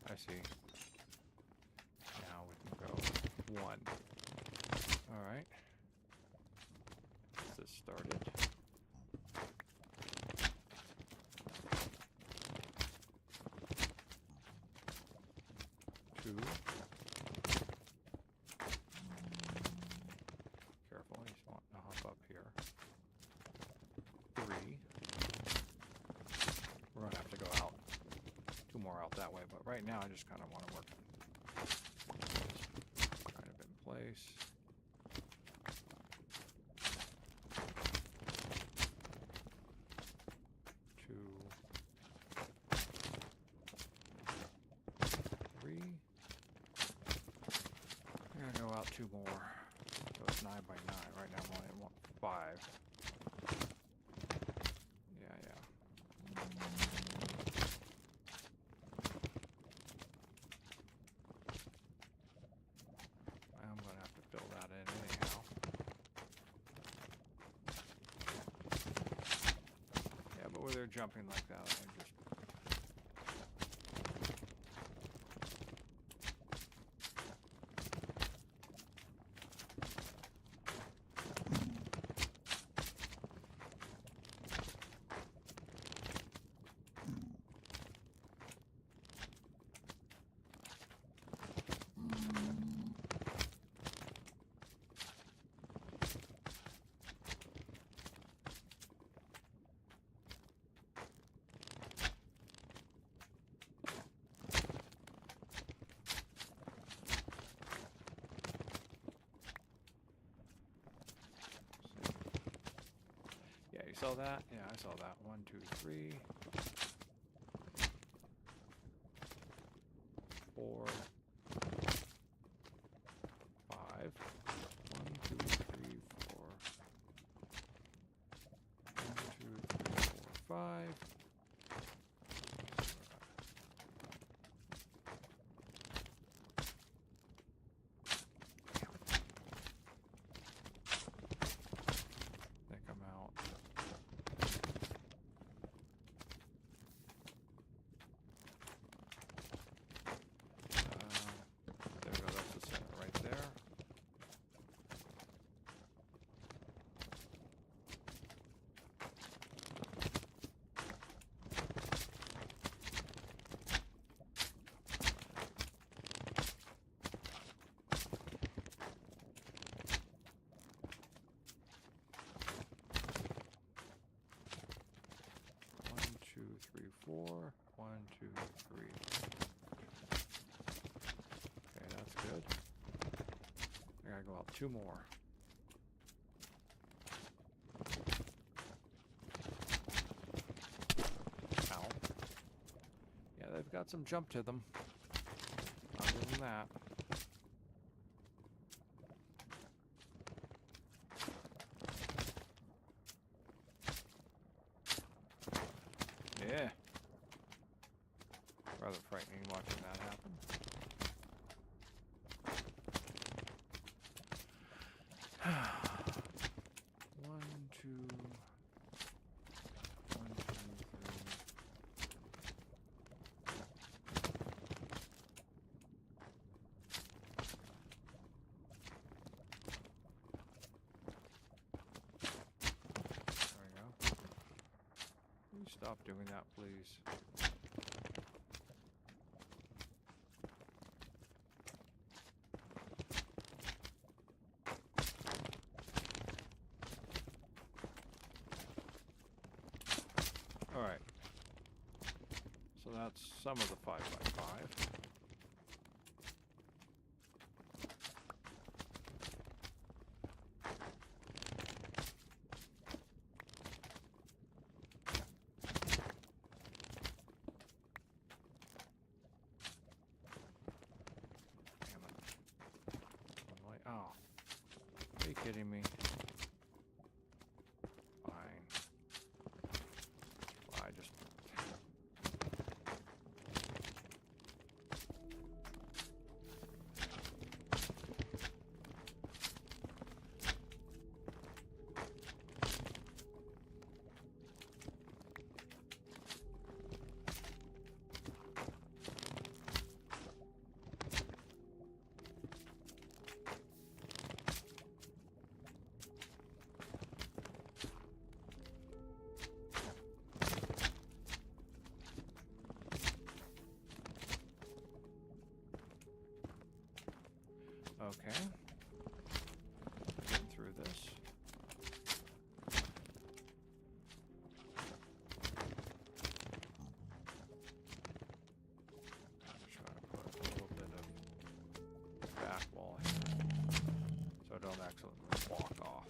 I see. Now we can go 1. Alright. This started. 2. Careful, he's wanting to hop up here. 3. We're gonna have to go out. 2 more out that way, but right now I just kind of want to work kind of in place. 2, 3. I'm gonna go out 2 more. So it's 9 by 9. Right now I'm only at 5. Yeah. I'm gonna have to fill that in anyhow. Yeah, but where they're jumping like that, I just you saw that? Yeah, I saw that. 1, 2, 3. 4. 5. 1, 2, 3, 4. 1, 2, 3, 4, 5. They come out. There we go, that's the center right there. One, two, three, 4. 1, 2, 3. Okay, that's good. I gotta go out 2 more. Ow. Yeah, they've got some jump to them. Other than that. Yeah. Rather frightening watching that happen. One, two. 1, 2, 3. There we go. stop doing that, please? Alright. So that's some of the 5x5. Oh, are you kidding me? Fine. Well, I just... Okay. Getting through this. I'm just trying to put a little bit of back wall here so I don't accidentally walk off.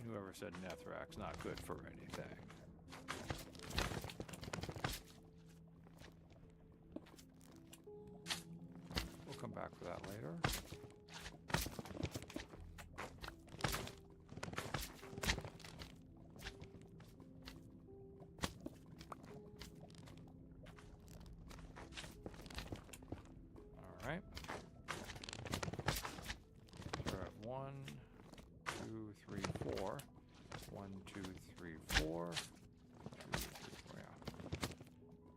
Whoever said Netherrack's not good for anything. We'll come back for that later. All right. So we're at 1, 2, 3, 4. 1, 2, 3, 4. 2, 3, 4, yeah.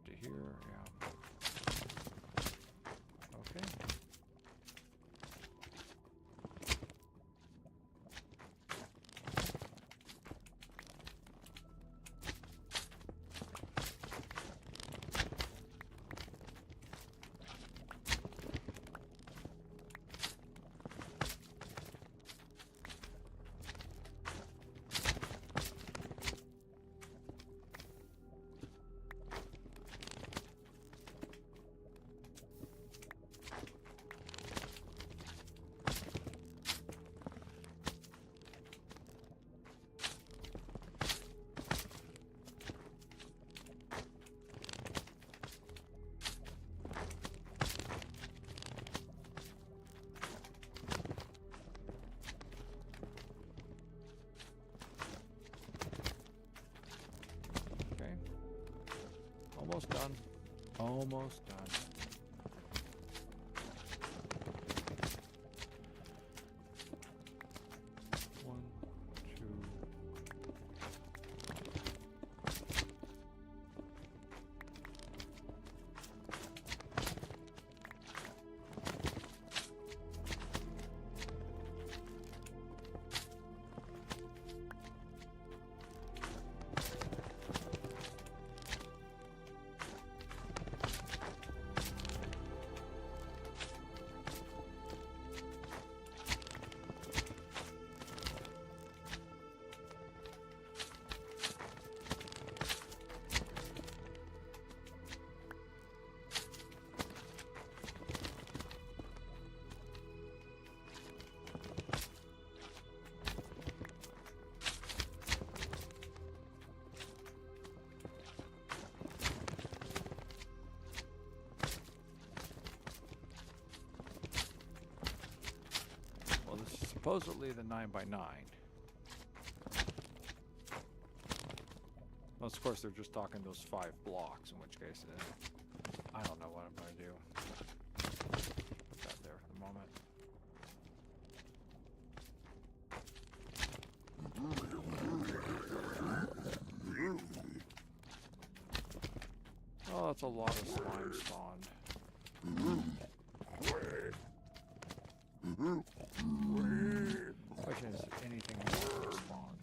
To here, yeah. Okay. Almost done. Almost done. One, two. Well, this is supposedly the 9x9. Well, of course, they're just talking those 5 blocks, in which case, I don't know what I'm going to do. Put that there for the moment. That's a lot of slime spawned. Question is, anything more spawned?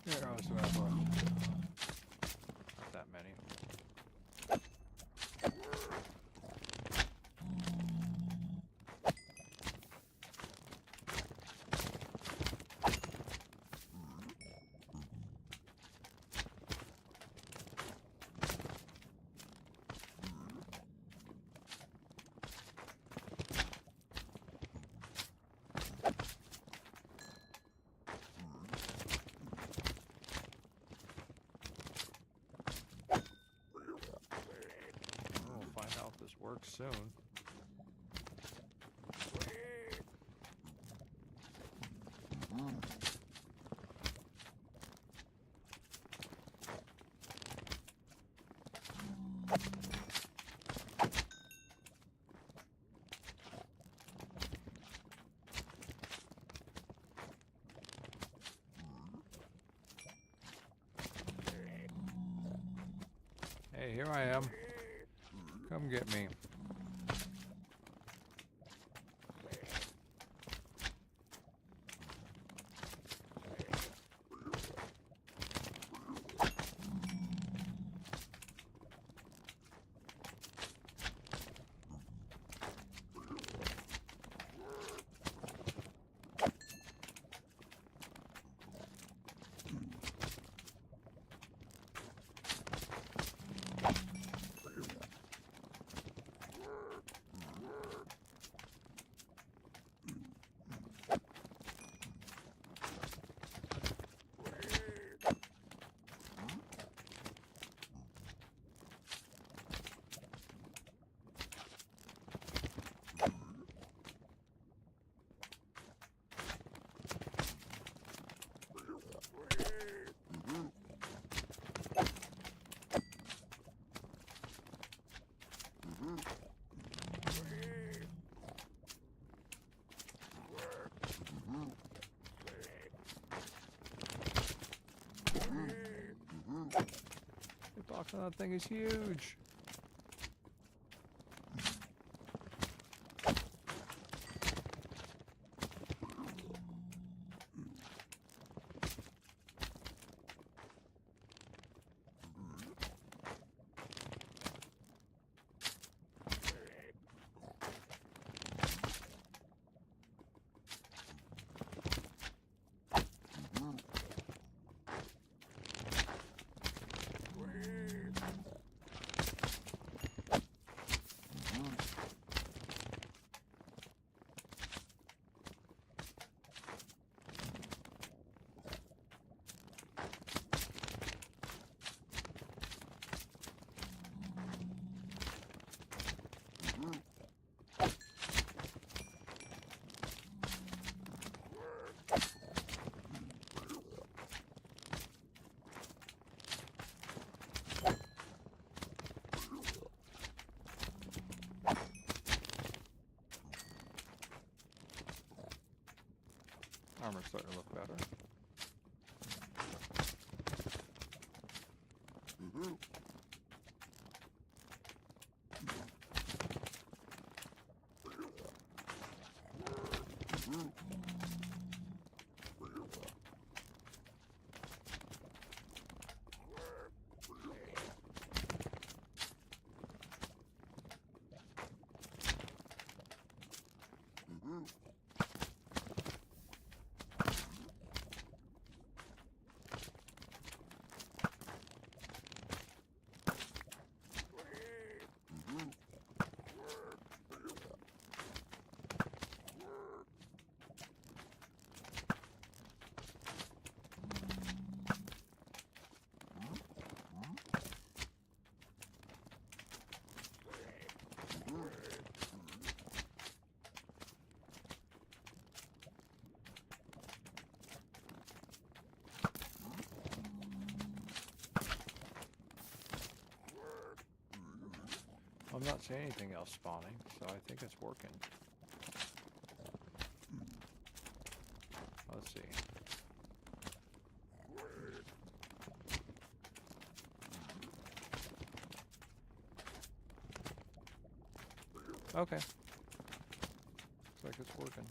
Here, I also have not that many. We'll find out if this works soon. Hey, here I am. Come get me. The box on that thing is huge. Armor's starting to look better. I'm not seeing anything else spawning, so I think it's working. Let's see. Okay. Looks like it's working.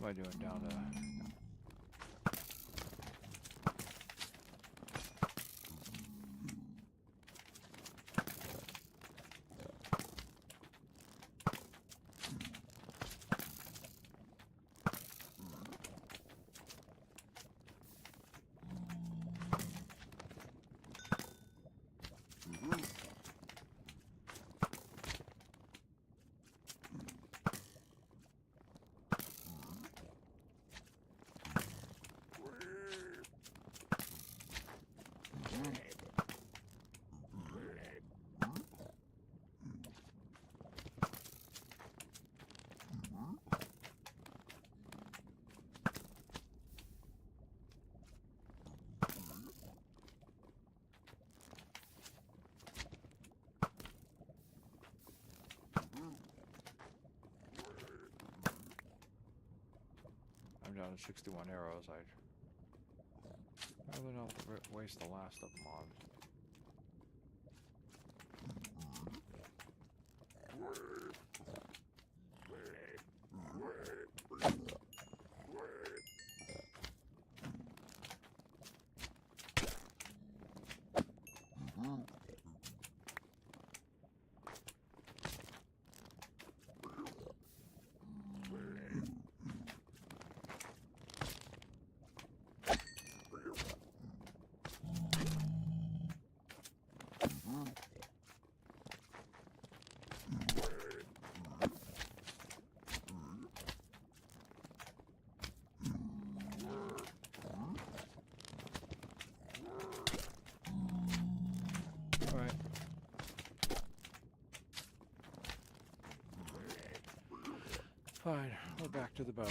What am I doing down to? I'm down to 61 arrows. I'd rather not waste the last of them on. Alright. Fine, we're back to the bow.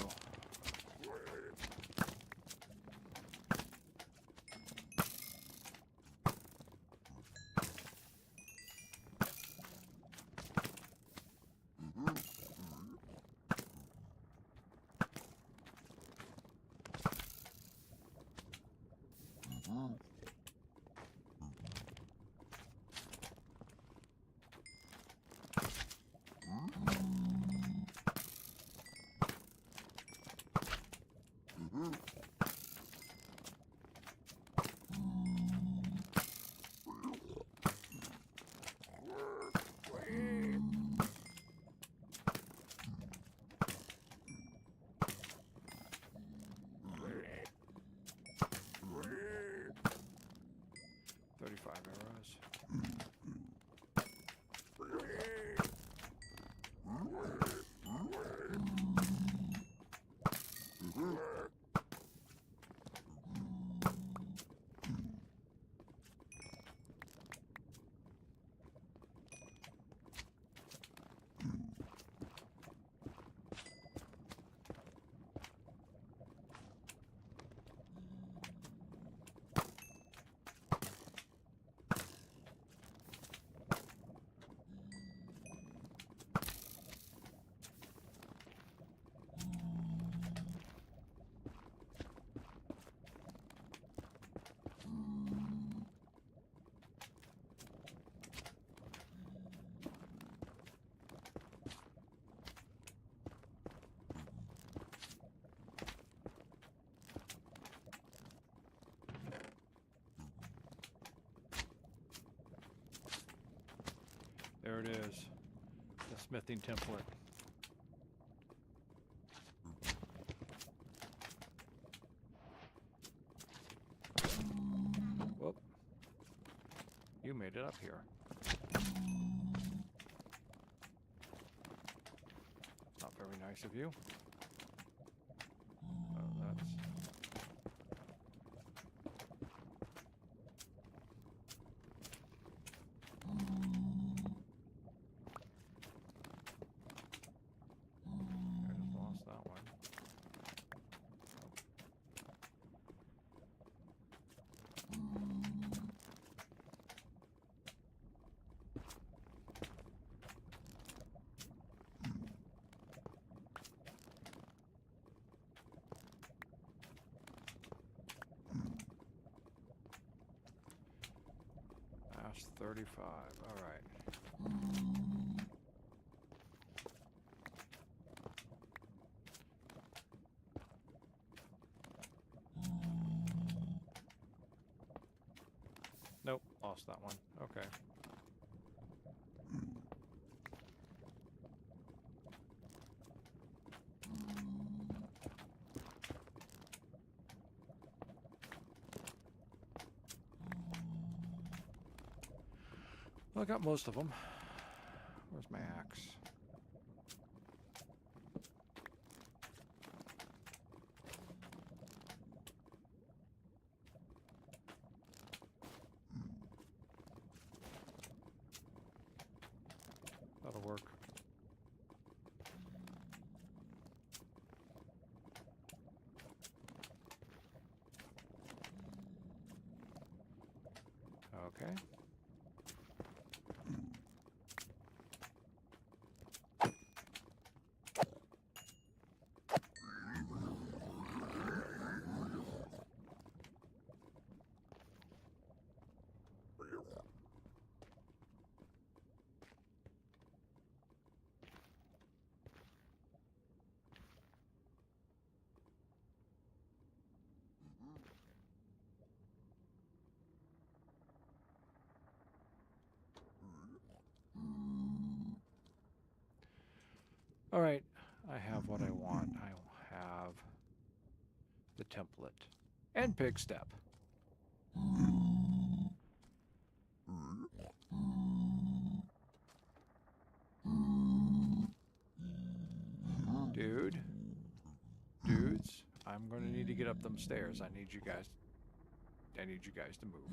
There it is. The smithing template. Whoop. You made it up here. Not very nice of you. Oh, that's... I just lost that one. That's 35. All right. Nope, lost that one. Okay. Well, I got most of them. Where's my axe? That'll work. Okay. All right, I have what I want. I have the template and pig step. Dudes, I'm going to need to get up them stairs. I need you guys to move.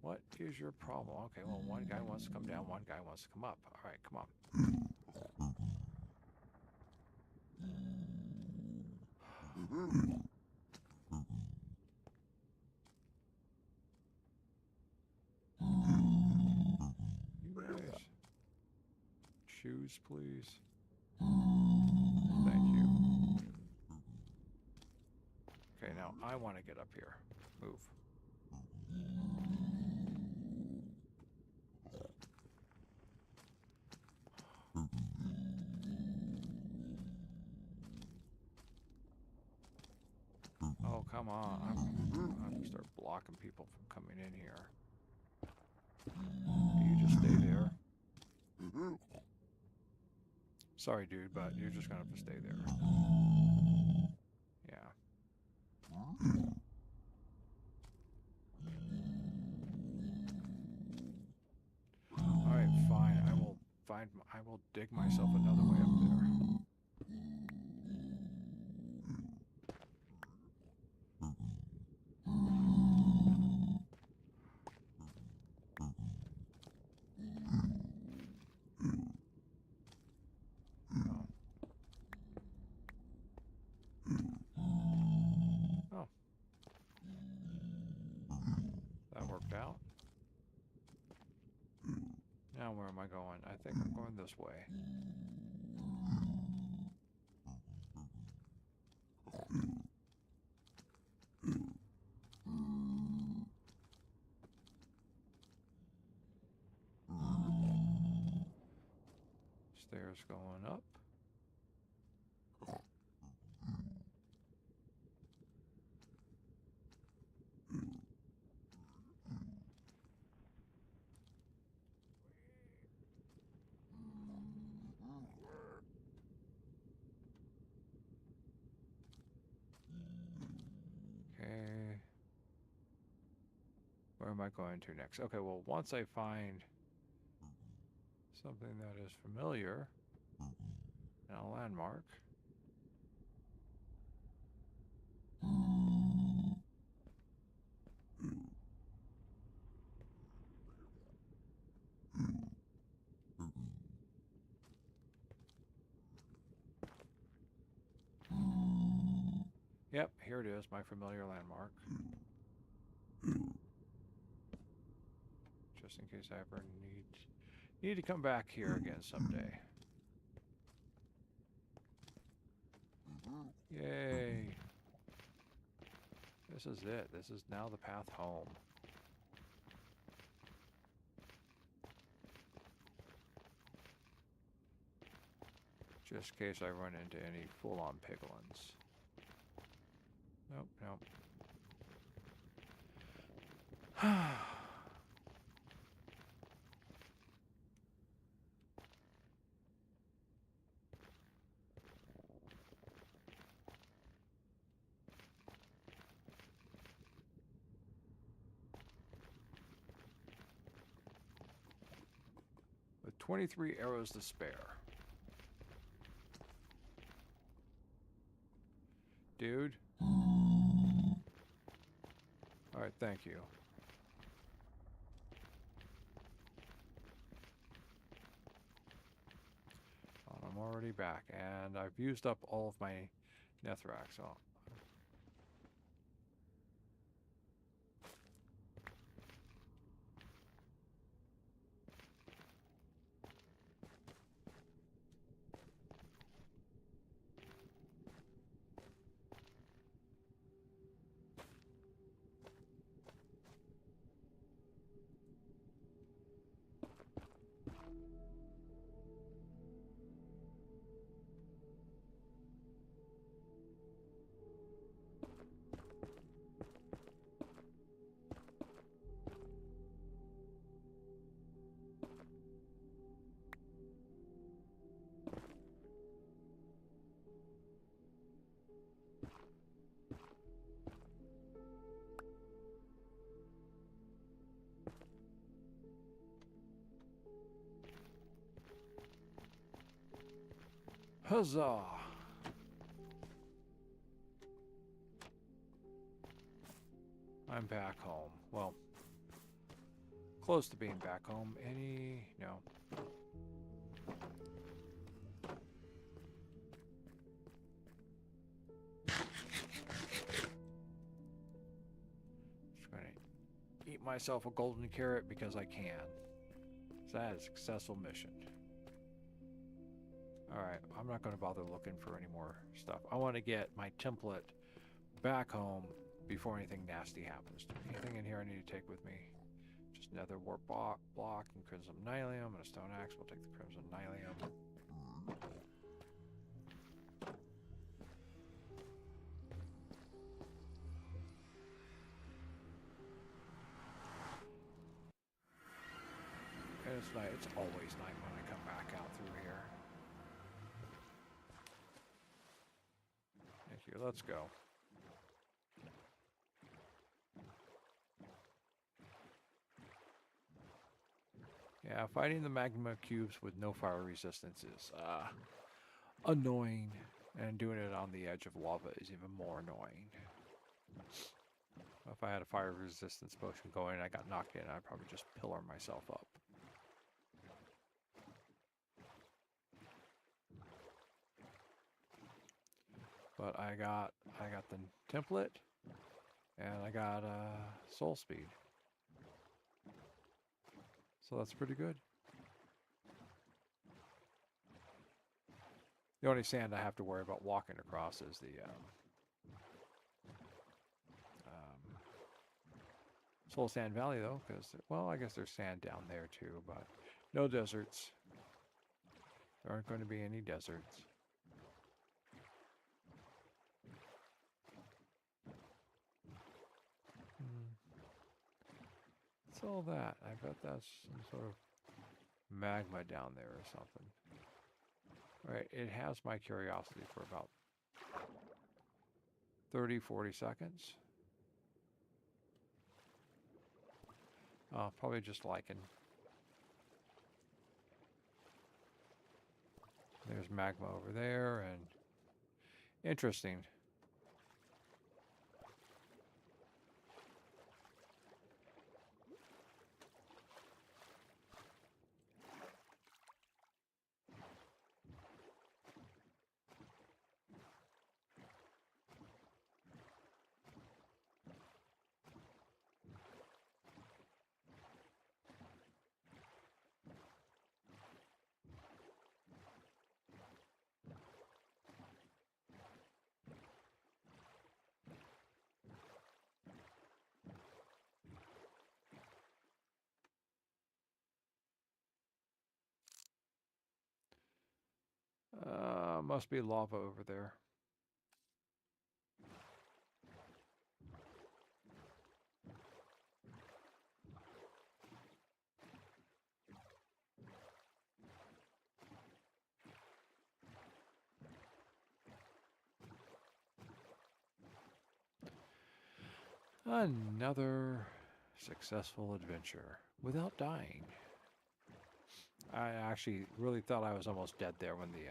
What is your problem? Okay, well, one guy wants to come down, one guy wants to come up. All right, come on. You guys, shoes, please. Thank you. Okay, now I want to get up here. Move. Oh, come on. I'm going to start blocking people from coming in here. You just stay there. Sorry, dude, but you're just going to have to stay there. Yeah. All right, fine. I will dig myself another way up there. Oh. That worked out. Now where am I going? I think I'm going this way. Stairs going up. I going to next? Okay, well, once I find something that is familiar and a landmark. Yep, here it is, my familiar landmark. Just in case I ever need to come back here again someday. Yay. This is it. This is now the path home. Just in case I run into any full-on piglins. Nope, nope. With 23 arrows to spare. Dude. Alright, thank you. Well, I'm already back, and I've used up all of my netherrack, so... Huzzah! I'm back home. Well, close to being back home. No. Just gonna eat myself a golden carrot because I can. So that is a successful mission. Alright, I'm not going to bother looking for any more stuff. I want to get my template back home before anything nasty happens to me. Anything in here I need to take with me? Just nether warp block and crimson nylium and a stone axe. We'll take the crimson nylium. And it's night. It's always night when I come back out through here. Thank you. Let's go. Yeah, fighting the magma cubes with no fire resistance is annoying, and doing it on the edge of lava is even more annoying. If I had a fire resistance potion going and I got knocked in, I'd probably just pillar myself up. But I got the template, and I got soul speed. So that's pretty good. The only sand I have to worry about walking across is the Soul Sand Valley, though, because, well, I guess there's sand down there too, but no deserts. There aren't going to be any deserts. What's all that? I bet that's some sort of magma down there or something. Alright, it has my curiosity for about 30, 40 seconds. Probably just lichen. There's magma over there, and interesting. Must be lava over there. Another successful adventure without dying. I actually really thought I was almost dead there when the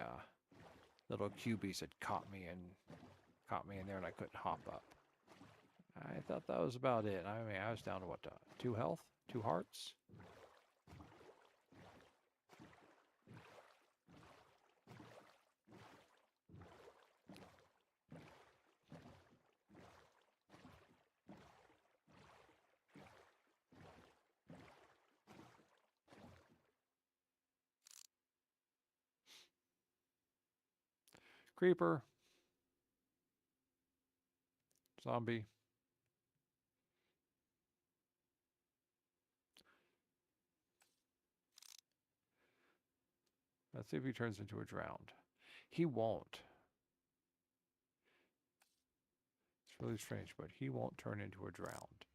little cubies had caught me in there and I couldn't hop up. I thought that was about it. I mean, I was down to what, 2 health? 2 hearts? Creeper. Zombie. Let's see if he turns into a drowned. He won't. It's really strange, but he won't turn into a drowned.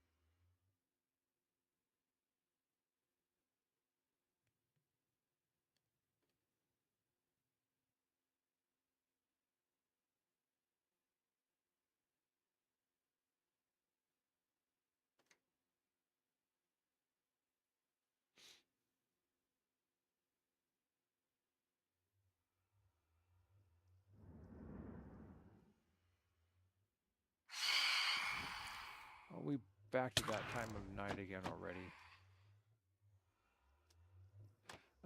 Are we back to that time of night again already?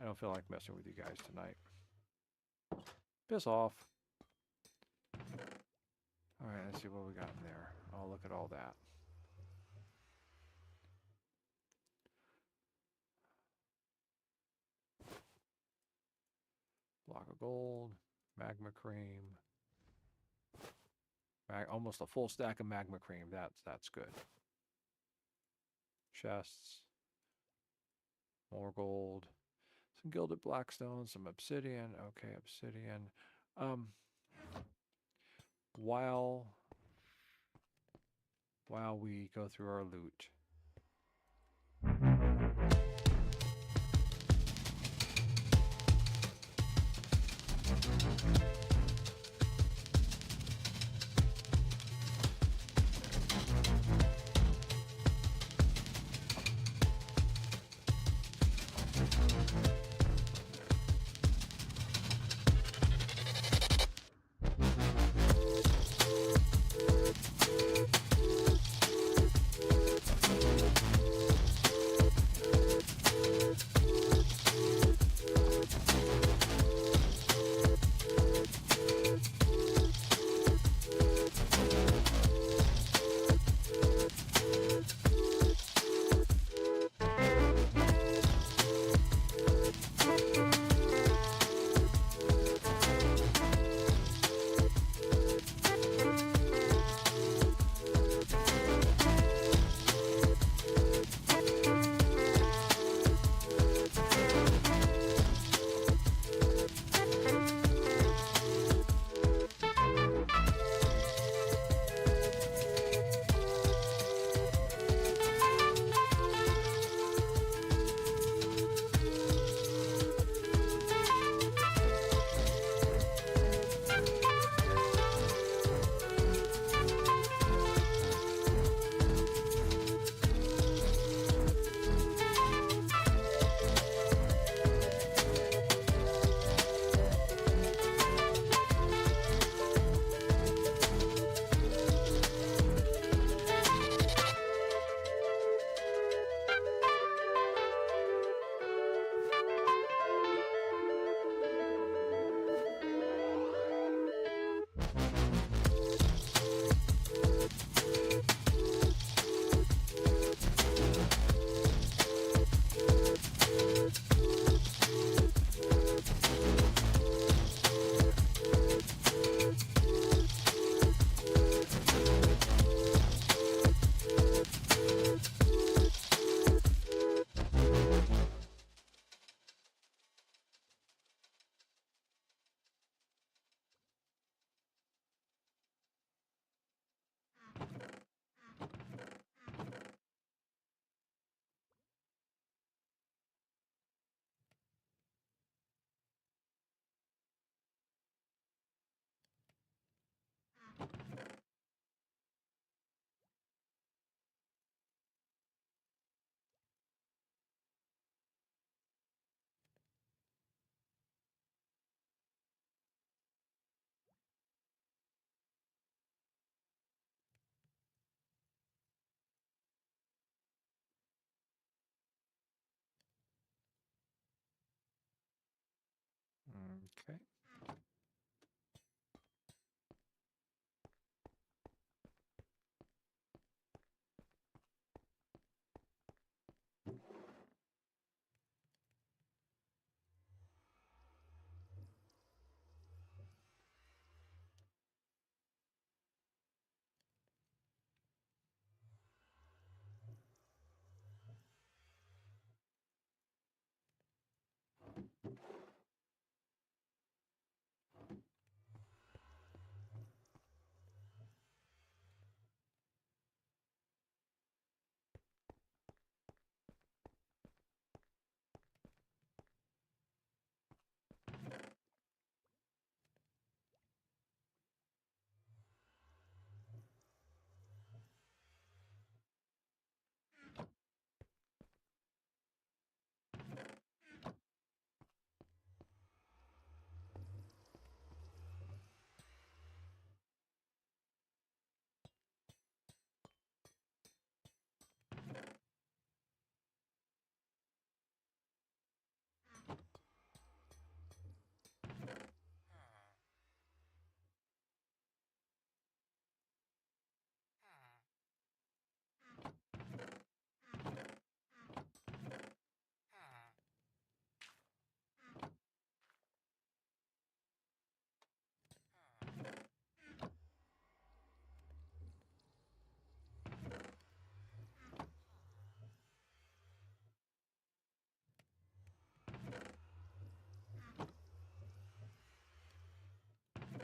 I don't feel like messing with you guys tonight. Piss off. Alright, let's see what we got in there. Oh, look at all that. Block of gold, magma cream. Almost a full stack of magma cream. That's good. Chests. More gold. Some gilded blackstone, some obsidian. Okay, obsidian. While we go through our loot. Okay.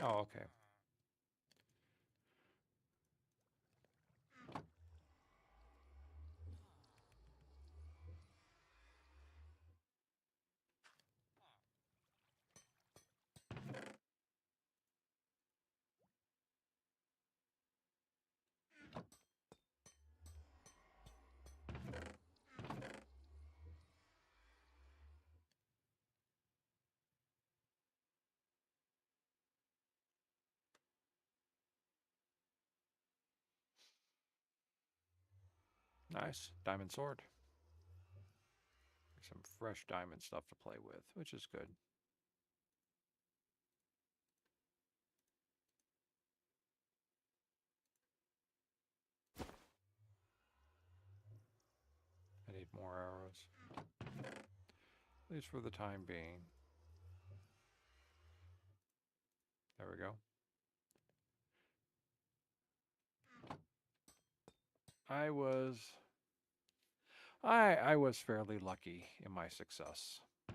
Oh, okay. Nice. Diamond sword. Some fresh diamond stuff to play with, which is good. I need more arrows. At least for the time being. There we go. I was fairly lucky in my success. I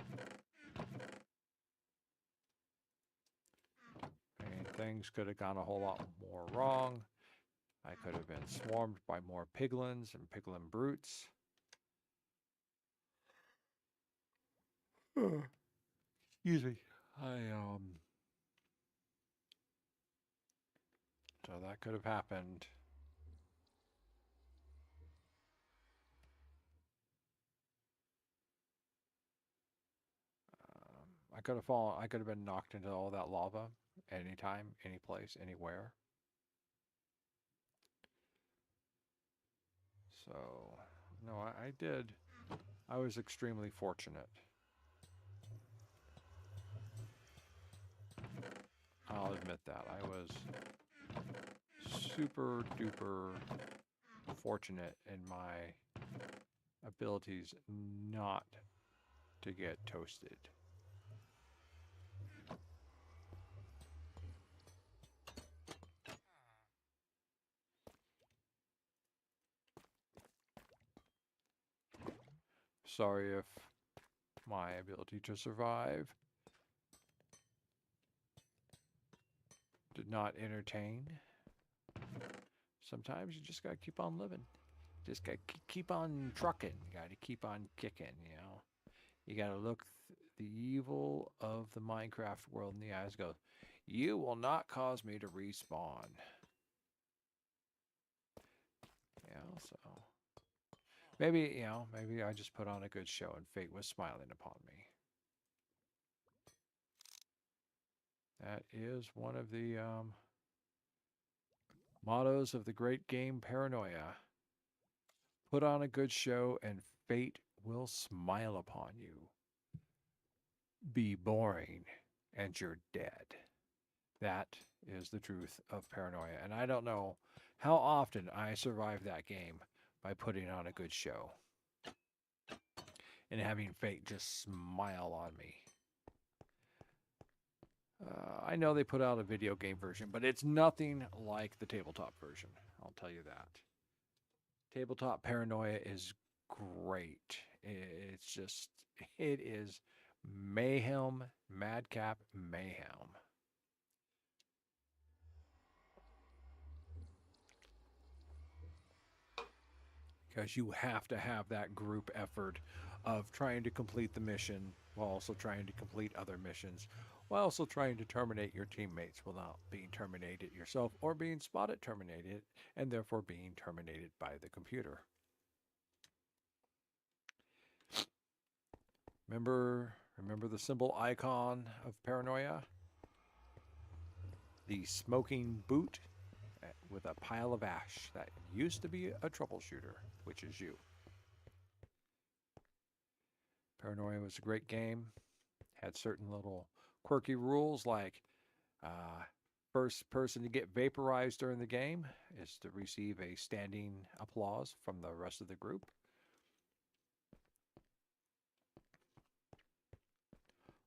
mean, things could have gone a whole lot more wrong. I could have been swarmed by more piglins and piglin brutes. Excuse me. So that could have happened. I could have fallen. I could have been knocked into all that lava anytime, any place, anywhere. So, no, I did. I was extremely fortunate. I'll admit that. I was super duper fortunate in my abilities not to get toasted. Sorry if my ability to survive did not entertain. Sometimes you just gotta keep on living. Just gotta keep on trucking. You gotta keep on kicking, you know. You gotta look the evil of the Minecraft world in the eyes and go, you will not cause me to respawn. You know, so maybe, you know, maybe I just put on a good show and fate was smiling upon me. That is one of the mottos of the great game Paranoia. Put on a good show and fate will smile upon you. Be boring and you're dead. That is the truth of paranoia. And I don't know how often I survived that game by putting on a good show and having fate just smile on me. I know they put out a video game version, but it's nothing like the tabletop version. I'll tell you that. Tabletop paranoia is great. It's just, it is mayhem, madcap mayhem. Because you have to have that group effort of trying to complete the mission while also trying to complete other missions, while also trying to terminate your teammates without being terminated yourself or being spotted terminated and therefore being terminated by the computer. Remember the symbol icon of paranoia? The smoking boot with a pile of ash that used to be a troubleshooter, which is you. Paranoia was a great game. Had certain little quirky rules like first person to get vaporized during the game is to receive a standing applause from the rest of the group.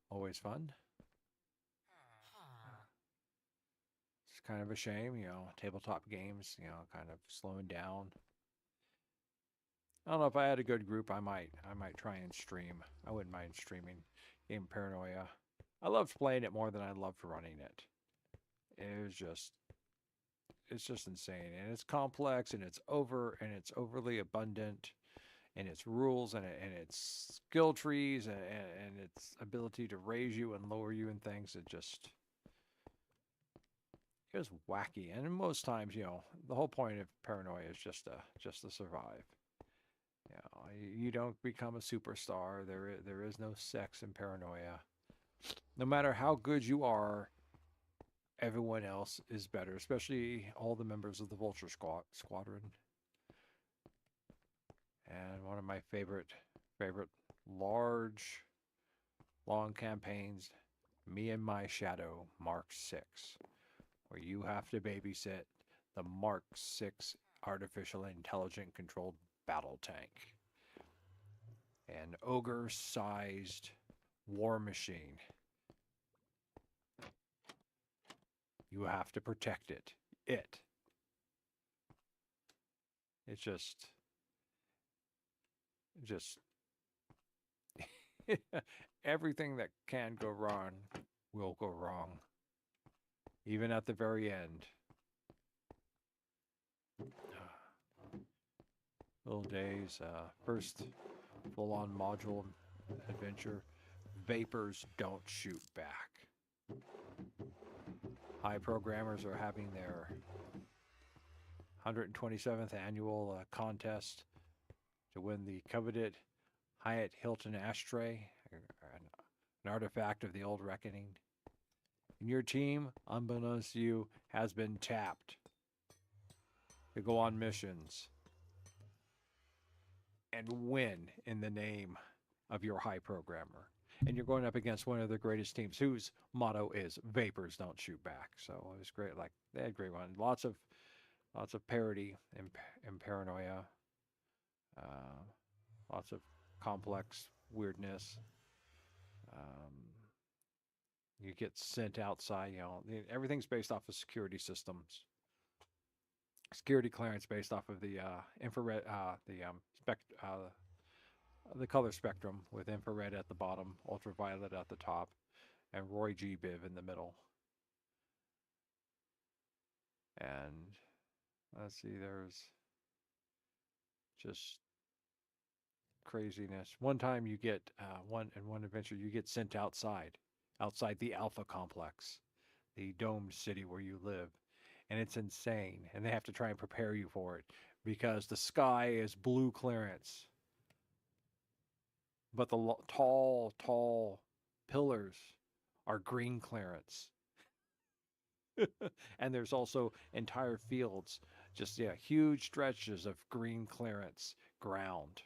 Always fun. It's kind of a shame, tabletop games, kind of slowing down. I don't know if I had a good group, I might try and stream. I wouldn't mind streaming Game Paranoia. I loved playing it more than I loved running it. It's just insane, and it's complex, and it's overly abundant, and its rules, and its skill trees, and its ability to raise you and lower you and things. It was wacky, and most times, the whole point of paranoia is just to survive. You don't become a superstar. There is no sex in paranoia. No matter how good you are, everyone else is better, especially all the members of the Vulture Squadron. And one of my favorite large, long campaigns, Me and My Shadow Mark 6, where you have to babysit the Mark 6 artificial intelligent controlled battle tank. An ogre-sized war machine. You have to protect it. It's just everything that can go wrong will go wrong. Even at the very end. Little days, first full-on module adventure. Vapors don't shoot back. High programmers are having their 127th annual contest to win the coveted Hyatt Hilton ashtray, an artifact of the old reckoning. And your team, unbeknownst to you, has been tapped to go on missions and win in the name of your high programmer. And you're going up against one of the greatest teams whose motto is "Vapors don't shoot back." So it was great. Like, they had great one. Lots of parody in paranoia. Lots of complex weirdness. You get sent outside. Everything's based off of security systems. Security clearance based off of the infrared, the color spectrum, with infrared at the bottom, ultraviolet at the top, and Roy G. Biv in the middle. And let's see, there's just craziness. One time you get one adventure, you get sent outside the Alpha Complex, the domed city where you live, and it's insane. And they have to try and prepare you for it because the sky is blue clearance, but the tall pillars are green clearance. And there's also entire fields, just huge stretches of green clearance ground.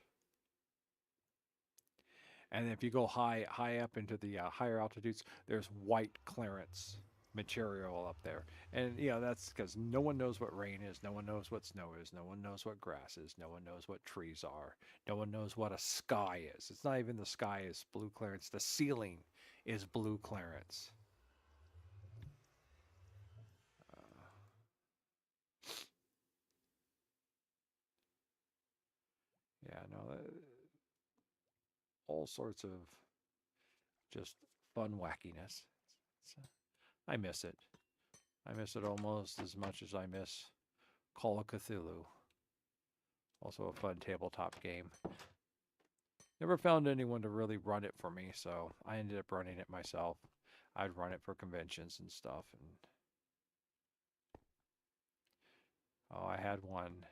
And if you go high up into the higher altitudes, there's white clearance material up there. And that's because no one knows what rain is, no one knows what snow is, no one knows what grass is, no one knows what trees are, no one knows what a sky is. It's not even the sky is blue clearance, the ceiling is blue clearance. Yeah, no, all sorts of just fun wackiness. I miss it. I miss it almost as much as I miss Call of Cthulhu. Also a fun tabletop game. Never found anyone to really run it for me, so I ended up running it myself. I'd run it for conventions and stuff. And I had one.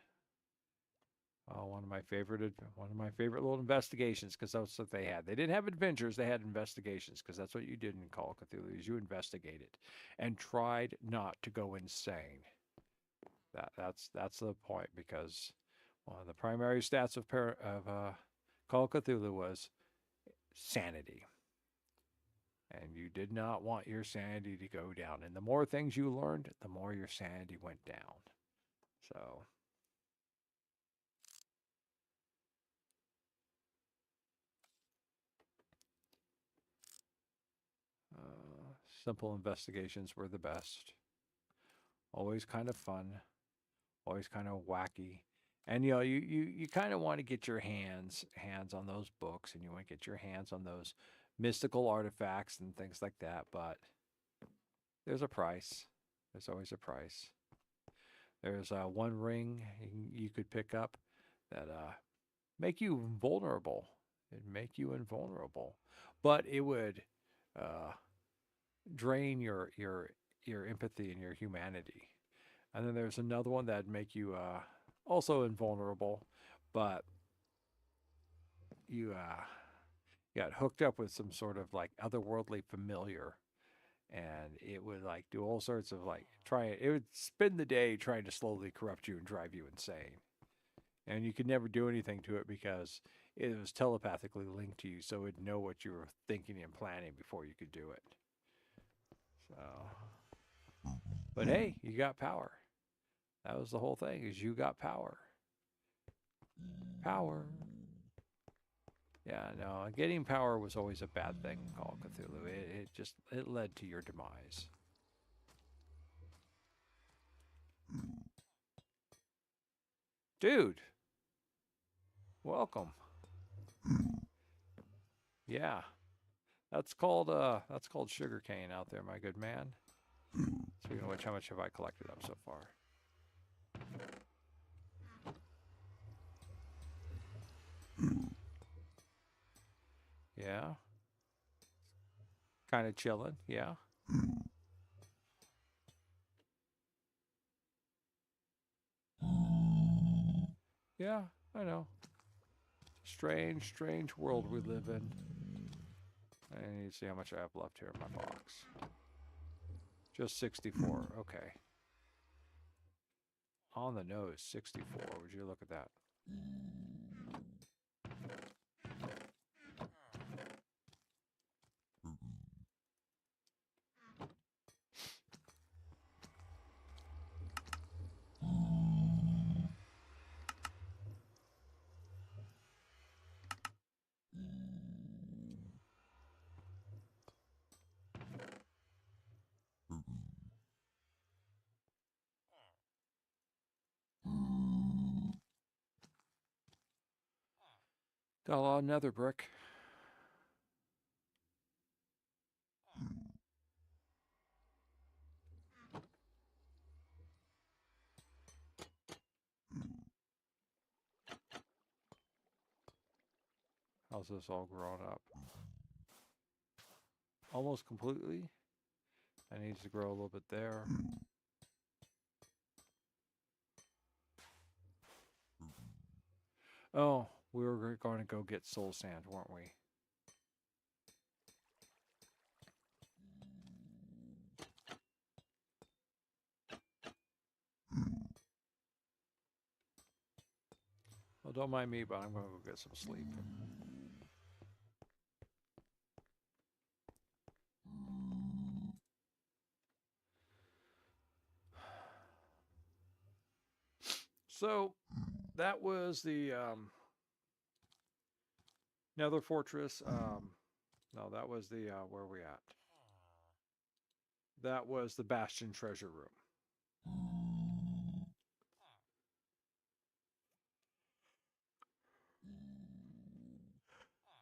One of my favorite little investigations, because that's what they had. They didn't have adventures; they had investigations, because that's what you did in Call of Cthulhu. Is you investigated and tried not to go insane. That's the point, because one of the primary stats of Call of Cthulhu was sanity, and you did not want your sanity to go down. And the more things you learned, the more your sanity went down. So. Simple investigations were the best. Always kind of fun, always kind of wacky. And you kind of want to get your hands on those books, and you want to get your hands on those mystical artifacts and things like that, but there's a price. There's always a price. There's one ring you could pick up that make you vulnerable. It'd make you invulnerable, but it would drain your empathy and your humanity. And then there's another one that'd make you also invulnerable, but you got hooked up with some sort of like otherworldly familiar, and it would like do all sorts of like it would spend the day trying to slowly corrupt you and drive you insane. And you could never do anything to it because it was telepathically linked to you, so it'd know what you were thinking and planning before you could do it. So, but hey, you got power. That was the whole thing, is you got power. Power. Yeah, no, getting power was always a bad thing in Call of Cthulhu. It led to your demise. Dude, welcome. Yeah, that's called sugarcane out there, my good man. Speaking of which, how much have I collected up so far? Yeah. Kind of chilling, yeah. Yeah, I know. Strange, strange world we live in. I need to see how much I have left here in my box. Just 64, okay. On the nose, 64. Would you look at that? Got a lot of nether brick. How's this all grown up? Almost completely. That needs to grow a little bit there. Oh, we were going to go get soul sand, weren't we? Well, don't mind me, but I'm going to go get some sleep. So that was the Nether Fortress. No, that was the where are we at? That was the Bastion treasure room.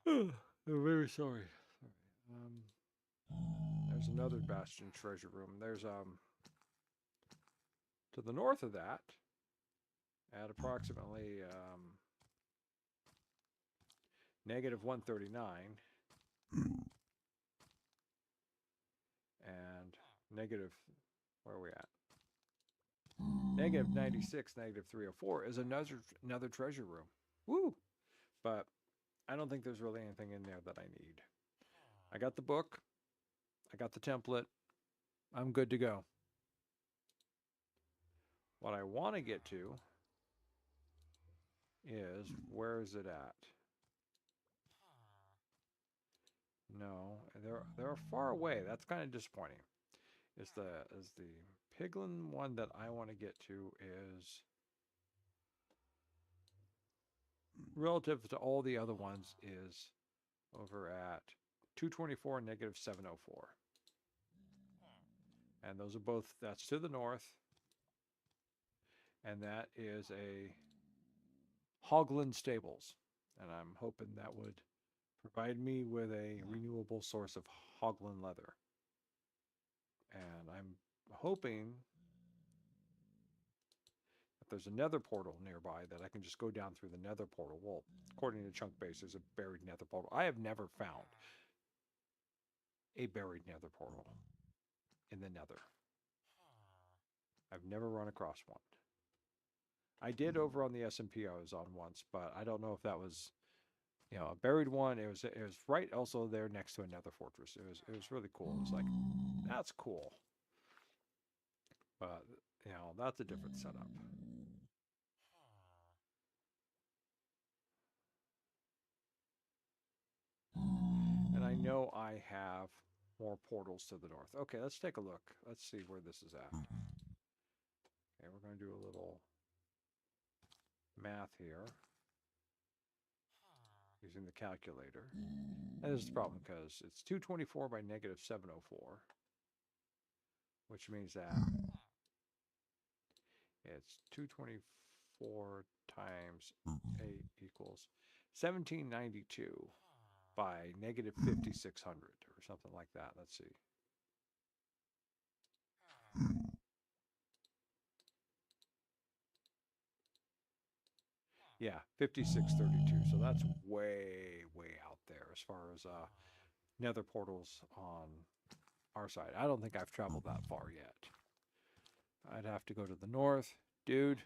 I'm very sorry. There's another Bastion treasure room. There's to the north of that, at approximately negative 139 and negative, where are we at? Negative 96, negative 304 is another treasure room. Woo! But I don't think there's really anything in there that I need. I got the book. I got the template. I'm good to go. What I want to get to is, where is it at? No, they're far away. That's kind of disappointing. Is the piglin one that I want to get to is relative to all the other ones is over at 224 negative 704. And those are both, that's to the north. And that is a Hogland Stables. And I'm hoping that would provide me with a renewable source of Hogland leather. And I'm hoping that there's a nether portal nearby that I can just go down through the nether portal. Well, according to Chunk Base, there's a buried nether portal. I have never found a buried nether portal in the nether. I've never run across one. I did over on the SMP I was on once, but I don't know if that was, you know, a buried one. It was right also there next to another fortress. It was really cool. It was like, that's cool. But you know, that's a different setup. And I know I have more portals to the north. Okay, let's take a look. Let's see where this is at. Okay, we're going to do a little math here using the calculator. And this is the problem because it's 224 by negative 704, which means that it's 224 times 8 equals 1792 by negative 5600 or something like that. Let's see. Yeah, 5632. So that's way, way out there as far as nether portals on our side. I don't think I've traveled that far yet. I'd have to go to the north. Dude,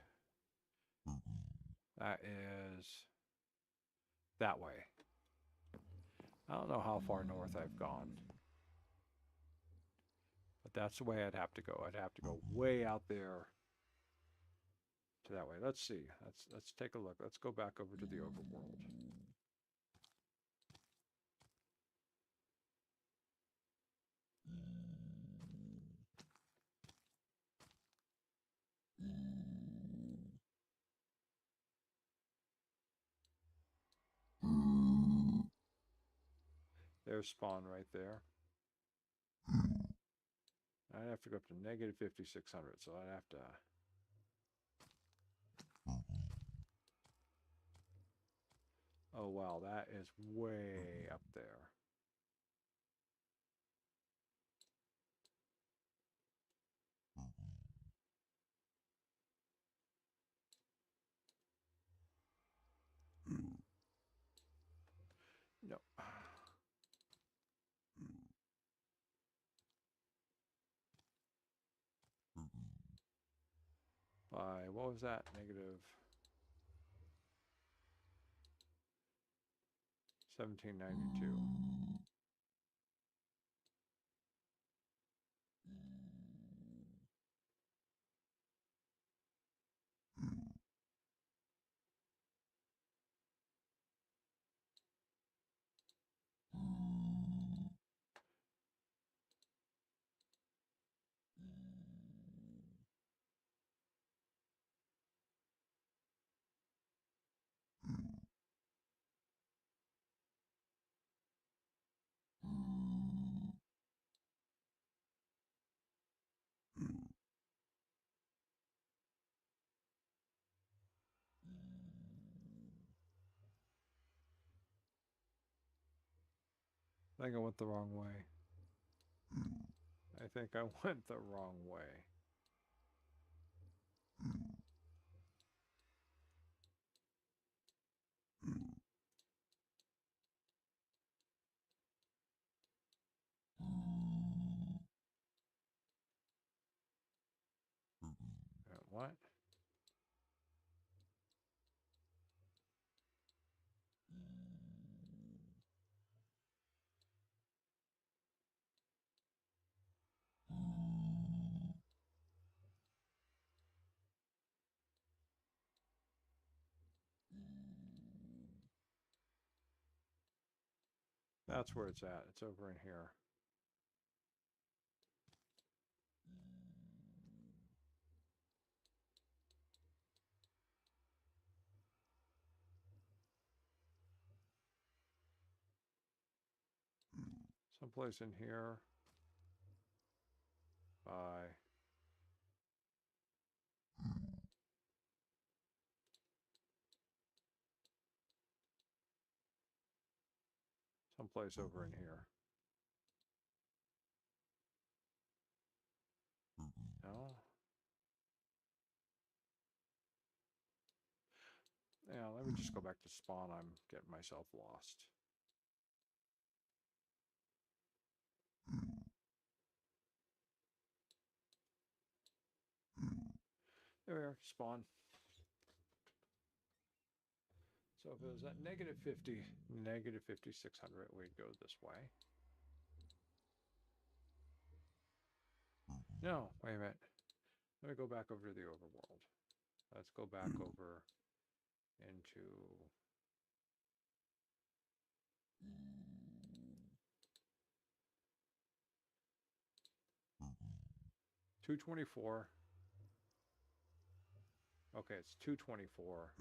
that is that way. I don't know how far north I've gone. But that's the way I'd have to go. I'd have to go way out there to that way. Let's see. Let's take a look. Let's go back over to the overworld. There's spawn right there. I'd have to go up to negative 5600, so I'd have to... Oh wow, that is way up there. No. By, what was that? Negative 1792. I think I went the wrong way. I think I went the wrong way. What? That's where it's at. It's over in here. Someplace in here. By someplace over in here. No? Yeah, let me just go back to spawn. I'm getting myself lost. There we are, spawn. So if it was at negative 50, negative 5,600, we'd go this way. No, wait a minute. Let me go back over to the overworld. Let's go back over into 224. Okay, it's 224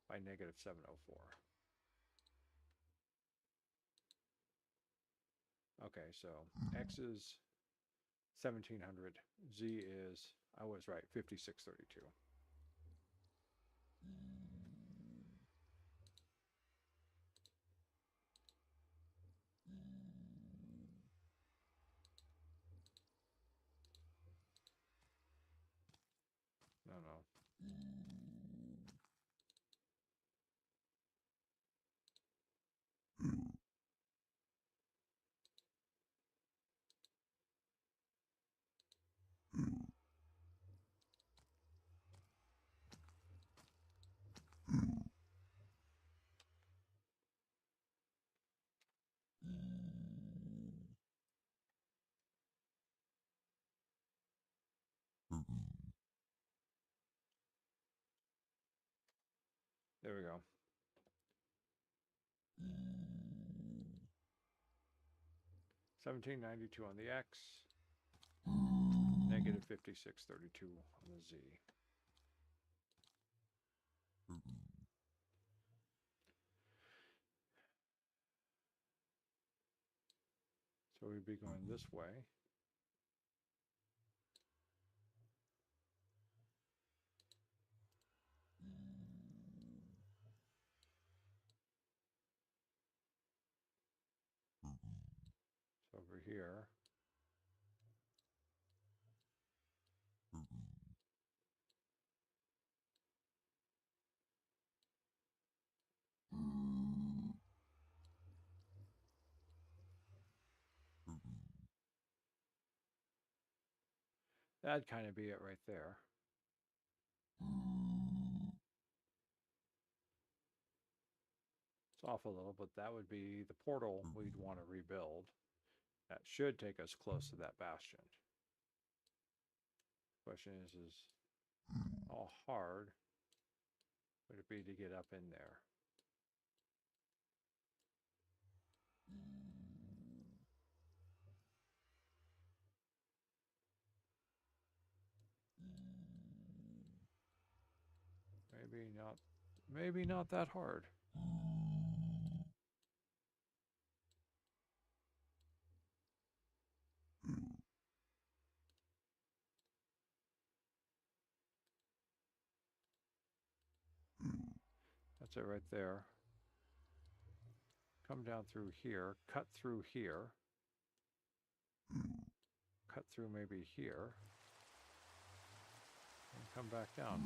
by negative 704. Okay, so X is 1700. Z is, I was right, 5632. No, no. There we go. 1792 on the X, negative 5632 on the Z. So we'd be going this way. So over here. That'd kind of be it right there. It's off a little, but that would be the portal we'd want to rebuild. That should take us close to that bastion. Question is how hard would it be to get up in there? Maybe not that hard. That's it right there. come down through here, cut through here, cut through maybe here, and come back down.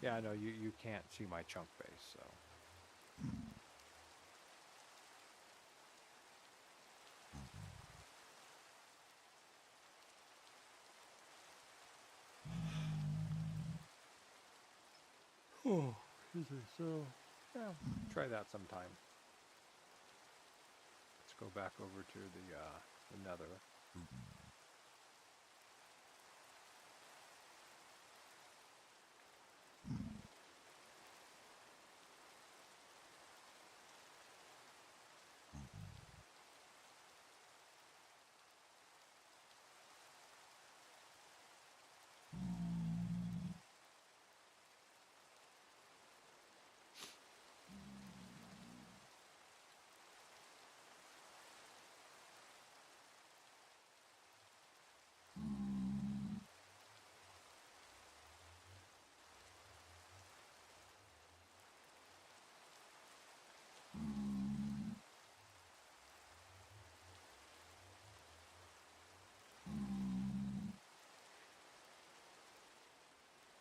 Yeah, no, you can't see my chunk base, so. Oh, excuse me. So, yeah, try that sometime. Let's go back over to the Nether.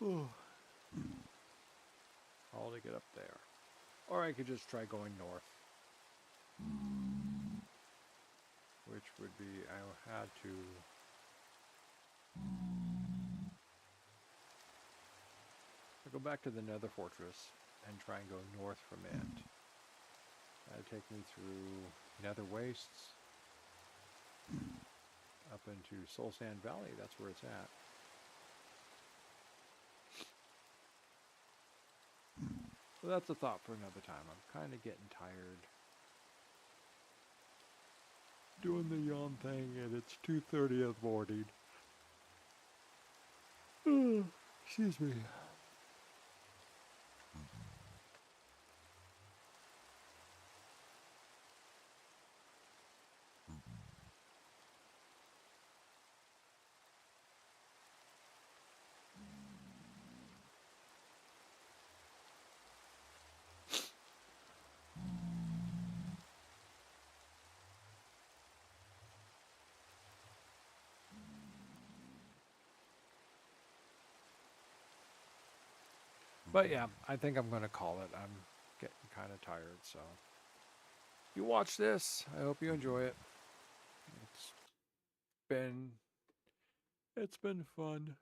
Oh. All to get up there. Or I could just try going north. Which would be, I had to... I'll go back to the Nether Fortress and try and go north from it. That'd take me through Nether Wastes, up into Soul Sand Valley, that's where it's at. So that's a thought for another time. I'm kind of getting tired doing the yawn thing, and it's 2:30 in the morning. Excuse me. But yeah, I think I'm going to call it. I'm getting kind of tired, so. You watch this. I hope you enjoy it. It's been fun.